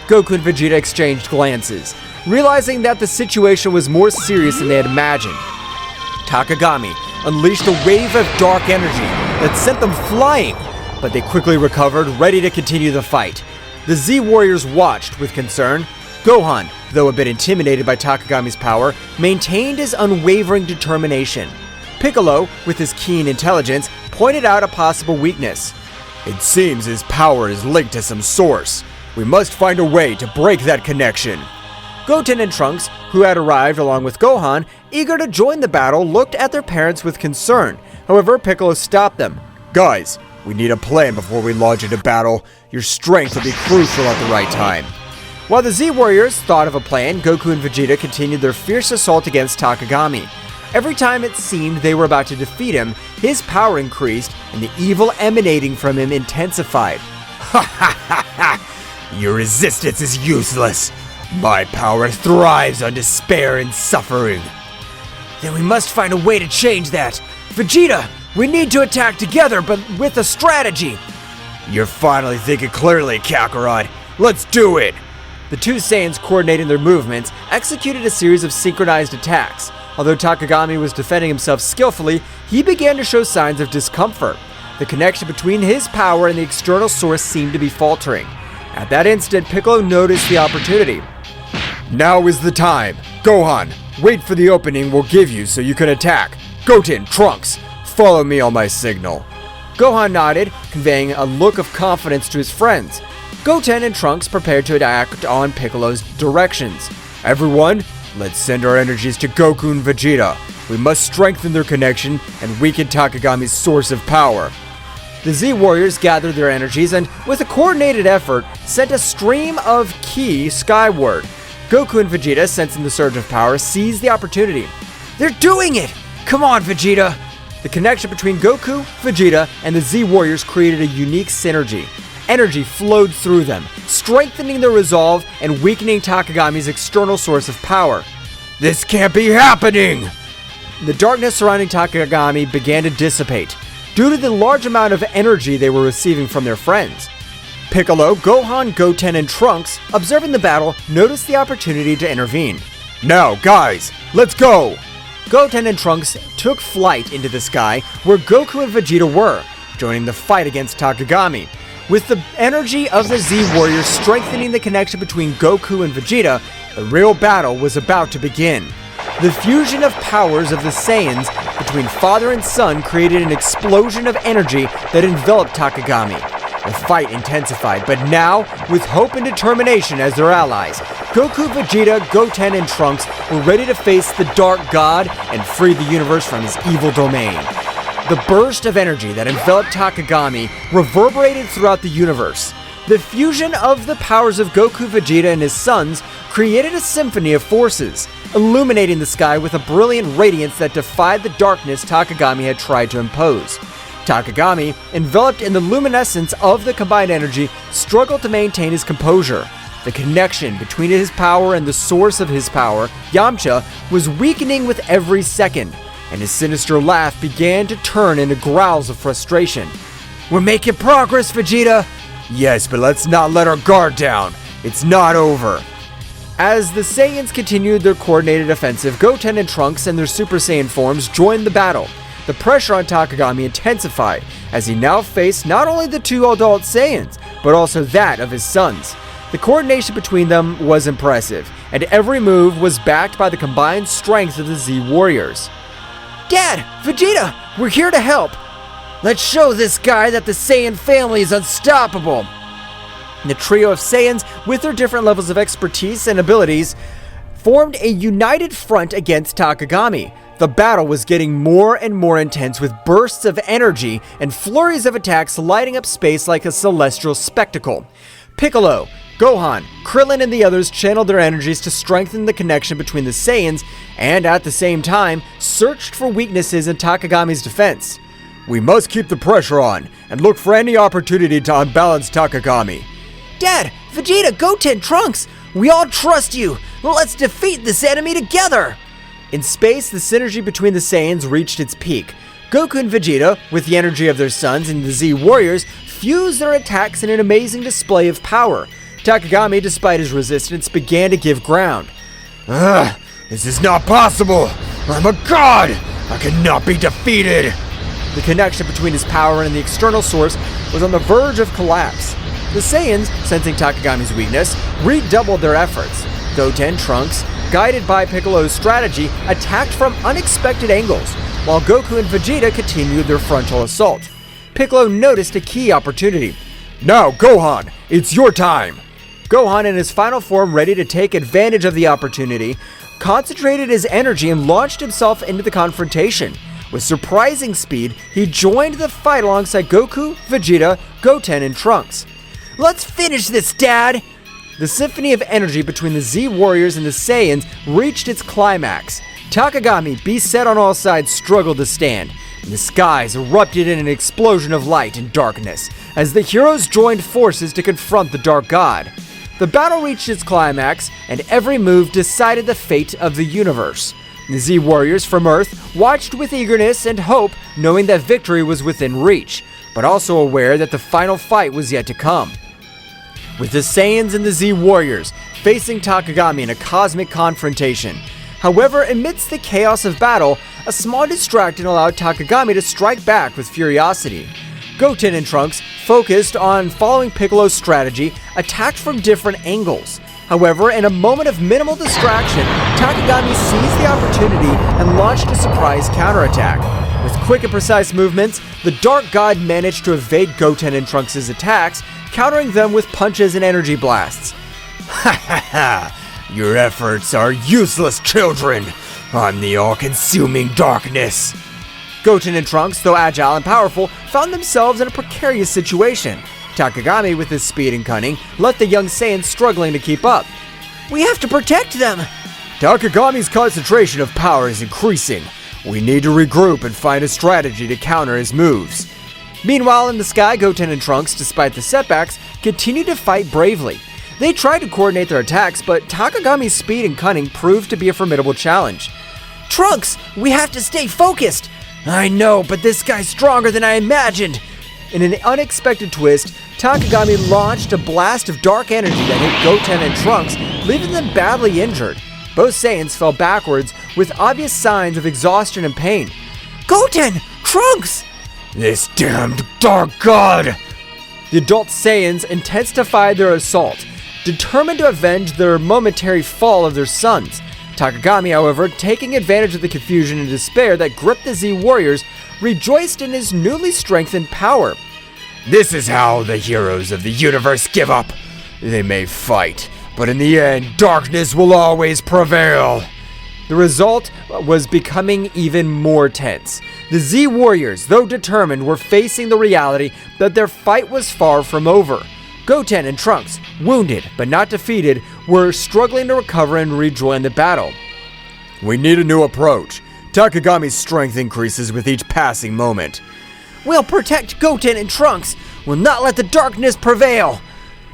Goku and Vegeta exchanged glances, realizing that the situation was more serious than they had imagined. Takagami unleashed a wave of dark energy that sent them flying, but they quickly recovered, ready to continue the fight. The Z Warriors watched with concern. Gohan, though a bit intimidated by Takagami's power, maintained his unwavering determination. Piccolo, with his keen intelligence, pointed out a possible weakness. It seems his power is linked to some source. We must find a way to break that connection. Goten and Trunks, who had arrived along with Gohan, eager to join the battle, looked at their parents with concern. However, Piccolo stopped them. Guys, we need a plan before we launch into battle. Your strength will be crucial at the right time. While the Z Warriors thought of a plan, Goku and Vegeta continued their fierce assault against Takagami. Every time it seemed they were about to defeat him, his power increased and the evil emanating from him intensified. Ha ha ha ha! Your resistance is useless. My power thrives on despair and suffering. Then we must find a way to change that. Vegeta, we need to attack together, but with a strategy. You're finally thinking clearly, Kakarot. Let's do it! The two Saiyans, coordinating their movements, executed a series of synchronized attacks. Although Takagami was defending himself skillfully, he began to show signs of discomfort. The connection between his power and the external source seemed to be faltering. At that instant, Piccolo noticed the opportunity. Now is the time. Gohan, wait for the opening we'll give you so you can attack. Goten, Trunks, follow me on my signal. Gohan nodded, conveying a look of confidence to his friends. Goten and Trunks prepared to act on Piccolo's directions. Everyone, let's send our energies to Goku and Vegeta. We must strengthen their connection and weaken Takagami's source of power. The Z Warriors gathered their energies and, with a coordinated effort, sent a stream of ki skyward. Goku and Vegeta, sensing the surge of power, seized the opportunity. They're doing it! Come on, Vegeta! The connection between Goku, Vegeta, and the Z Warriors created a unique synergy. Energy flowed through them, strengthening their resolve and weakening Takagami's external source of power. This can't be happening! The darkness surrounding Takagami began to dissipate, due to the large amount of energy they were receiving from their friends. Piccolo, Gohan, Goten, and Trunks, observing the battle, noticed the opportunity to intervene. Now, guys, let's go! Goten and Trunks took flight into the sky where Goku and Vegeta were, joining the fight against Takagami. With the energy of the Z Warriors strengthening the connection between Goku and Vegeta, the real battle was about to begin. The fusion of powers of the Saiyans between father and son created an explosion of energy that enveloped Takagami. The fight intensified, but now, with hope and determination as their allies, Goku, Vegeta, Goten, and Trunks were ready to face the Dark God and free the universe from his evil domain. The burst of energy that enveloped Takagami reverberated throughout the universe. The fusion of the powers of Goku, Vegeta, and his sons created a symphony of forces, illuminating the sky with a brilliant radiance that defied the darkness Takagami had tried to impose. Takagami, enveloped in the luminescence of the combined energy, struggled to maintain his composure. The connection between his power and the source of his power, Yamcha, was weakening with every second, and his sinister laugh began to turn into growls of frustration. We're making progress, Vegeta! Yes, but let's not let our guard down. It's not over. As the Saiyans continued their coordinated offensive, Goten and Trunks and their Super Saiyan forms joined the battle. The pressure on Takagami intensified, as he now faced not only the two adult Saiyans, but also that of his sons. The coordination between them was impressive, and every move was backed by the combined strength of the Z Warriors. Dad! Vegeta! We're here to help! Let's show this guy that the Saiyan family is unstoppable! The trio of Saiyans, with their different levels of expertise and abilities, formed a united front against Takagami. The battle was getting more and more intense, with bursts of energy and flurries of attacks lighting up space like a celestial spectacle. Piccolo, Gohan, Krillin, and the others channeled their energies to strengthen the connection between the Saiyans and, at the same time, searched for weaknesses in Takagami's defense. We must keep the pressure on and look for any opportunity to unbalance Takagami. Dad, Vegeta, Goten, Trunks, we all trust you. Let's defeat this enemy together. In space, the synergy between the Saiyans reached its peak. Goku and Vegeta, with the energy of their sons and the Z Warriors, fused their attacks in an amazing display of power. Takagami, despite his resistance, began to give ground. This is not possible! I'm a god! I cannot be defeated! The connection between his power and the external source was on the verge of collapse. The Saiyans, sensing Takagami's weakness, redoubled their efforts. Goten, Trunks, guided by Piccolo's strategy, attacked from unexpected angles, while Goku and Vegeta continued their frontal assault. Piccolo noticed a key opportunity. Now, Gohan, it's your time! Gohan, in his final form ready to take advantage of the opportunity, concentrated his energy and launched himself into the confrontation. With surprising speed, he joined the fight alongside Goku, Vegeta, Goten, and Trunks. Let's finish this, Dad! The symphony of energy between the Z Warriors and the Saiyans reached its climax. Takagami, beset on all sides, struggled to stand, and the skies erupted in an explosion of light and darkness as the heroes joined forces to confront the Dark God. The battle reached its climax, and every move decided the fate of the universe. The Z Warriors from Earth watched with eagerness and hope, knowing that victory was within reach, but also aware that the final fight was yet to come. With the Saiyans and the Z Warriors facing Takagami in a cosmic confrontation. However, amidst the chaos of battle, a small distraction allowed Takagami to strike back with furiosity. Goten and Trunks, focused on following Piccolo's strategy, attacked from different angles. However, in a moment of minimal distraction, Takagami seized the opportunity and launched a surprise counterattack. With quick and precise movements, the Dark God managed to evade Goten and Trunks' attacks, countering them with punches and energy blasts. Ha ha ha! Your efforts are useless, children! I'm the all-consuming darkness! Goten and Trunks, though agile and powerful, found themselves in a precarious situation. Takagami, with his speed and cunning, left the young Saiyans struggling to keep up. We have to protect them! Takagami's concentration of power is increasing. We need to regroup and find a strategy to counter his moves. Meanwhile, in the sky, Goten and Trunks, despite the setbacks, continued to fight bravely. They tried to coordinate their attacks, but Takagami's speed and cunning proved to be a formidable challenge. Trunks, we have to stay focused! I know, but this guy's stronger than I imagined! In an unexpected twist, Takagami launched a blast of dark energy that hit Goten and Trunks, leaving them badly injured. Both Saiyans fell backwards with obvious signs of exhaustion and pain. Goten! Trunks! This damned Dark God! The adult Saiyans intensified their assault, determined to avenge their momentary fall of their sons. Takagami, however, taking advantage of the confusion and despair that gripped the Z Warriors, rejoiced in his newly strengthened power. This is how the heroes of the universe give up. They may fight, but in the end, darkness will always prevail. The result was becoming even more tense. The Z Warriors, though determined, were facing the reality that their fight was far from over. Goten and Trunks, wounded but not defeated, were struggling to recover and rejoin the battle. We need a new approach. Takagami's strength increases with each passing moment. We'll protect Goten and Trunks. We'll not let the darkness prevail.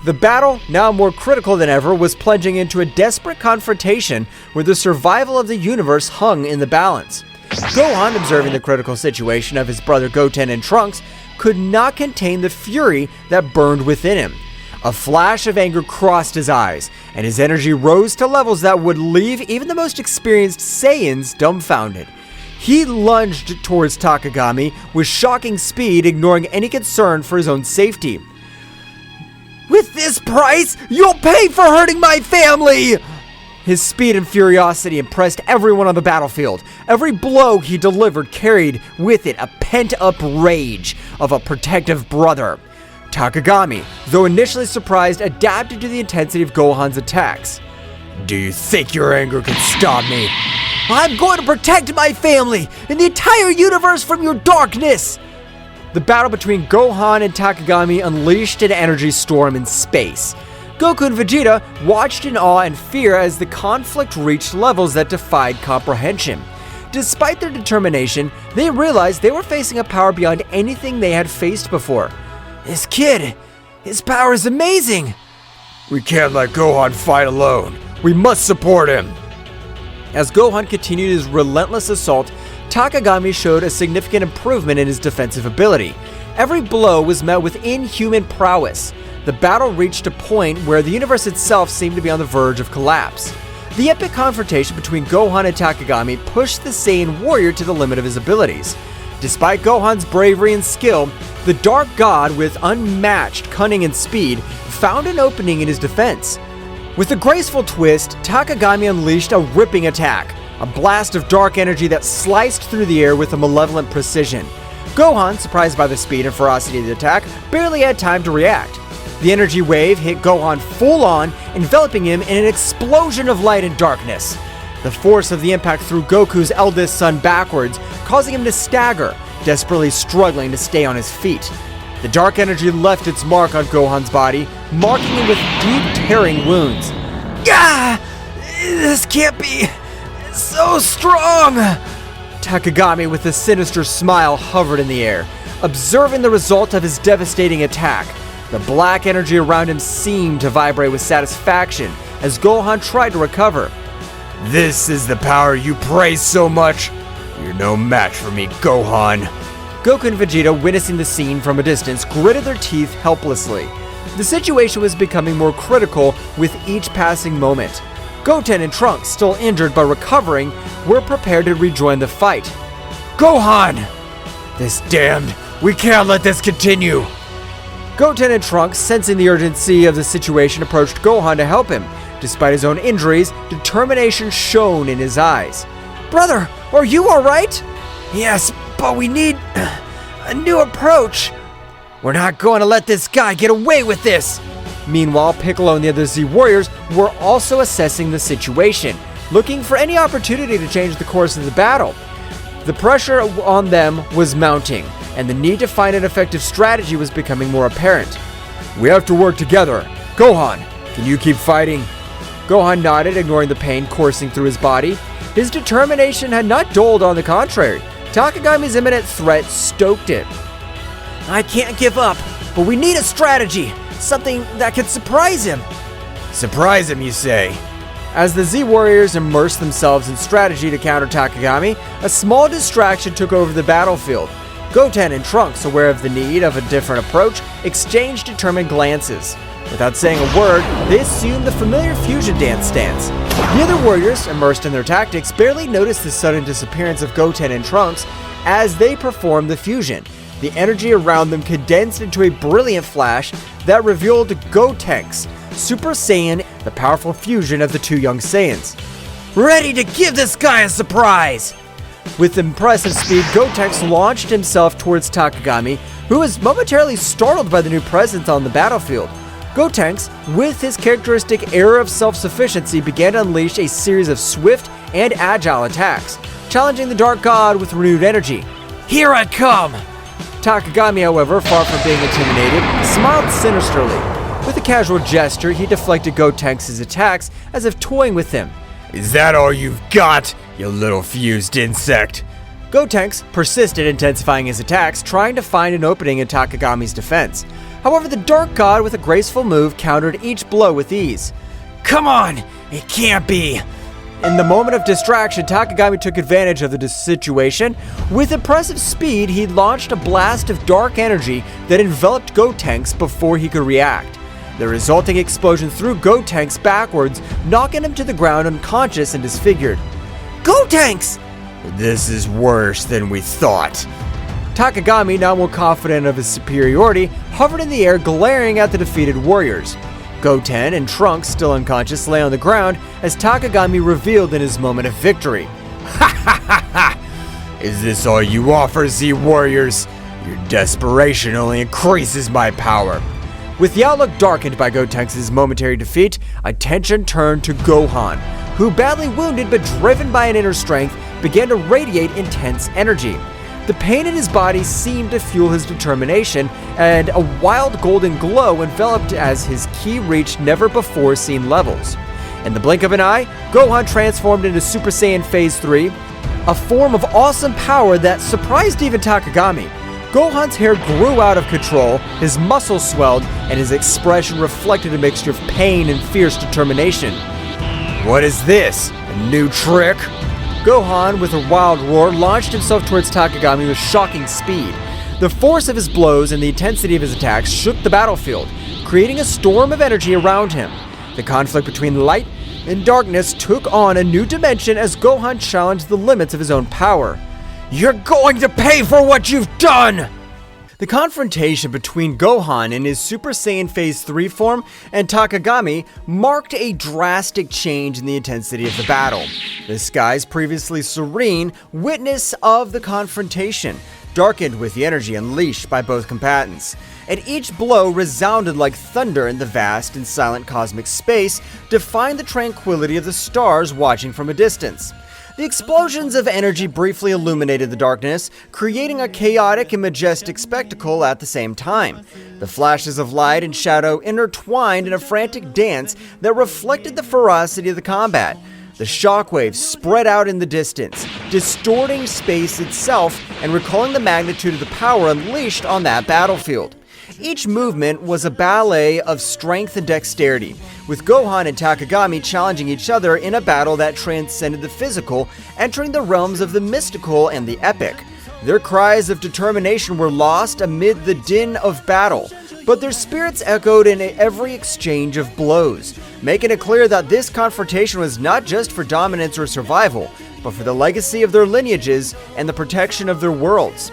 The battle, now more critical than ever, was plunging into a desperate confrontation where the survival of the universe hung in the balance. Gohan, observing the critical situation of his brother Goten and Trunks, could not contain the fury that burned within him. A flash of anger crossed his eyes, and his energy rose to levels that would leave even the most experienced Saiyans dumbfounded. He lunged towards Takagami with shocking speed, ignoring any concern for his own safety. With this price, you'll pay for hurting my family! His speed and furiosity impressed everyone on the battlefield. Every blow he delivered carried with it a pent-up rage of a protective brother. Takagami, though initially surprised, adapted to the intensity of Gohan's attacks. Do you think your anger can stop me? I'm going to protect my family and the entire universe from your darkness! The battle between Gohan and Takagami unleashed an energy storm in space. Goku and Vegeta watched in awe and fear as the conflict reached levels that defied comprehension. Despite their determination, they realized they were facing a power beyond anything they had faced before. This kid, his power is amazing! We can't let Gohan fight alone. We must support him. As Gohan continued his relentless assault, Takagami showed a significant improvement in his defensive ability. Every blow was met with inhuman prowess. The battle reached a point where the universe itself seemed to be on the verge of collapse. The epic confrontation between Gohan and Takagami pushed the Saiyan warrior to the limit of his abilities. Despite Gohan's bravery and skill, the Dark God, with unmatched cunning and speed, found an opening in his defense. With a graceful twist, Takagami unleashed a ripping attack, a blast of dark energy that sliced through the air with a malevolent precision. Gohan, surprised by the speed and ferocity of the attack, barely had time to react. The energy wave hit Gohan full on, enveloping him in an explosion of light and darkness. The force of the impact threw Goku's eldest son backwards, causing him to stagger, desperately struggling to stay on his feet. The dark energy left its mark on Gohan's body, marking him with deep, tearing wounds. Gah! This can't be so strong! Takagami, with a sinister smile, hovered in the air, observing the result of his devastating attack. The black energy around him seemed to vibrate with satisfaction as Gohan tried to recover. This is the power you praise so much. You're no match for me, Gohan. Goku and Vegeta, witnessing the scene from a distance, gritted their teeth helplessly. The situation was becoming more critical with each passing moment. Goten and Trunks, still injured but recovering, were prepared to rejoin the fight. Gohan! This damned! We can't let this continue! Goten and Trunks, sensing the urgency of the situation, approached Gohan to help him. Despite his own injuries, determination shone in his eyes. Brother, are you alright? Yes, but we need a new approach. We're not going to let this guy get away with this. Meanwhile, Piccolo and the other Z Warriors were also assessing the situation, looking for any opportunity to change the course of the battle. The pressure on them was mounting, and the need to find an effective strategy was becoming more apparent. We have to work together. Gohan, can you keep fighting? Gohan nodded, ignoring the pain coursing through his body. His determination had not dulled, on the contrary. Takagami's imminent threat stoked it. I can't give up, but we need a strategy, something that could surprise him. Surprise him, you say? As the Z Warriors immersed themselves in strategy to counter Takagami, a small distraction took over the battlefield. Goten and Trunks, aware of the need of a different approach, exchanged determined glances. Without saying a word, they assumed the familiar fusion dance stance. The other warriors, immersed in their tactics, barely noticed the sudden disappearance of Goten and Trunks as they performed the fusion. The energy around them condensed into a brilliant flash that revealed Gotenks, Super Saiyan, the powerful fusion of the two young Saiyans. Ready to give this guy a surprise! With impressive speed, Gotenks launched himself towards Takagami, who was momentarily startled by the new presence on the battlefield. Gotenks, with his characteristic air of self-sufficiency, began to unleash a series of swift and agile attacks, challenging the Dark God with renewed energy. Here I come! Takagami, however, far from being intimidated, smiled sinisterly. With a casual gesture, he deflected Gotenks' attacks as if toying with him. Is that all you've got, you little fused insect? Gotenks persisted, intensifying his attacks, trying to find an opening in Takagami's defense. However, the Dark God, with a graceful move, countered each blow with ease. Come on! It can't be! In the moment of distraction, Takagami took advantage of the situation. With impressive speed, he launched a blast of dark energy that enveloped Gotenks before he could react. The resulting explosion threw Gotenks backwards, knocking him to the ground unconscious and disfigured. Gotenks! This is worse than we thought. Takagami, now more confident of his superiority, hovered in the air, glaring at the defeated warriors. Goten and Trunks, still unconscious, lay on the ground as Takagami revealed in his moment of victory. Ha ha ha ha! Is this all you offer, Z Warriors? Your desperation only increases my power. With the outlook darkened by Gotenks' momentary defeat, attention turned to Gohan, who, badly wounded but driven by an inner strength, began to radiate intense energy. The pain in his body seemed to fuel his determination, and a wild golden glow enveloped as his ki reached never-before-seen levels. In the blink of an eye, Gohan transformed into Super Saiyan Phase 3. a form of awesome power that surprised even Takagami. Gohan's hair grew out of control, his muscles swelled, and his expression reflected a mixture of pain and fierce determination. What is this? A new trick? Gohan, with a wild roar, launched himself towards Takagami with shocking speed. The force of his blows and the intensity of his attacks shook the battlefield, creating a storm of energy around him. The conflict between light and darkness took on a new dimension as Gohan challenged the limits of his own power. You're going to pay for what you've done! The confrontation between Gohan in his Super Saiyan Phase 3 form and Takagami marked a drastic change in the intensity of the battle. The skies, previously serene, witness of the confrontation, darkened with the energy unleashed by both combatants. And each blow resounded like thunder in the vast and silent cosmic space, defying the tranquility of the stars watching from a distance. The explosions of energy briefly illuminated the darkness, creating a chaotic and majestic spectacle at the same time. The flashes of light and shadow intertwined in a frantic dance that reflected the ferocity of the combat. The shockwaves spread out in the distance, distorting space itself and recalling the magnitude of the power unleashed on that battlefield. Each movement was a ballet of strength and dexterity, with Gohan and Takagami challenging each other in a battle that transcended the physical, entering the realms of the mystical and the epic. Their cries of determination were lost amid the din of battle, but their spirits echoed in every exchange of blows, making it clear that this confrontation was not just for dominance or survival, but for the legacy of their lineages and the protection of their worlds.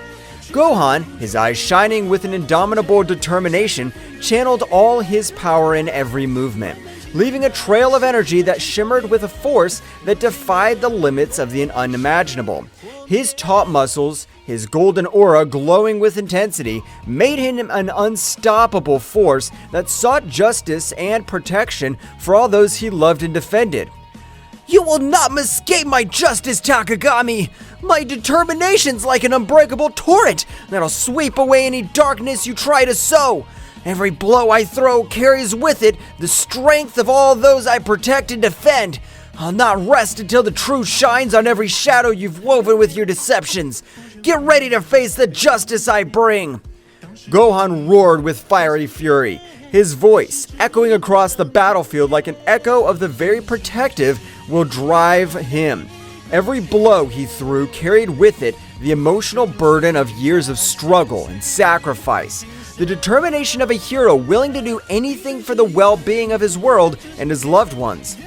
Gohan, his eyes shining with an indomitable determination, channeled all his power in every movement, leaving a trail of energy that shimmered with a force that defied the limits of the unimaginable. His taut muscles, his golden aura glowing with intensity, made him an unstoppable force that sought justice and protection for all those he loved and defended. You will not escape my justice, Takagami! My determination's like an unbreakable torrent that'll sweep away any darkness you try to sow. Every blow I throw carries with it the strength of all those I protect and defend. I'll not rest until the truth shines on every shadow you've woven with your deceptions. Get ready to face the justice I bring. Gohan roared with fiery fury, his voice echoing across the battlefield like an echo of the very protective will drive him. Every blow he threw carried with it the emotional burden of years of struggle and sacrifice, the determination of a hero willing to do anything for the well-being of his world and his loved ones.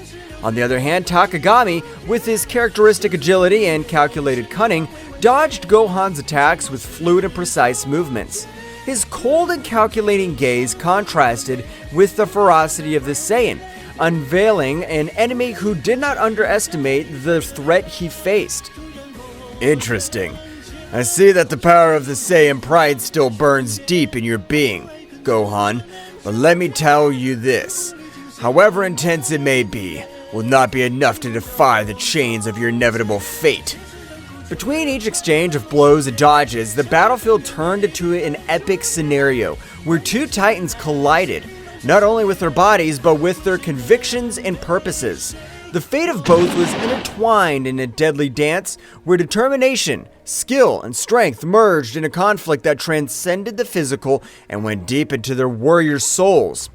On the other hand, Takagami, with his characteristic agility and calculated cunning, dodged Gohan's attacks with fluid and precise movements. His cold and calculating gaze contrasted with the ferocity of the Saiyan, unveiling an enemy who did not underestimate the threat he faced. Interesting. I see that the power of the Saiyan pride still burns deep in your being, Gohan, but let me tell you this. However intense it may be, will not be enough to defy the chains of your inevitable fate. Between each exchange of blows and dodges, the battlefield turned into an epic scenario where two titans collided, not only with their bodies, but with their convictions and purposes. The fate of both was intertwined in a deadly dance where determination, skill, and strength merged in a conflict that transcended the physical and went deep into their warriors' souls.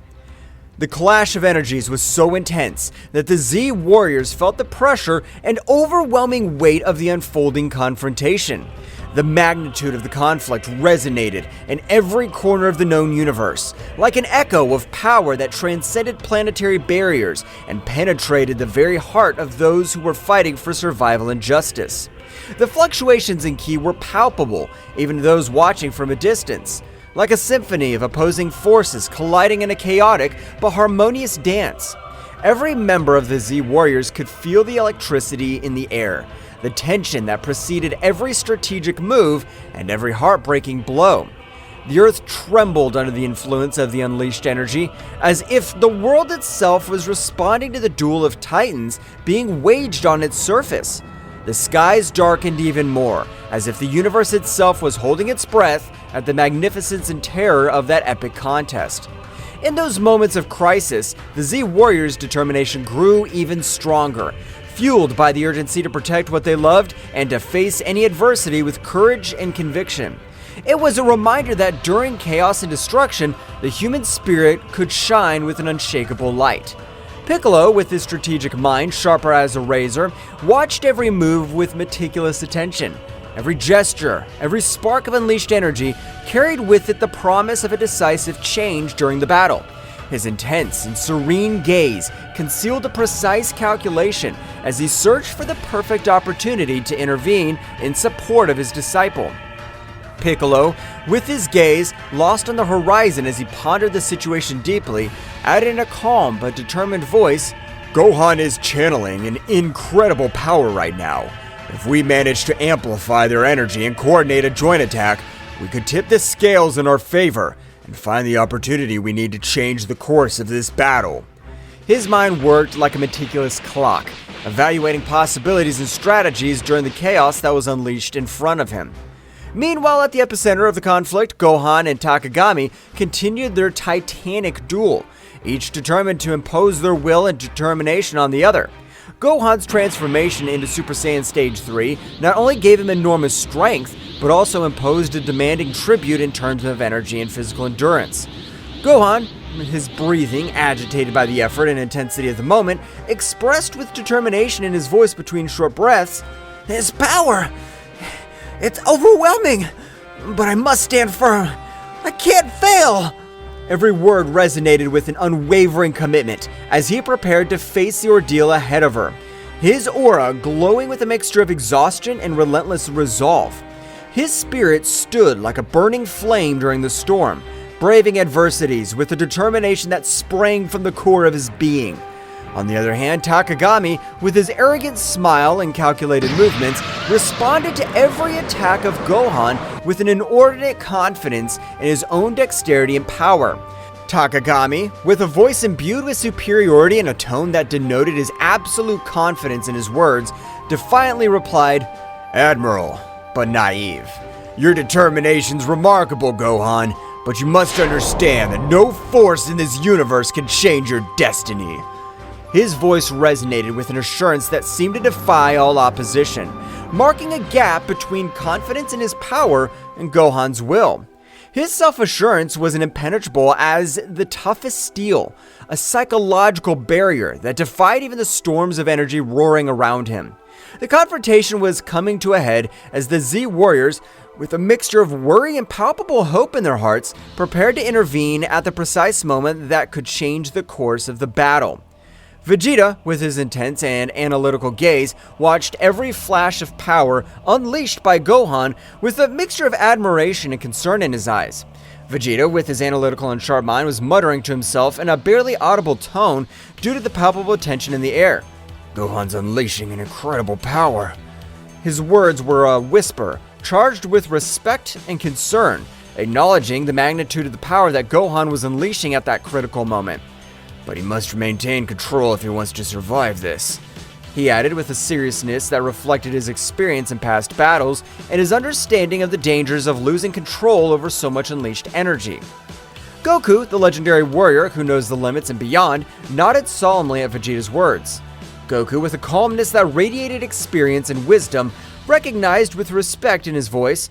The clash of energies was so intense that the Z warriors felt the pressure and overwhelming weight of the unfolding confrontation. The magnitude of the conflict resonated in every corner of the known universe, like an echo of power that transcended planetary barriers and penetrated the very heart of those who were fighting for survival and justice. The fluctuations in ki were palpable, even to those watching from a distance, like a symphony of opposing forces colliding in a chaotic but harmonious dance. Every member of the Z Warriors could feel the electricity in the air, the tension that preceded every strategic move and every heartbreaking blow. The earth trembled under the influence of the unleashed energy, as if the world itself was responding to the duel of titans being waged on its surface. The skies darkened even more, as if the universe itself was holding its breath at the magnificence and terror of that epic contest. In those moments of crisis, the Z Warriors' determination grew even stronger, fueled by the urgency to protect what they loved and to face any adversity with courage and conviction. It was a reminder that during chaos and destruction, the human spirit could shine with an unshakable light. Piccolo, with his strategic mind sharper as a razor, watched every move with meticulous attention. Every gesture, every spark of unleashed energy carried with it the promise of a decisive change during the battle. His intense and serene gaze concealed a precise calculation as he searched for the perfect opportunity to intervene in support of his disciple. Piccolo, with his gaze lost on the horizon as he pondered the situation deeply, added in a calm but determined voice, "Gohan is channeling an incredible power right now. If we manage to amplify their energy and coordinate a joint attack, we could tip the scales in our favor and find the opportunity we need to change the course of this battle." His mind worked like a meticulous clock, evaluating possibilities and strategies during the chaos that was unleashed in front of him. Meanwhile, at the epicenter of the conflict, Gohan and Takagami continued their titanic duel, each determined to impose their will and determination on the other. Gohan's transformation into Super Saiyan Stage 3 not only gave him enormous strength, but also imposed a demanding tribute in terms of energy and physical endurance. Gohan, his breathing agitated by the effort and intensity of the moment, expressed with determination in his voice between short breaths, "His power! It's overwhelming! But I must stand firm! I can't fail!" Every word resonated with an unwavering commitment as he prepared to face the ordeal ahead of her, his aura glowing with a mixture of exhaustion and relentless resolve. His spirit stood like a burning flame during the storm, braving adversities with a determination that sprang from the core of his being. On the other hand, Takagami, with his arrogant smile and calculated movements, responded to every attack of Gohan with an inordinate confidence in his own dexterity and power. Takagami, with a voice imbued with superiority and a tone that denoted his absolute confidence in his words, defiantly replied, "Admiral, but naive. Your determination's remarkable, Gohan, but you must understand that no force in this universe can change your destiny." His voice resonated with an assurance that seemed to defy all opposition, marking a gap between confidence in his power and Gohan's will. His self-assurance was impenetrable as the toughest steel, a psychological barrier that defied even the storms of energy roaring around him. The confrontation was coming to a head as the Z Warriors, with a mixture of worry and palpable hope in their hearts, prepared to intervene at the precise moment that could change the course of the battle. Vegeta, with his intense and analytical gaze, watched every flash of power unleashed by Gohan with a mixture of admiration and concern in his eyes. Vegeta, with his analytical and sharp mind, was muttering to himself in a barely audible tone due to the palpable tension in the air. "Gohan's unleashing an incredible power." His words were a whisper, charged with respect and concern, acknowledging the magnitude of the power that Gohan was unleashing at that critical moment. "But he must maintain control if he wants to survive this," he added with a seriousness that reflected his experience in past battles and his understanding of the dangers of losing control over so much unleashed energy. Goku, the legendary warrior who knows the limits and beyond, nodded solemnly at Vegeta's words. Goku, with a calmness that radiated experience and wisdom, recognized with respect in his voice,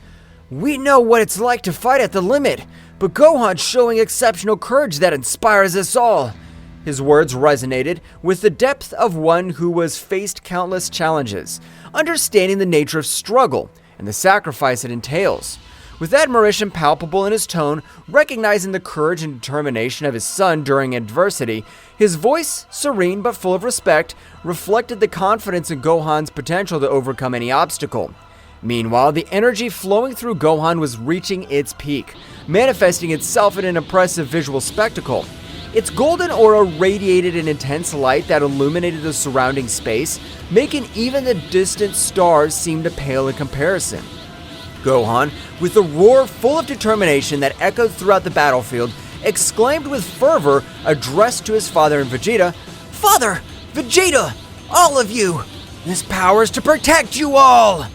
"We know what it's like to fight at the limit, but Gohan's showing exceptional courage that inspires us all." His words resonated with the depth of one who has faced countless challenges, understanding the nature of struggle and the sacrifice it entails. With admiration palpable in his tone, recognizing the courage and determination of his son during adversity, his voice, serene but full of respect, reflected the confidence in Gohan's potential to overcome any obstacle. Meanwhile, the energy flowing through Gohan was reaching its peak, manifesting itself in an impressive visual spectacle. Its golden aura radiated an intense light that illuminated the surrounding space, making even the distant stars seem to pale in comparison. Gohan, with a roar full of determination that echoed throughout the battlefield, exclaimed with fervor, addressed to his father and Vegeta, "Father! Vegeta! All of you! This power is to protect you all!"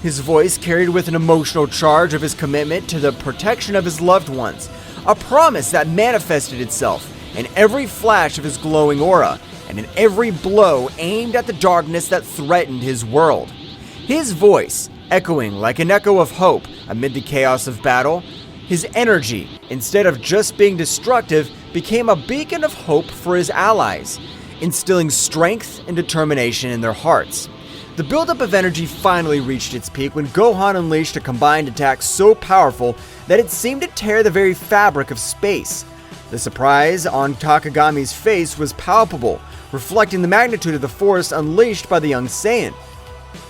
His voice carried with an emotional charge of his commitment to the protection of his loved ones, a promise that manifested itself in every flash of his glowing aura, and in every blow aimed at the darkness that threatened his world. His voice, echoing like an echo of hope amid the chaos of battle, his energy, instead of just being destructive, became a beacon of hope for his allies, instilling strength and determination in their hearts. The buildup of energy finally reached its peak when Gohan unleashed a combined attack so powerful that it seemed to tear the very fabric of space. The surprise on Takagami's face was palpable, reflecting the magnitude of the force unleashed by the young Saiyan.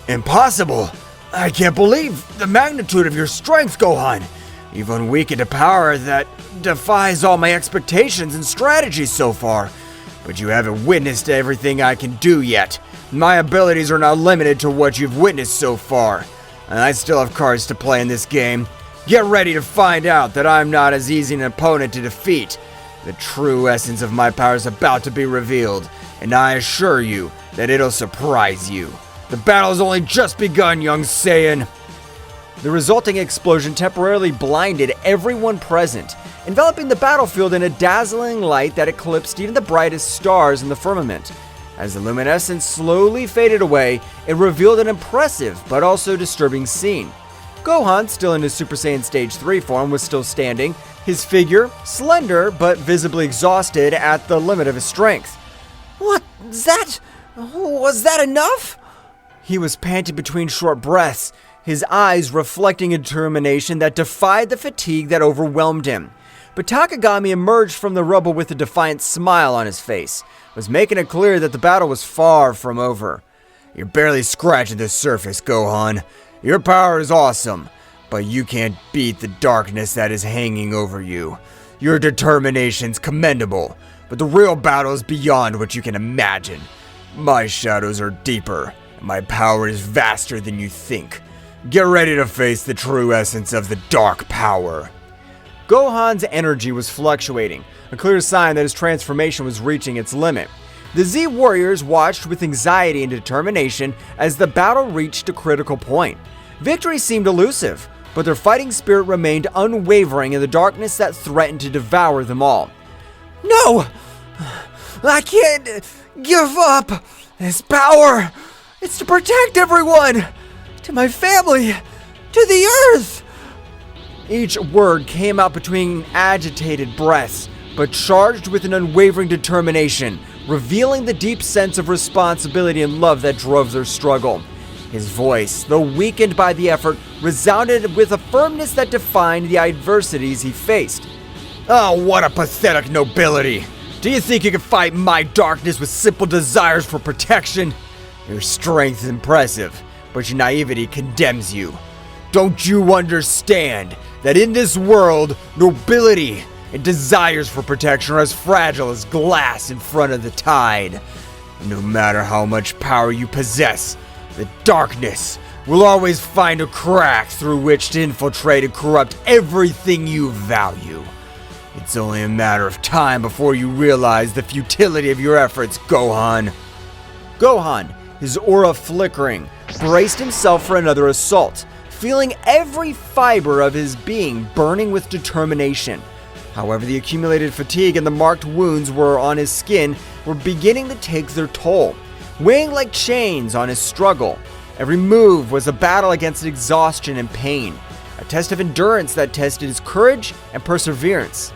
Impossible! I can't believe the magnitude of your strength, Gohan! You've unweakened a power that defies all my expectations and strategies so far. But you haven't witnessed everything I can do yet. My abilities are not limited to what you've witnessed so far. And I still have cards to play in this game. Get ready to find out that I'm not as easy an opponent to defeat. The true essence of my power is about to be revealed, and I assure you that it'll surprise you. The battle's only just begun, young Saiyan. The resulting explosion temporarily blinded everyone present, enveloping the battlefield in a dazzling light that eclipsed even the brightest stars in the firmament. As the luminescence slowly faded away, it revealed an impressive but also disturbing scene. Gohan, still in his Super Saiyan Stage 3 form, was still standing, his figure slender but visibly exhausted at the limit of his strength. Was that enough? He was panting between short breaths, his eyes reflecting a determination that defied the fatigue that overwhelmed him. But Takagami emerged from the rubble with a defiant smile on his face, was making it clear that the battle was far from over. You're barely scratching the surface, Gohan. Your power is awesome, but you can't beat the darkness that is hanging over you. Your determination's commendable, but the real battle is beyond what you can imagine. My shadows are deeper, and my power is vaster than you think. Get ready to face the true essence of the dark power. Gohan's energy was fluctuating, a clear sign that his transformation was reaching its limit. The Z Warriors watched with anxiety and determination as the battle reached a critical point. Victory seemed elusive, but their fighting spirit remained unwavering in the darkness that threatened to devour them all. No! I can't give up! This power! It's to protect everyone! To my family! To the Earth! Each word came out between agitated breaths, but charged with an unwavering determination, revealing the deep sense of responsibility and love that drove their struggle. His voice, though weakened by the effort, resounded with a firmness that defined the adversities he faced. Oh, what a pathetic nobility! Do you think you can fight my darkness with simple desires for protection? Your strength is impressive, but your naivety condemns you. Don't you understand that in this world, nobility and desires for protection are as fragile as glass in front of the tide? No matter how much power you possess, the darkness will always find a crack through which to infiltrate and corrupt everything you value. It's only a matter of time before you realize the futility of your efforts, Gohan. Gohan, his aura flickering, braced himself for another assault, feeling every fiber of his being burning with determination. However, the accumulated fatigue and the marked wounds on his skin were beginning to take their toll, weighing like chains on his struggle. Every move was a battle against exhaustion and pain, a test of endurance that tested his courage and perseverance.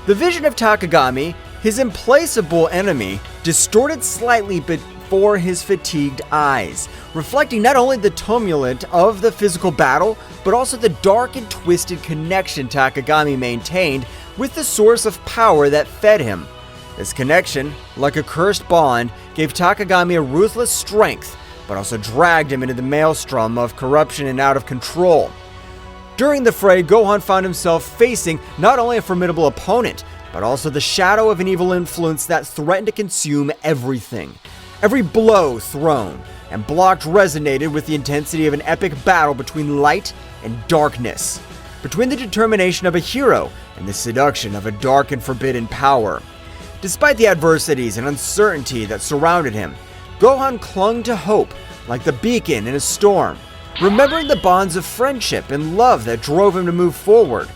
The vision of Takagami, his implacable enemy, distorted slightly before his fatigued eyes, reflecting not only the tumult of the physical battle, but also the dark and twisted connection Takagami maintained with the source of power that fed him. This connection, like a cursed bond, gave Takagami a ruthless strength, but also dragged him into the maelstrom of corruption and out of control. During the fray, Gohan found himself facing not only a formidable opponent, but also the shadow of an evil influence that threatened to consume everything. Every blow thrown and blocked resonated with the intensity of an epic battle between light and darkness, between the determination of a hero and the seduction of a dark and forbidden power. Despite the adversities and uncertainty that surrounded him, Gohan clung to hope like the beacon in a storm, remembering the bonds of friendship and love that drove him to move forward.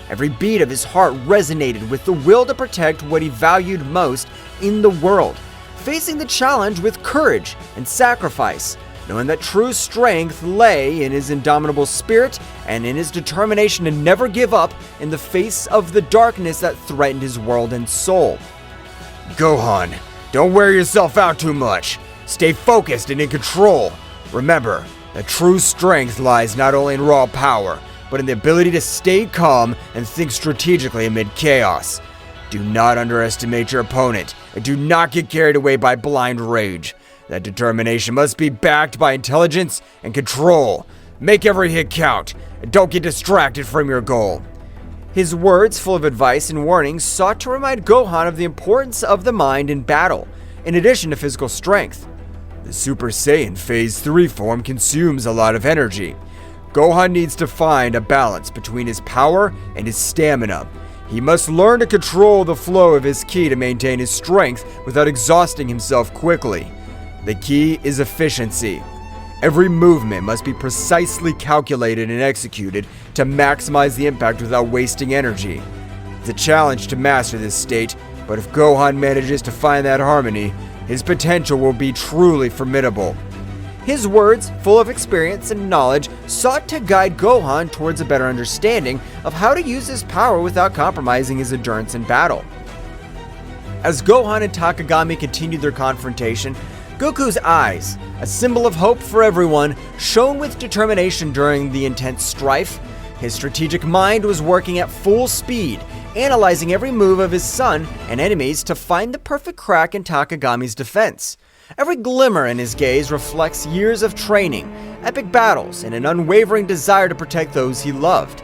Every beat of his heart resonated with the will to protect what he valued most in the world, facing the challenge with courage and sacrifice, knowing that true strength lay in his indomitable spirit and in his determination to never give up in the face of the darkness that threatened his world and soul. Gohan, don't wear yourself out too much. Stay focused and in control. Remember, that true strength lies not only in raw power, but in the ability to stay calm and think strategically amid chaos. Do not underestimate your opponent, and do not get carried away by blind rage. That determination must be backed by intelligence and control. Make every hit count, and don't get distracted from your goal. His words, full of advice and warnings, sought to remind Gohan of the importance of the mind in battle, in addition to physical strength. The Super Saiyan Phase 3 form consumes a lot of energy. Gohan needs to find a balance between his power and his stamina. He must learn to control the flow of his ki to maintain his strength without exhausting himself quickly. The key is efficiency. Every movement must be precisely calculated and executed to maximize the impact without wasting energy. It's a challenge to master this state, but if Gohan manages to find that harmony, his potential will be truly formidable. His words, full of experience and knowledge, sought to guide Gohan towards a better understanding of how to use his power without compromising his endurance in battle. As Gohan and Takagami continued their confrontation, Goku's eyes, a symbol of hope for everyone, shone with determination during the intense strife. His strategic mind was working at full speed, analyzing every move of his son and enemies to find the perfect crack in Takagami's defense. Every glimmer in his gaze reflects years of training, epic battles, and an unwavering desire to protect those he loved.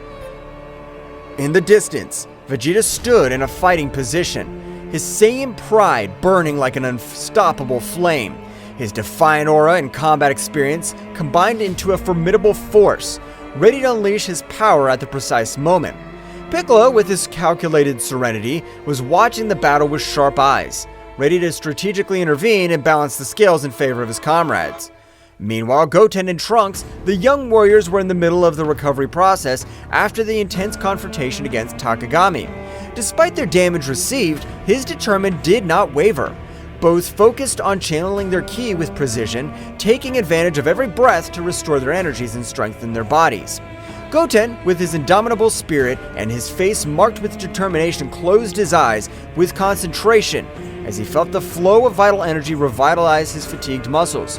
In the distance, Vegeta stood in a fighting position, his Saiyan pride burning like an unstoppable flame. His defiant aura and combat experience combined into a formidable force, ready to unleash his power at the precise moment. Piccolo, with his calculated serenity, was watching the battle with sharp eyes, ready to strategically intervene and balance the scales in favor of his comrades. Meanwhile, Goten and Trunks, the young warriors, were in the middle of the recovery process after the intense confrontation against Takagami. Despite their damage received, his determination did not waver. Both focused on channeling their ki with precision, taking advantage of every breath to restore their energies and strengthen their bodies. Goten, with his indomitable spirit and his face marked with determination, closed his eyes with concentration as he felt the flow of vital energy revitalize his fatigued muscles.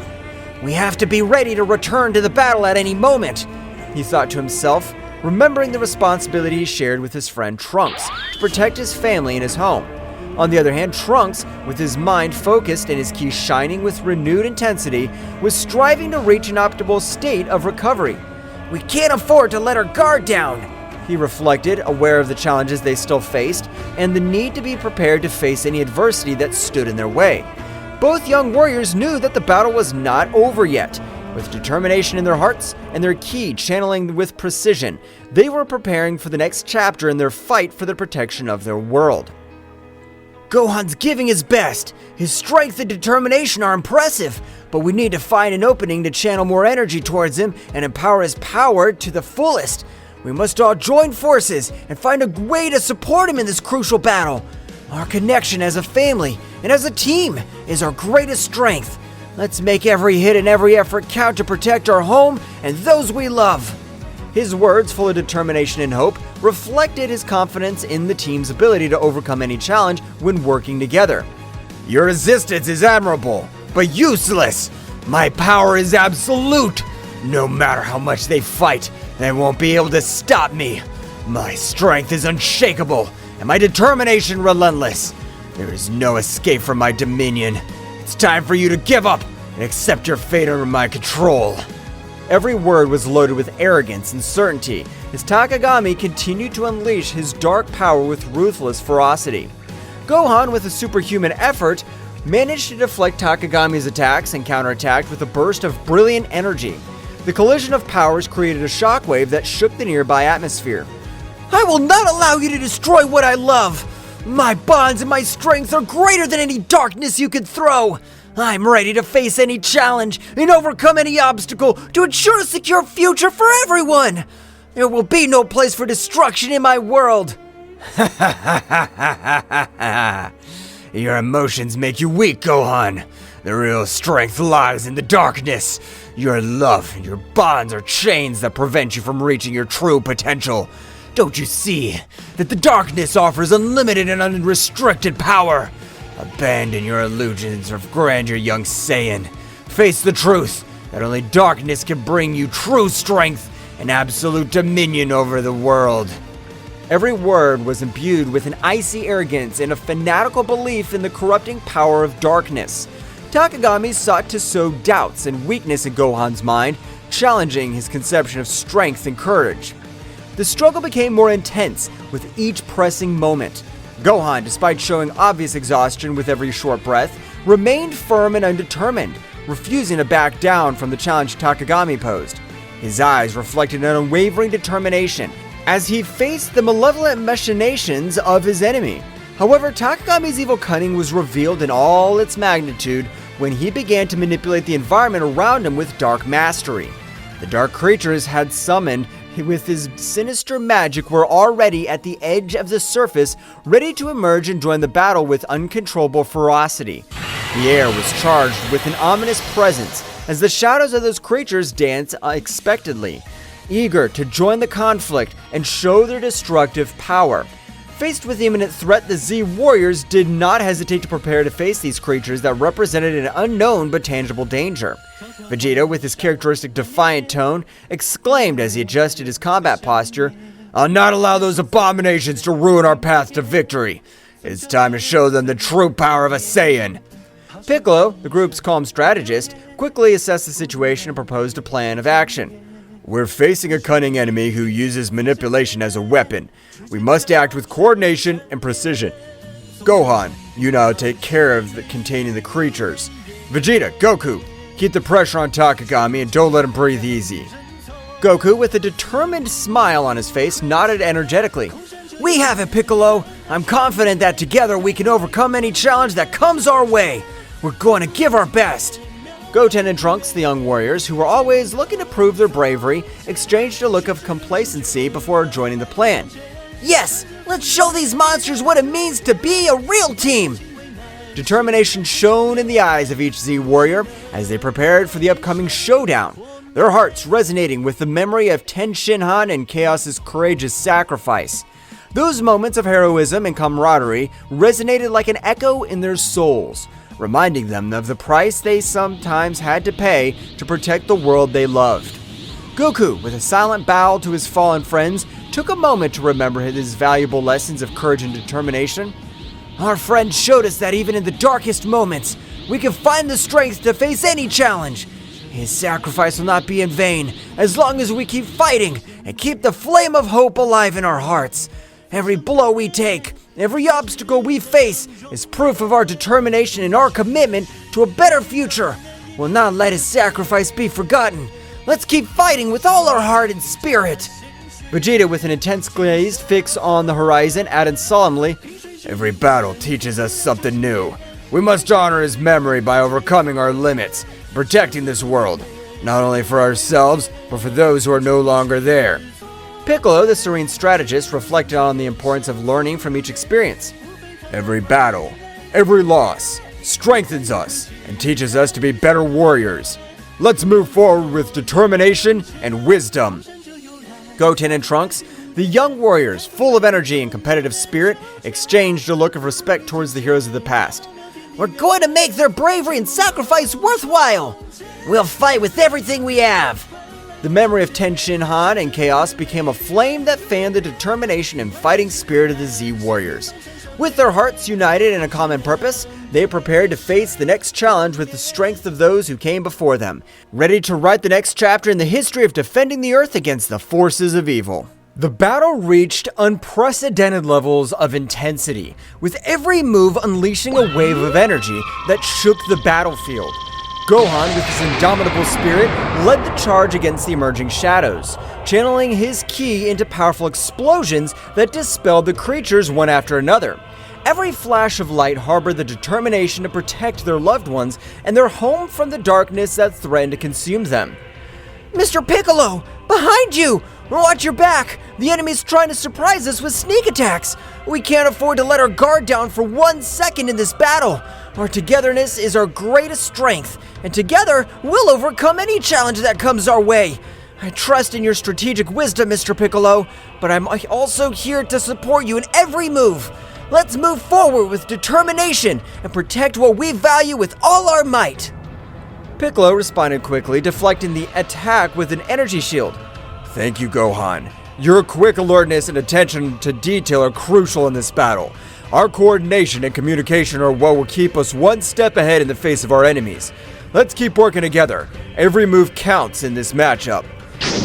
"We have to be ready to return to the battle at any moment," he thought to himself, remembering the responsibility he shared with his friend Trunks to protect his family and his home. On the other hand, Trunks, with his mind focused and his ki shining with renewed intensity, was striving to reach an optimal state of recovery. "We can't afford to let our guard down," he reflected, aware of the challenges they still faced and the need to be prepared to face any adversity that stood in their way. Both young warriors knew that the battle was not over yet. With determination in their hearts and their ki channeling with precision, they were preparing for the next chapter in their fight for the protection of their world. "Gohan's giving his best. His strength and determination are impressive, but we need to find an opening to channel more energy towards him and empower his power to the fullest. We must all join forces and find a way to support him in this crucial battle. Our connection as a family and as a team is our greatest strength. Let's make every hit and every effort count to protect our home and those we love." His words, full of determination and hope, reflected his confidence in the team's ability to overcome any challenge when working together. Your resistance is admirable, but useless. My power is absolute. No matter how much they fight, they won't be able to stop me. My strength is unshakable, and my determination relentless. There is no escape from my dominion. It's time for you to give up and accept your fate under my control. Every word was loaded with arrogance and certainty as Takagami continued to unleash his dark power with ruthless ferocity. Gohan, with a superhuman effort, managed to deflect Takagami's attacks and counterattacked with a burst of brilliant energy. The collision of powers created a shockwave that shook the nearby atmosphere. "I will not allow you to destroy what I love! My bonds and my strength are greater than any darkness you could throw! I'm ready to face any challenge and overcome any obstacle to ensure a secure future for everyone! There will be no place for destruction in my world!" Your emotions make you weak, Gohan. The real strength lies in the darkness. Your love and your bonds are chains that prevent you from reaching your true potential. Don't you see that the darkness offers unlimited and unrestricted power? Abandon your illusions of grandeur, young Saiyan. Face the truth that only darkness can bring you true strength and absolute dominion over the world. Every word was imbued with an icy arrogance and a fanatical belief in the corrupting power of darkness. Takagami sought to sow doubts and weakness in Gohan's mind, challenging his conception of strength and courage. The struggle became more intense with each pressing moment. Gohan, despite showing obvious exhaustion with every short breath, remained firm and undetermined, refusing to back down from the challenge Takagami posed. His eyes reflected an unwavering determination as he faced the malevolent machinations of his enemy. However, Takagami's evil cunning was revealed in all its magnitude when he began to manipulate the environment around him with dark mastery. The dark creatures had summoned with his sinister magic were already at the edge of the surface, ready to emerge and join the battle with uncontrollable ferocity. The air was charged with an ominous presence as the shadows of those creatures danced unexpectedly, eager to join the conflict and show their destructive power. Faced with the imminent threat, the Z Warriors did not hesitate to prepare to face these creatures that represented an unknown but tangible danger. Vegeta, with his characteristic defiant tone, exclaimed as he adjusted his combat posture, "I'll not allow those abominations to ruin our path to victory. It's time to show them the true power of a Saiyan." Piccolo, the group's calm strategist, quickly assessed the situation and proposed a plan of action. "We're facing a cunning enemy who uses manipulation as a weapon. We must act with coordination and precision. Gohan, you now take care of containing the creatures. Vegeta, Goku, keep the pressure on Takagami and don't let him breathe easy." Goku, with a determined smile on his face, nodded energetically. "We have it, Piccolo. I'm confident that together we can overcome any challenge that comes our way. We're going to give our best." Goten and Trunks, the young warriors, who were always looking to prove their bravery, exchanged a look of complacency before joining the plan. Yes, let's show these monsters what it means to be a real team. Determination shone in the eyes of each Z warrior as they prepared for the upcoming showdown, their hearts resonating with the memory of Shinhan and Chaos' courageous sacrifice. Those moments of heroism and camaraderie resonated like an echo in their souls, reminding them of the price they sometimes had to pay to protect the world they loved. Goku, with a silent bow to his fallen friends, took a moment to remember his valuable lessons of courage and determination. Our friend showed us that even in the darkest moments, we can find the strength to face any challenge. His sacrifice will not be in vain as long as we keep fighting and keep the flame of hope alive in our hearts. Every blow we take, every obstacle we face is proof of our determination and our commitment to a better future. We'll not let his sacrifice be forgotten. Let's keep fighting with all our heart and spirit." Vegeta, with an intense gaze fixed on the horizon, added solemnly, "Every battle teaches us something new. We must honor his memory by overcoming our limits, protecting this world, not only for ourselves, but for those who are no longer there." Piccolo, the serene strategist, reflected on the importance of learning from each experience. "Every battle, every loss, strengthens us and teaches us to be better warriors. Let's move forward with determination and wisdom." Goten and Trunks, the young warriors, full of energy and competitive spirit, exchanged a look of respect towards the heroes of the past. We're going to make their bravery and sacrifice worthwhile. We'll fight with everything we have. The memory of Shinhan and Chaos became a flame that fanned the determination and fighting spirit of the Z Warriors. With their hearts united in a common purpose, they prepared to face the next challenge with the strength of those who came before them, ready to write the next chapter in the history of defending the Earth against the forces of evil. The battle reached unprecedented levels of intensity, with every move unleashing a wave of energy that shook the battlefield. Gohan, with his indomitable spirit, led the charge against the emerging shadows, channeling his ki into powerful explosions that dispelled the creatures one after another. Every flash of light harbored the determination to protect their loved ones and their home from the darkness that threatened to consume them. Mr. Piccolo, behind you! Watch your back! The enemy's trying to surprise us with sneak attacks! We can't afford to let our guard down for 1 second in this battle. Our togetherness is our greatest strength, and together we'll overcome any challenge that comes our way. I trust in your strategic wisdom, Mr. Piccolo, but I'm also here to support you in every move. Let's move forward with determination and protect what we value with all our might. Piccolo responded quickly, deflecting the attack with an energy shield. Thank you, Gohan. Your quick alertness and attention to detail are crucial in this battle. Our coordination and communication are what will keep us one step ahead in the face of our enemies. Let's keep working together. Every move counts in this matchup.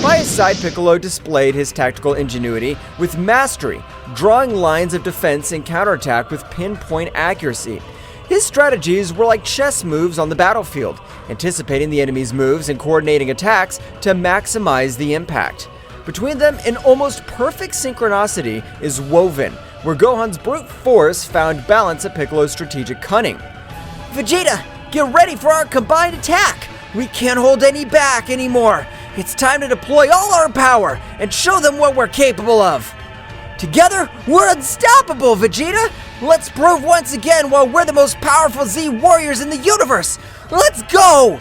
By his side, Piccolo displayed his tactical ingenuity with mastery, drawing lines of defense and counterattack with pinpoint accuracy. His strategies were like chess moves on the battlefield, anticipating the enemy's moves and coordinating attacks to maximize the impact. Between them, an almost perfect synchronicity is woven, where Gohan's brute force found balance at Piccolo's strategic cunning. Vegeta, get ready for our combined attack! We can't hold any back anymore. It's time to deploy all our power and show them what we're capable of. Together, we're unstoppable, Vegeta! Let's prove once again why we're the most powerful Z warriors in the universe! Let's go!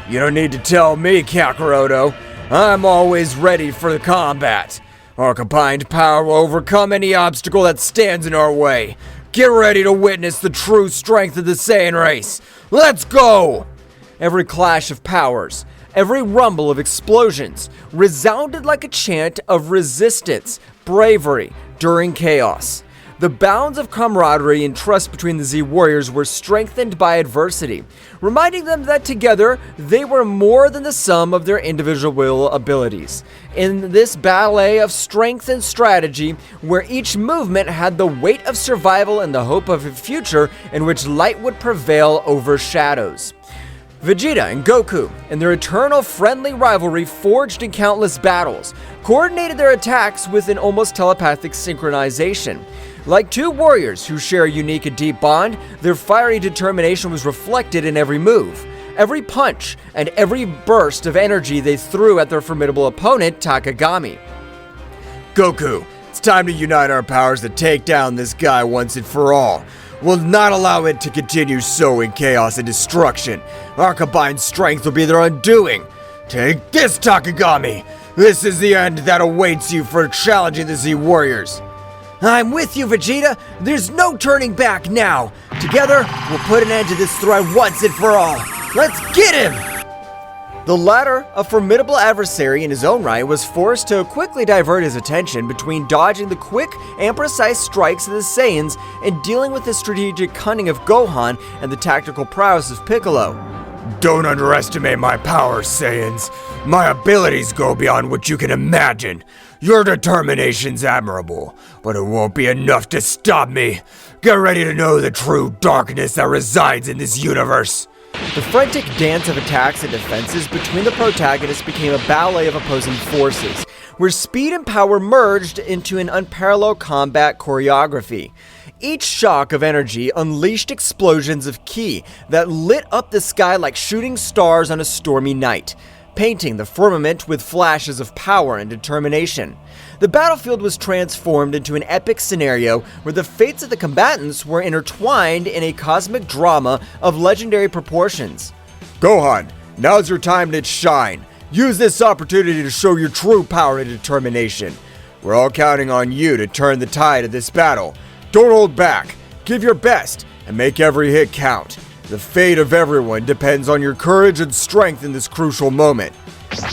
You don't need to tell me, Kakarot. I'm always ready for the combat. Our combined power will overcome any obstacle that stands in our way. Get ready to witness the true strength of the Saiyan race. Let's go! Every clash of powers, every rumble of explosions resounded like a chant of resistance, bravery during chaos. The bonds of camaraderie and trust between the Z warriors were strengthened by adversity, reminding them that together they were more than the sum of their individual abilities. In this ballet of strength and strategy, where each movement had the weight of survival and the hope of a future in which light would prevail over shadows. Vegeta and Goku, in their eternal friendly rivalry forged in countless battles, coordinated their attacks with an almost telepathic synchronization. Like two warriors who share a unique and deep bond, their fiery determination was reflected in every move, every punch, and every burst of energy they threw at their formidable opponent, Takagami. Goku, it's time to unite our powers to take down this guy once and for all. We'll not allow it to continue sowing chaos and destruction. Our combined strength will be their undoing. Take this, Takagami! This is the end that awaits you for challenging the Z Warriors. I'm with you, Vegeta. There's no turning back now. Together, we'll put an end to this threat once and for all. Let's get him! The latter, a formidable adversary in his own right, was forced to quickly divert his attention between dodging the quick and precise strikes of the Saiyans and dealing with the strategic cunning of Gohan and the tactical prowess of Piccolo. Don't underestimate my powers, Saiyans. My abilities go beyond what you can imagine. Your determination's admirable, but it won't be enough to stop me. Get ready to know the true darkness that resides in this universe. The frantic dance of attacks and defenses between the protagonists became a ballet of opposing forces, where speed and power merged into an unparalleled combat choreography. Each shock of energy unleashed explosions of ki that lit up the sky like shooting stars on a stormy night, painting the firmament with flashes of power and determination. The battlefield was transformed into an epic scenario where the fates of the combatants were intertwined in a cosmic drama of legendary proportions. Gohan, now's your time to shine. Use this opportunity to show your true power and determination. We're all counting on you to turn the tide of this battle. Don't hold back. Give your best and make every hit count. The fate of everyone depends on your courage and strength in this crucial moment.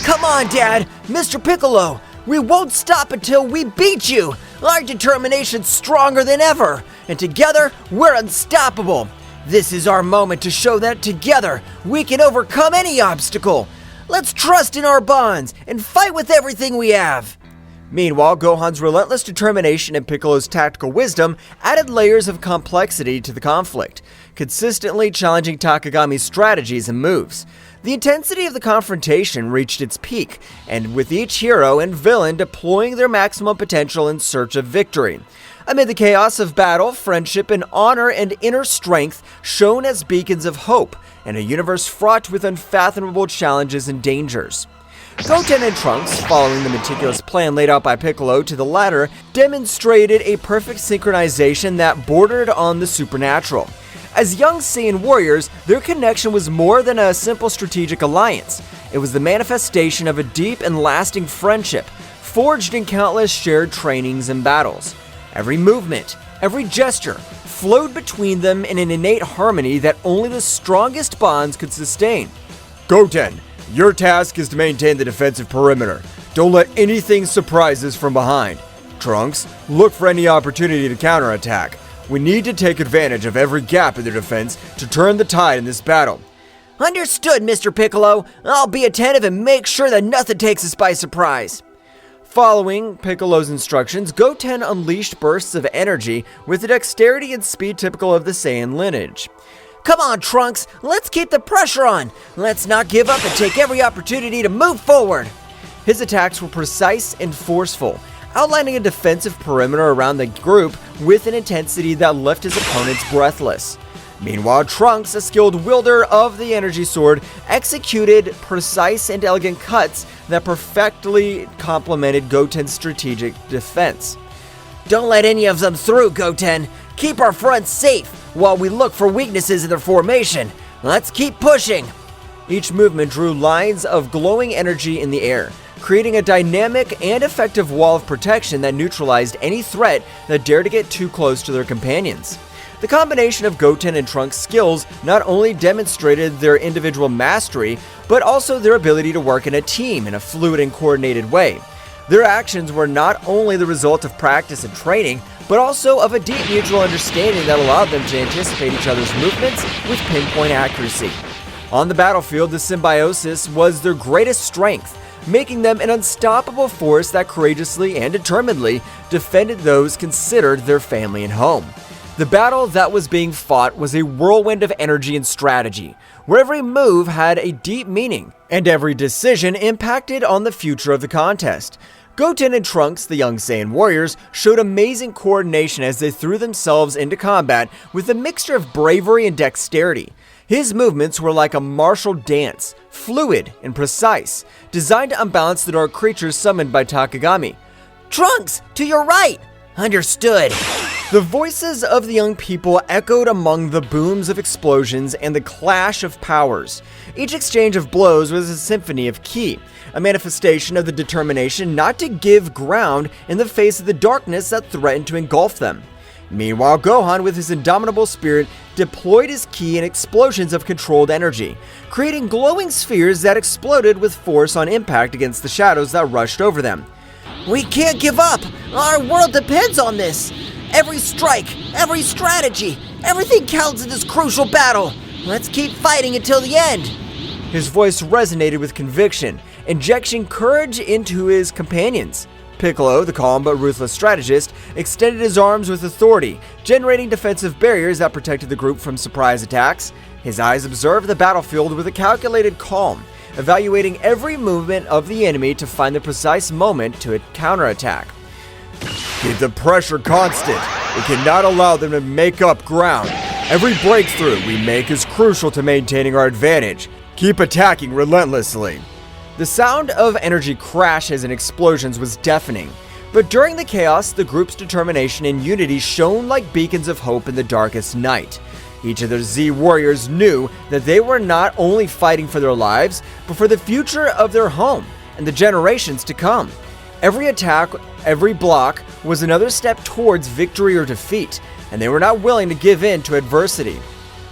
Come on, Dad! Mr. Piccolo! We won't stop until we beat you! Our determination's stronger than ever, and together, we're unstoppable! This is our moment to show that together, we can overcome any obstacle! Let's trust in our bonds, and fight with everything we have! Meanwhile, Gohan's relentless determination and Piccolo's tactical wisdom added layers of complexity to the conflict, consistently challenging Takagami's strategies and moves. The intensity of the confrontation reached its peak, and with each hero and villain deploying their maximum potential in search of victory. Amid the chaos of battle, friendship and honor and inner strength shone as beacons of hope in a universe fraught with unfathomable challenges and dangers. Goten and Trunks, following the meticulous plan laid out by Piccolo to the latter, demonstrated a perfect synchronization that bordered on the supernatural. As young Saiyan warriors, their connection was more than a simple strategic alliance. It was the manifestation of a deep and lasting friendship, forged in countless shared trainings and battles. Every movement, every gesture, flowed between them in an innate harmony that only the strongest bonds could sustain. Goten, your task is to maintain the defensive perimeter. Don't let anything surprise us from behind. Trunks, look for any opportunity to counterattack. We need to take advantage of every gap in their defense to turn the tide in this battle. Understood, Mr. Piccolo. I'll be attentive and make sure that nothing takes us by surprise. Following Piccolo's instructions, Goten unleashed bursts of energy with the dexterity and speed typical of the Saiyan lineage. Come on, Trunks, let's keep the pressure on. Let's not give up and take every opportunity to move forward. His attacks were precise and forceful, outlining a defensive perimeter around the group with an intensity that left his opponents breathless. Meanwhile, Trunks, a skilled wielder of the energy sword, executed precise and elegant cuts that perfectly complemented Goten's strategic defense. Don't let any of them through, Goten. Keep our fronts safe while we look for weaknesses in their formation. Let's keep pushing. Each movement drew lines of glowing energy in the air, creating a dynamic and effective wall of protection that neutralized any threat that dared to get too close to their companions. The combination of Goten and Trunks' skills not only demonstrated their individual mastery, but also their ability to work in a team in a fluid and coordinated way. Their actions were not only the result of practice and training, but also of a deep mutual understanding that allowed them to anticipate each other's movements with pinpoint accuracy. On the battlefield, the symbiosis was their greatest strength, making them an unstoppable force that courageously and determinedly defended those considered their family and home. The battle that was being fought was a whirlwind of energy and strategy, where every move had a deep meaning, and every decision impacted on the future of the contest. Goten and Trunks, the young Saiyan warriors, showed amazing coordination as they threw themselves into combat with a mixture of bravery and dexterity. His movements were like a martial dance, fluid and precise, designed to unbalance the dark creatures summoned by Takagami. Trunks, to your right! Understood. The voices of the young people echoed among the booms of explosions and the clash of powers. Each exchange of blows was a symphony of ki, a manifestation of the determination not to give ground in the face of the darkness that threatened to engulf them. Meanwhile, Gohan, with his indomitable spirit, deployed his ki in explosions of controlled energy, creating glowing spheres that exploded with force on impact against the shadows that rushed over them. We can't give up! Our world depends on this! Every strike, every strategy, everything counts in this crucial battle! Let's keep fighting until the end! His voice resonated with conviction, injecting courage into his companions. Piccolo, the calm but ruthless strategist, extended his arms with authority, generating defensive barriers that protected the group from surprise attacks. His eyes observed the battlefield with a calculated calm, evaluating every movement of the enemy to find the precise moment to counterattack. Keep the pressure constant. We cannot allow them to make up ground. Every breakthrough we make is crucial to maintaining our advantage. Keep attacking relentlessly. The sound of energy crashes and explosions was deafening, but during the chaos, the group's determination and unity shone like beacons of hope in the darkest night. Each of the Z warriors knew that they were not only fighting for their lives, but for the future of their home and the generations to come. Every attack, every block was another step towards victory or defeat, and they were not willing to give in to adversity.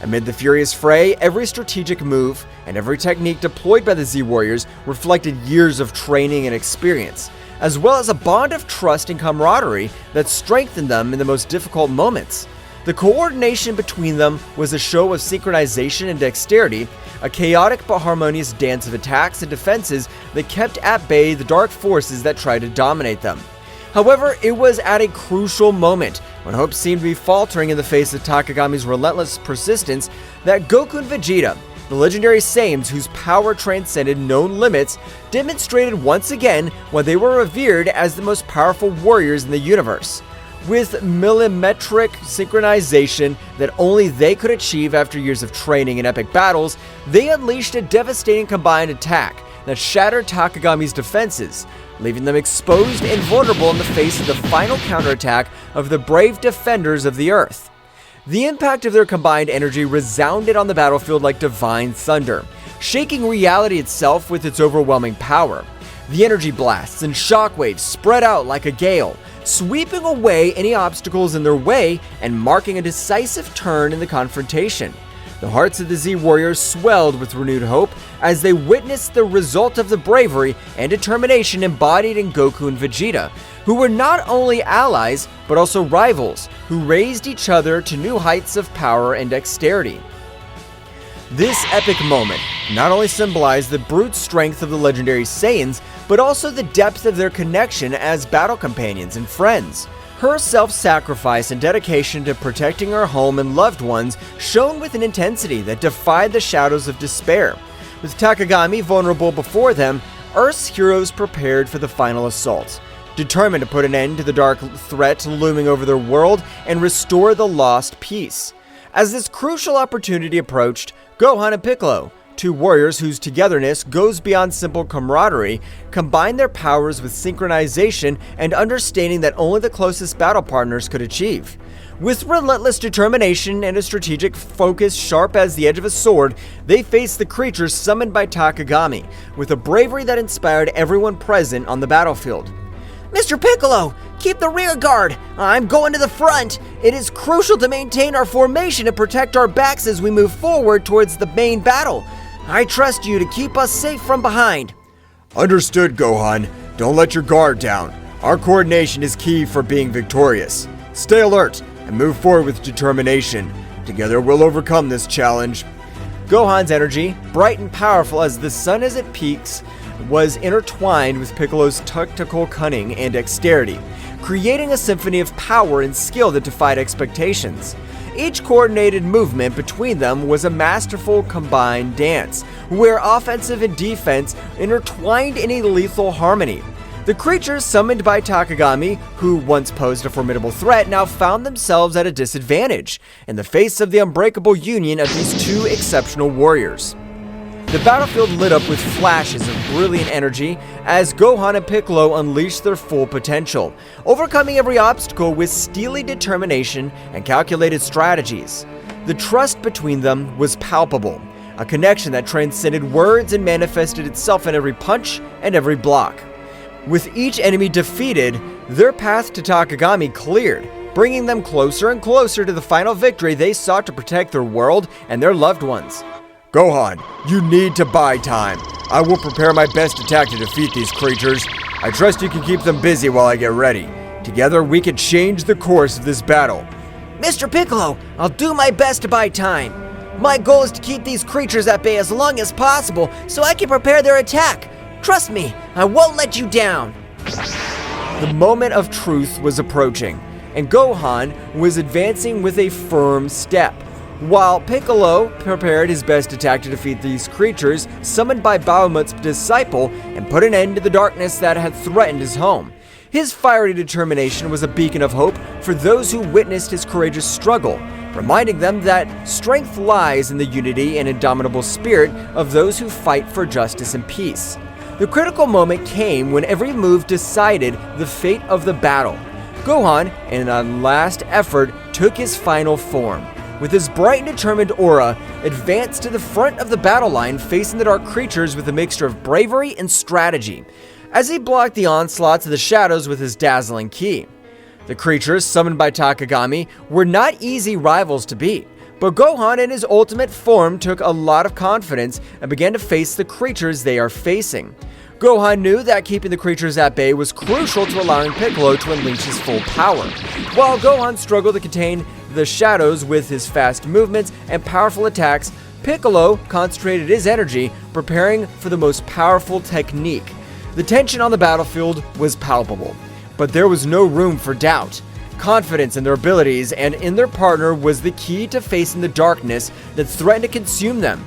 Amid the furious fray, every strategic move and every technique deployed by the Z warriors reflected years of training and experience, as well as a bond of trust and camaraderie that strengthened them in the most difficult moments. The coordination between them was a show of synchronization and dexterity, a chaotic but harmonious dance of attacks and defenses that kept at bay the dark forces that tried to dominate them. However, it was at a crucial moment, when hope seemed to be faltering in the face of Takagami's relentless persistence, that Goku and Vegeta, the legendary Saiyans whose power transcended known limits, demonstrated once again why they were revered as the most powerful warriors in the universe. With millimetric synchronization that only they could achieve after years of training and epic battles, they unleashed a devastating combined attack that shattered Takagami's defenses, leaving them exposed and vulnerable in the face of the final counterattack of the brave defenders of the Earth. The impact of their combined energy resounded on the battlefield like divine thunder, shaking reality itself with its overwhelming power. The energy blasts and shockwaves spread out like a gale, sweeping away any obstacles in their way and marking a decisive turn in the confrontation. The hearts of the Z Warriors swelled with renewed hope as they witnessed the result of the bravery and determination embodied in Goku and Vegeta, who were not only allies but also rivals who raised each other to new heights of power and dexterity. This epic moment not only symbolized the brute strength of the legendary Saiyans, but also the depth of their connection as battle companions and friends. Her self-sacrifice and dedication to protecting her home and loved ones shone with an intensity that defied the shadows of despair. With Takagami vulnerable before them, Earth's heroes prepared for the final assault, determined to put an end to the dark threat looming over their world and restore the lost peace. As this crucial opportunity approached, Gohan and Piccolo, two warriors whose togetherness goes beyond simple camaraderie, combined their powers with synchronization and understanding that only the closest battle partners could achieve. With relentless determination and a strategic focus sharp as the edge of a sword, they faced the creatures summoned by Takagami, with a bravery that inspired everyone present on the battlefield. Mr. Piccolo, keep the rear guard. I'm going to the front. It is crucial to maintain our formation and protect our backs as we move forward towards the main battle. I trust you to keep us safe from behind. Understood, Gohan. Don't let your guard down. Our coordination is key for being victorious. Stay alert and move forward with determination. Together we'll overcome this challenge. Gohan's energy, bright and powerful as the sun as it peaks, was intertwined with Piccolo's tactical cunning and dexterity, creating a symphony of power and skill that defied expectations. Each coordinated movement between them was a masterful combined dance, where offensive and defense intertwined in a lethal harmony. The creatures summoned by Takagami, who once posed a formidable threat, now found themselves at a disadvantage in the face of the unbreakable union of these two exceptional warriors. The battlefield lit up with flashes of brilliant energy as Gohan and Piccolo unleashed their full potential, overcoming every obstacle with steely determination and calculated strategies. The trust between them was palpable, a connection that transcended words and manifested itself in every punch and every block. With each enemy defeated, their path to Takagami cleared, bringing them closer and closer to the final victory they sought to protect their world and their loved ones. Gohan, you need to buy time. I will prepare my best attack to defeat these creatures. I trust you can keep them busy while I get ready. Together, we can change the course of this battle. Mr. Piccolo, I'll do my best to buy time. My goal is to keep these creatures at bay as long as possible so I can prepare their attack. Trust me, I won't let you down. The moment of truth was approaching, and Gohan was advancing with a firm step, while Piccolo prepared his best attack to defeat these creatures summoned by Bahamut's disciple and put an end to the darkness that had threatened his home. His fiery determination was a beacon of hope for those who witnessed his courageous struggle, reminding them that strength lies in the unity and indomitable spirit of those who fight for justice and peace. The critical moment came when every move decided the fate of the battle. Gohan, in a last effort, took his final form. With his bright and determined aura, advanced to the front of the battle line facing the dark creatures with a mixture of bravery and strategy, as he blocked the onslaughts of the shadows with his dazzling ki. The creatures summoned by Takagami were not easy rivals to beat, but Gohan in his ultimate form took a lot of confidence and began to face the creatures they are facing. Gohan knew that keeping the creatures at bay was crucial to allowing Piccolo to unleash his full power, while Gohan struggled to contain the shadows with his fast movements and powerful attacks. Piccolo concentrated his energy preparing for the most powerful technique. The tension on the battlefield was palpable, but there was no room for doubt. Confidence in their abilities and in their partner was the key to facing the darkness that threatened to consume them.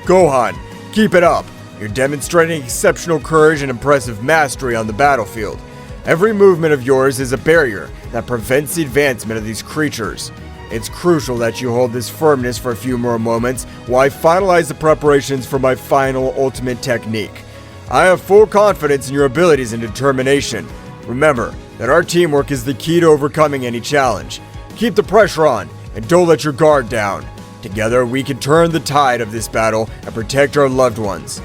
Gohan, keep it up. You're demonstrating exceptional courage and impressive mastery on the battlefield. Every movement of yours is a barrier that prevents the advancement of these creatures. It's crucial that you hold this firmness for a few more moments while I finalize the preparations for my final ultimate technique. I have full confidence in your abilities and determination. Remember that our teamwork is the key to overcoming any challenge. Keep the pressure on and don't let your guard down. Together, we can turn the tide of this battle and protect our loved ones.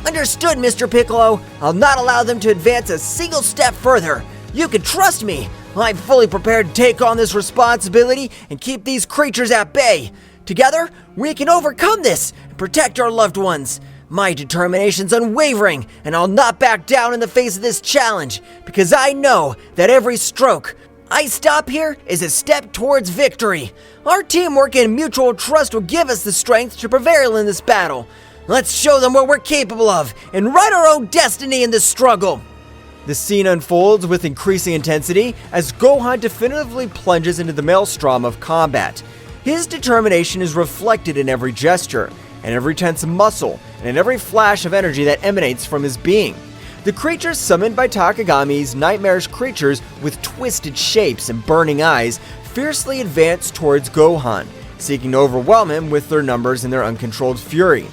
Understood, Mr. Piccolo. I'll not allow them to advance a single step further. You can trust me. I'm fully prepared to take on this responsibility and keep these creatures at bay. Together, we can overcome this and protect our loved ones. My determination's unwavering, and I'll not back down in the face of this challenge, because I know that every stroke I stop here is a step towards victory. Our teamwork and mutual trust will give us the strength to prevail in this battle. Let's show them what we're capable of and write our own destiny in this struggle. The scene unfolds with increasing intensity as Gohan definitively plunges into the maelstrom of combat. His determination is reflected in every gesture, in every tense muscle, and in every flash of energy that emanates from his being. The creatures summoned by Takagami's nightmarish creatures with twisted shapes and burning eyes fiercely advance towards Gohan, seeking to overwhelm him with their numbers and their uncontrolled fury.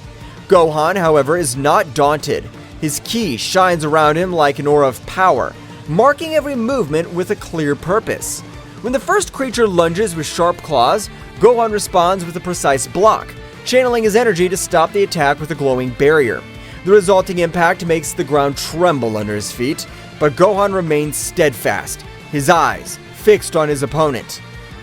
Gohan, however, is not daunted. His ki shines around him like an aura of power, marking every movement with a clear purpose. When the first creature lunges with sharp claws, Gohan responds with a precise block, channeling his energy to stop the attack with a glowing barrier. The resulting impact makes the ground tremble under his feet, but Gohan remains steadfast, his eyes fixed on his opponent.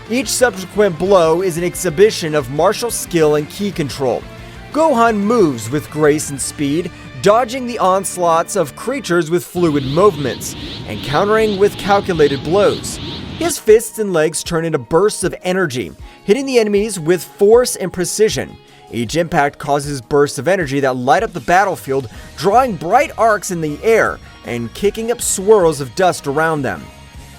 Each subsequent blow is an exhibition of martial skill and ki control. Gohan moves with grace and speed, dodging the onslaughts of creatures with fluid movements, and countering with calculated blows. His fists and legs turn into bursts of energy, hitting the enemies with force and precision. Each impact causes bursts of energy that light up the battlefield, drawing bright arcs in the air and kicking up swirls of dust around them.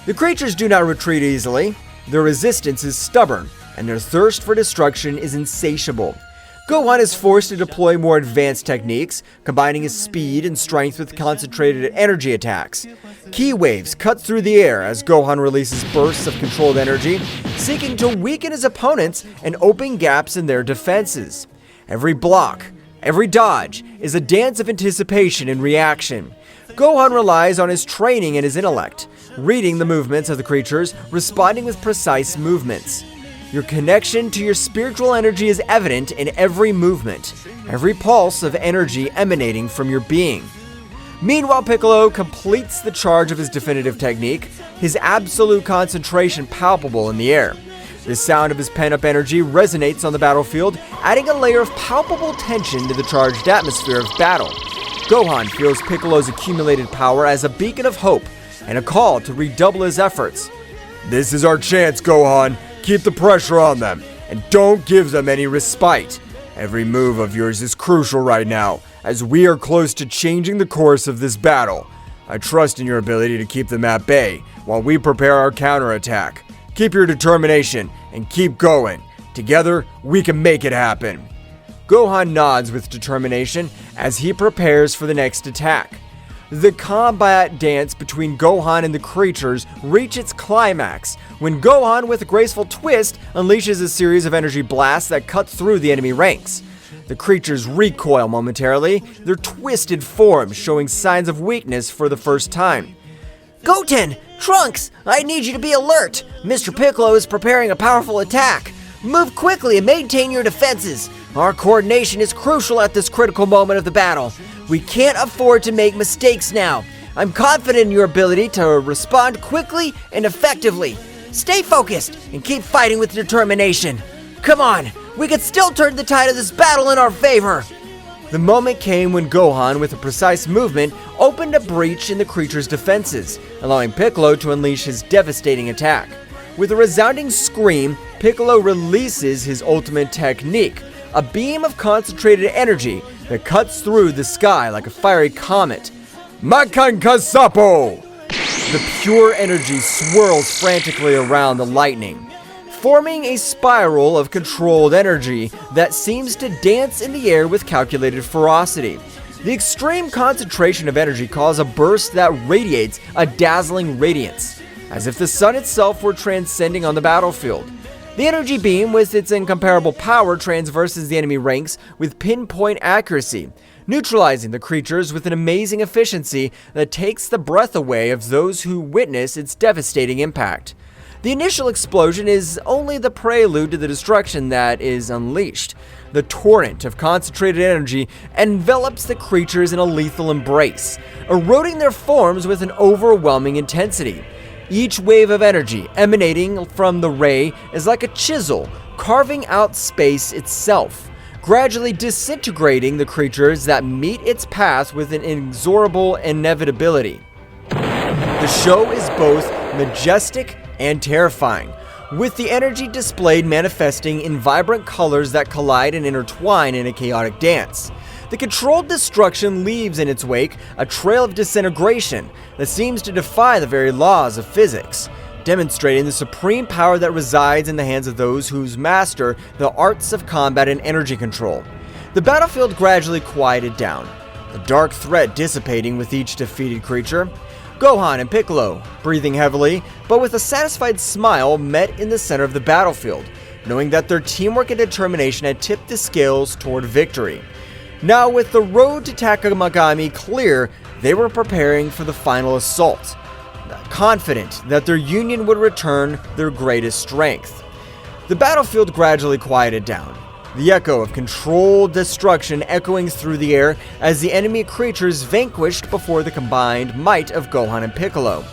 The creatures do not retreat easily. Their resistance is stubborn, and their thirst for destruction is insatiable. Gohan is forced to deploy more advanced techniques, combining his speed and strength with concentrated energy attacks. Ki waves cut through the air as Gohan releases bursts of controlled energy, seeking to weaken his opponents and open gaps in their defenses. Every block, every dodge, is a dance of anticipation and reaction. Gohan relies on his training and his intellect, reading the movements of the creatures, responding with precise movements. Your connection to your spiritual energy is evident in every movement, every pulse of energy emanating from your being. Meanwhile, Piccolo completes the charge of his definitive technique, his absolute concentration palpable in the air. The sound of his pent-up energy resonates on the battlefield, adding a layer of palpable tension to the charged atmosphere of battle. Gohan feels Piccolo's accumulated power as a beacon of hope and a call to redouble his efforts. This is our chance, Gohan. Keep the pressure on them, and don't give them any respite. Every move of yours is crucial right now, as we are close to changing the course of this battle. I trust in your ability to keep them at bay, while we prepare our counterattack. Keep your determination, and keep going. Together, we can make it happen. Gohan nods with determination as he prepares for the next attack. The combat dance between Gohan and the creatures reach its climax when Gohan, with a graceful twist, unleashes a series of energy blasts that cut through the enemy ranks. The creatures recoil momentarily, their twisted forms showing signs of weakness for the first time. Goten! Trunks! I need you to be alert! Mr. Piccolo is preparing a powerful attack! Move quickly and maintain your defenses! Our coordination is crucial at this critical moment of the battle. We can't afford to make mistakes now. I'm confident in your ability to respond quickly and effectively. Stay focused and keep fighting with determination. Come on, we can still turn the tide of this battle in our favor. The moment came when Gohan, with a precise movement, opened a breach in the creature's defenses, allowing Piccolo to unleash his devastating attack. With a resounding scream, Piccolo releases his ultimate technique, a beam of concentrated energy that cuts through the sky like a fiery comet. Makankasapo! The pure energy swirls frantically around the lightning, forming a spiral of controlled energy that seems to dance in the air with calculated ferocity. The extreme concentration of energy causes a burst that radiates a dazzling radiance, as if the sun itself were transcending on the battlefield. The energy beam, with its incomparable power, transverses the enemy ranks with pinpoint accuracy, neutralizing the creatures with an amazing efficiency that takes the breath away of those who witness its devastating impact. The initial explosion is only the prelude to the destruction that is unleashed. The torrent of concentrated energy envelops the creatures in a lethal embrace, eroding their forms with an overwhelming intensity. Each wave of energy emanating from the ray is like a chisel, carving out space itself, gradually disintegrating the creatures that meet its path with an inexorable inevitability. The show is both majestic and terrifying, with the energy displayed manifesting in vibrant colors that collide and intertwine in a chaotic dance. The controlled destruction leaves in its wake a trail of disintegration that seems to defy the very laws of physics, demonstrating the supreme power that resides in the hands of those who master the arts of combat and energy control. The battlefield gradually quieted down, the dark threat dissipating with each defeated creature. Gohan and Piccolo, breathing heavily, but with a satisfied smile, met in the center of the battlefield, knowing that their teamwork and determination had tipped the scales toward victory. Now, with the road to Takagami clear, they were preparing for the final assault, confident that their union would return their greatest strength. The battlefield gradually quieted down, the echo of controlled destruction echoing through the air as the enemy creatures vanquished before the combined might of Gohan and Piccolo.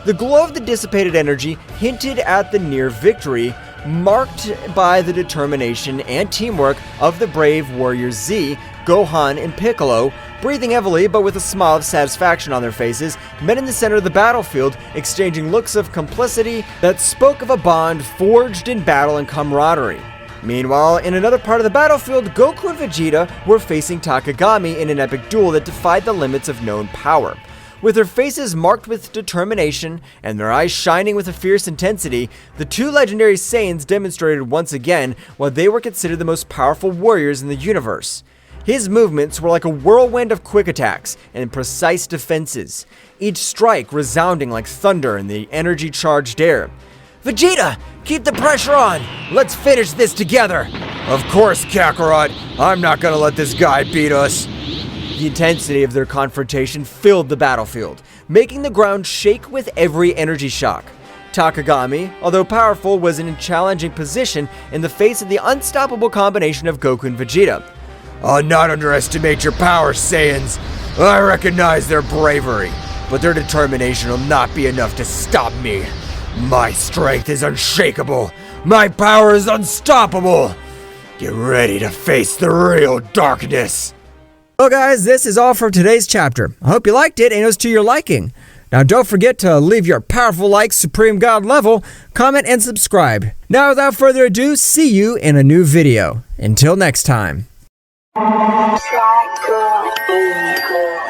The glow of the dissipated energy hinted at the near victory, marked by the determination and teamwork of the brave warriors Z, Gohan, and Piccolo. Breathing heavily but with a smile of satisfaction on their faces, met in the center of the battlefield, exchanging looks of complicity that spoke of a bond forged in battle and camaraderie. Meanwhile, in another part of the battlefield, Goku and Vegeta were facing Takagami in an epic duel that defied the limits of known power. With their faces marked with determination and their eyes shining with a fierce intensity, the two legendary Saiyans demonstrated once again why they were considered the most powerful warriors in the universe. His movements were like a whirlwind of quick attacks and precise defenses, each strike resounding like thunder in the energy-charged air. Vegeta, keep the pressure on! Let's finish this together! Of course, Kakarot! I'm not gonna let this guy beat us! The intensity of their confrontation filled the battlefield, making the ground shake with every energy shock. Takagami, although powerful, was in a challenging position in the face of the unstoppable combination of Goku and Vegeta. I'll not underestimate your power, Saiyans. I recognize their bravery, but their determination will not be enough to stop me. My strength is unshakable. My power is unstoppable. Get ready to face the real darkness. Well guys, this is all for today's chapter. I hope you liked it and it was to your liking. Now don't forget to leave your powerful like Supreme God level, comment and subscribe. Now without further ado, see you in a new video. Until next time. Like good,